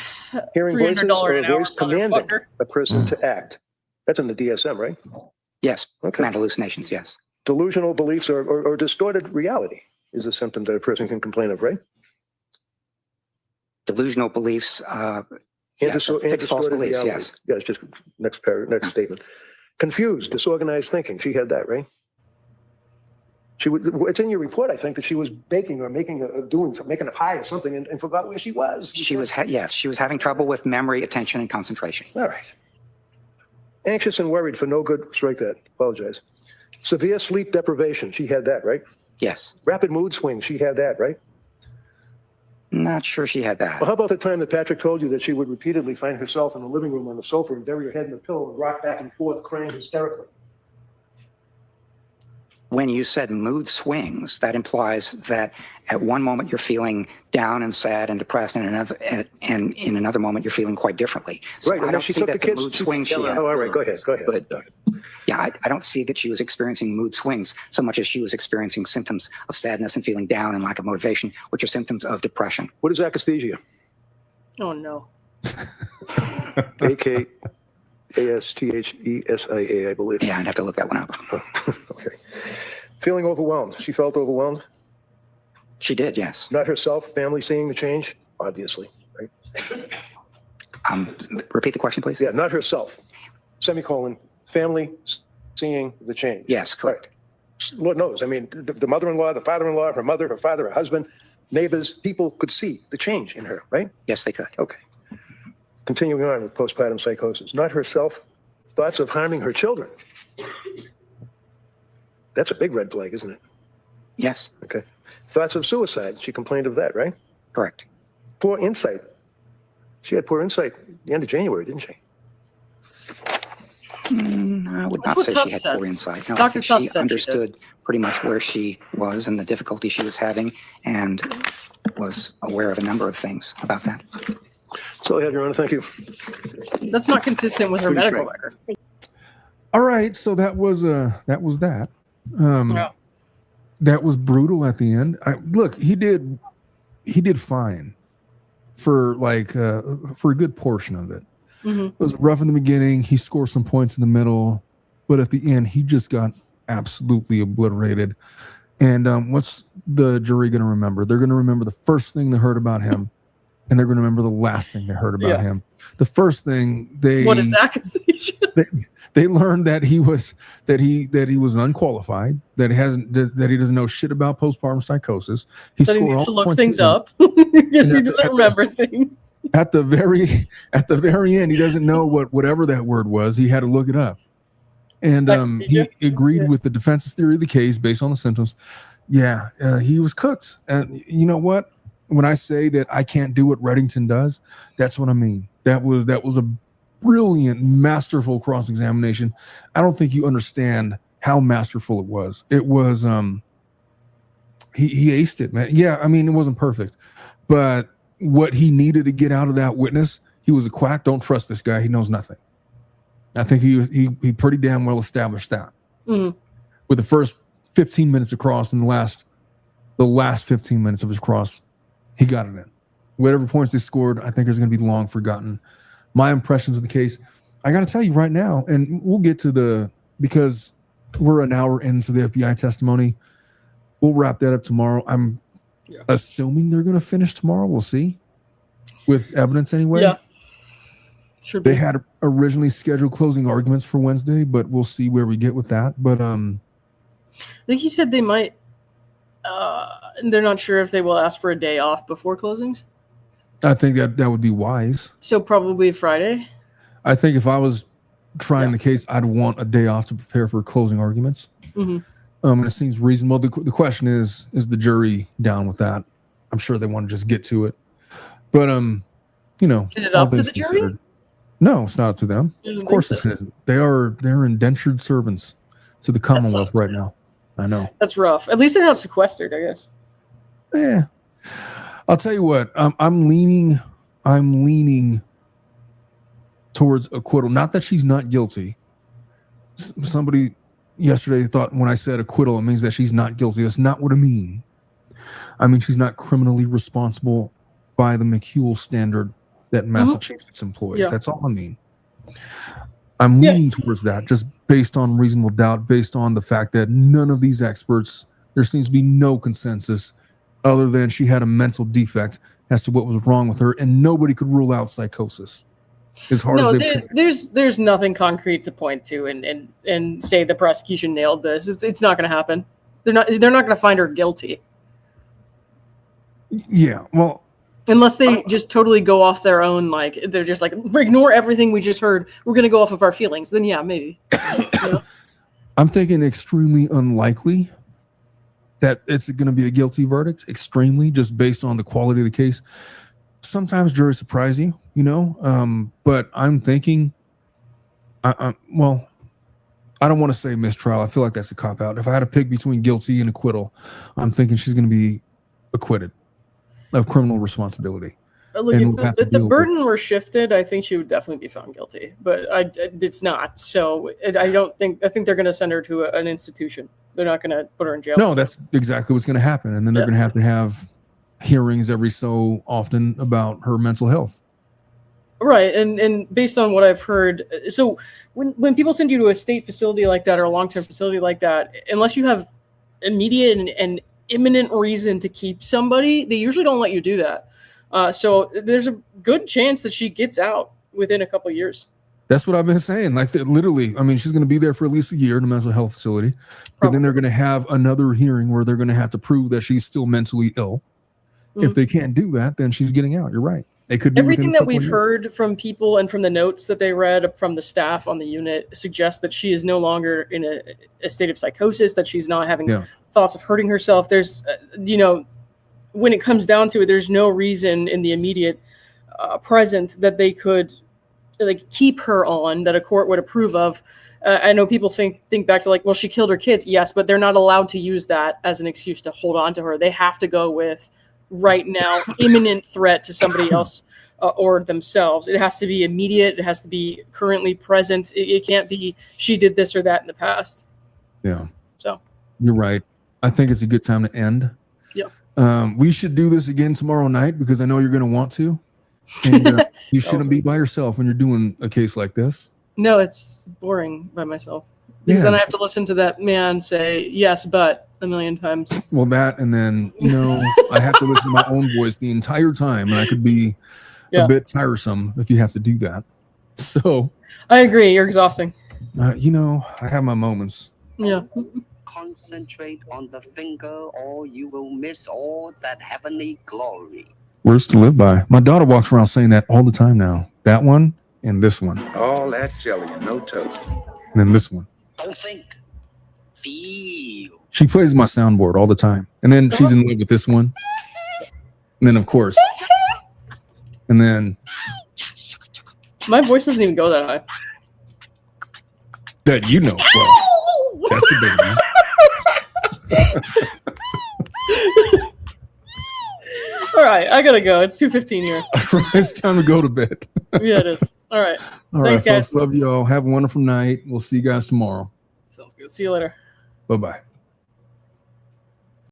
Hearing voices or $300 a an hour, voice commanding motherfucker. a person to act. That's in the DSM, right? Yes. Okay. Command hallucinations. Yes. Delusional beliefs or distorted reality is a symptom that a person can complain of, right? Delusional beliefs. And Yes, fixed false beliefs. reality. Yes. Yeah, it's just next statement. Confused, disorganized thinking. She had that, right? It's in your report, I think, that she was baking or making a pie or something and forgot where she was. She was. Yes. She was having trouble with memory, attention, and concentration. All right. Anxious and worried for no good. Strike that. Apologize. Severe sleep deprivation. She had that, right? Yes. Rapid mood swings. She had that, right? Not sure she had that. Well, how about the time that Patrick told you that she would repeatedly find herself in the living room on the sofa and bury her head in the pillow and rock back and forth, crying hysterically? When you said mood swings, that implies that at one moment you're feeling down and sad and depressed, and in another moment you're feeling quite differently. So Right. I And don't she see took that the the kids. mood swings she had. Oh, all right. Go ahead. But yeah, I don't see that she was experiencing mood swings so much as she was experiencing symptoms of sadness and feeling down and lack of motivation, which are symptoms of depression. What is akathisia? Oh, no. AKASTHESIA, I believe. Yeah, I'd have to look that one up. Okay. Feeling overwhelmed. She felt overwhelmed. She did, yes. Not herself. Family seeing the change, obviously. Right? Repeat the question, please. Yeah, not herself. Semicolon. Family seeing the change. Yes, correct. Lord knows. I mean, the mother-in-law, the father-in-law, her mother, her father, her husband, neighbors, people could see the change in her, right? Yes, they could. Okay. Continuing on with postpartum psychosis. Not herself. Thoughts of harming her children. That's a big red flag, isn't it? Yes, Okay. Thoughts of suicide. She complained of that, right? correct. Poor insight. She had poor insight at the end of January, didn't she? I would That's not what say Tuff she had said. poor insight. No, I Dr. think Tuff she said she understood pretty much where she was and the difficulty she was having, and was aware of a number of things about that. So I have, Your Honor. Thank you. That's not consistent with her Pretty medical straight. record. All right, so that was that. Yeah. That was brutal at the end. Look, he did fine for for a good portion of it. Mhm. It was rough in the beginning. He scored some points in the middle, but at the end, he just got absolutely obliterated. And what's the jury going to remember? They're going to remember the first thing they heard about him, and they're going to remember the last thing they heard about him. The first thing What is accusation? they learned that he was unqualified, that he doesn't know shit about postpartum psychosis. That he scored needs all to the look points things he did. up because he And doesn't remember things. At the very end, he doesn't know whatever that word was. He had to look it up. And he agreed with the defense's theory of the case based on the symptoms. Yeah, he was cooked. And you know what? When I say that I can't do what Reddington does, that's what I mean. That was a brilliant, masterful cross-examination. I don't think you understand how masterful it was. It was he aced it, man. Yeah, I mean, it wasn't perfect, but what he needed to get out of that witness, he was a quack. Don't trust this guy. He knows nothing. I think he pretty damn well established that. Mhm. With the first 15 minutes of cross and the last 15 minutes of his cross, he got it in. Whatever points they scored, I think is going to be long forgotten. My impressions of the case, I got to tell you right now, and we'll get to because we're an hour into the FBI testimony. We'll wrap that up tomorrow. I'm assuming they're going to finish tomorrow. We'll see. with evidence anyway. Yeah. Should be. They had originally scheduled closing arguments for Wednesday, but we'll see where we get with that. But I think he said they might. They're not sure if they will ask for a day off before closings. I think that would be wise. So probably Friday. I think if I was trying the case, I'd want a day off to prepare for closing arguments. Mm-hmm. And it seems reasonable. The question is the jury down with that? I'm sure they want to just get to it. But you know, is it up to the jury? No, it's not up to them. Of course it isn't. They're indentured servants to the Commonwealth right now. I know. That's rough. At least they're not sequestered, I guess. Yeah. I'll tell you what, I'm leaning towards acquittal. Not that she's not guilty. Somebody yesterday thought when I said acquittal, it means that she's not guilty. That's not what I mean. I mean, she's not criminally responsible by the McHugh standard that Massachusetts employs. Yeah. That's all I mean. I'm leaning towards that just based on reasonable doubt, based on the fact that none of these experts, there seems to be no consensus other than she had a mental defect as to what was wrong with her, and nobody could rule out psychosis. As hard as there's nothing concrete to point to and say the prosecution nailed this. It's not going to happen. They're not going to find her guilty. Yeah, well, unless they just totally go off their own, like they're just like ignore everything we just heard. We're going to go off of our feelings. Then yeah, maybe. You know? I'm thinking extremely unlikely that it's going to be a guilty verdict. Extremely, just based on the quality of the case. Sometimes juries surprise you, you know. But I'm thinking, well, I don't want to say mistrial. I feel like that's a cop out. If I had to pick between guilty and acquittal, I'm thinking she's going to be acquitted of criminal responsibility. Look, if the burden were shifted, I think she would definitely be found guilty. But it's not. So I think they're going to send her to an institution. They're not going to put her in jail. No, that's exactly what's going to happen. And then they're going to have hearings every so often about her mental health. Right. And based on what I've heard, so when people send you to a state facility like that or a long-term facility like that, unless you have immediate and imminent reason to keep somebody, they usually don't let you do that. So there's a good chance that she gets out within a couple of years. That's what I've been saying. Like literally, I mean, she's going to be there for at least a year in a mental health facility, but then they're going to have another hearing where they're going to have to prove that she's still mentally ill. Mm-hmm. If they can't do that, then she's getting out. You're right. It could be everything that we've heard from people and from the notes that they read from the staff on the unit suggests that she is no longer in a state of psychosis, that she's not having thoughts of hurting herself. There's, when it comes down to it, there's no reason in the immediate present that they could keep her on that a court would approve of. I know people think back to well, she killed her kids. Yes, but they're not allowed to use that as an excuse to hold on to her. They have to go with right now, imminent threat to somebody else or themselves. It has to be immediate. It has to be currently present. It can't be she did this or that in the past. Yeah. So you're right. I think it's a good time to end. Yeah. We should do this again tomorrow night because I know you're going to want to. And you shouldn't be by yourself when you're doing a case like this. No, it's boring by myself. Because then I have to listen to that man say, yes, but a million times. Well, that, and then, I have to listen to my own voice the entire time, and I could be a bit tiresome if you have to do that. So. I agree. You're exhausting. I have my moments. Yeah. Concentrate on the finger or you will miss all that heavenly glory. Words to live by. My daughter walks around saying that all the time now. That one and this one. All that jelly and no toast. And then this one. Don't think. Feel. She plays my soundboard all the time. And then she's in love with this one. And then, of course. And then. My voice doesn't even go that high. That well, that's the big one. All right, I gotta go. It's 2:15 here. It's time to go to bed. Yeah, it is. All right. Thanks, guys. Folks. Love you all. Have a wonderful night. We'll see you guys tomorrow. Sounds good. See you later. Bye-bye.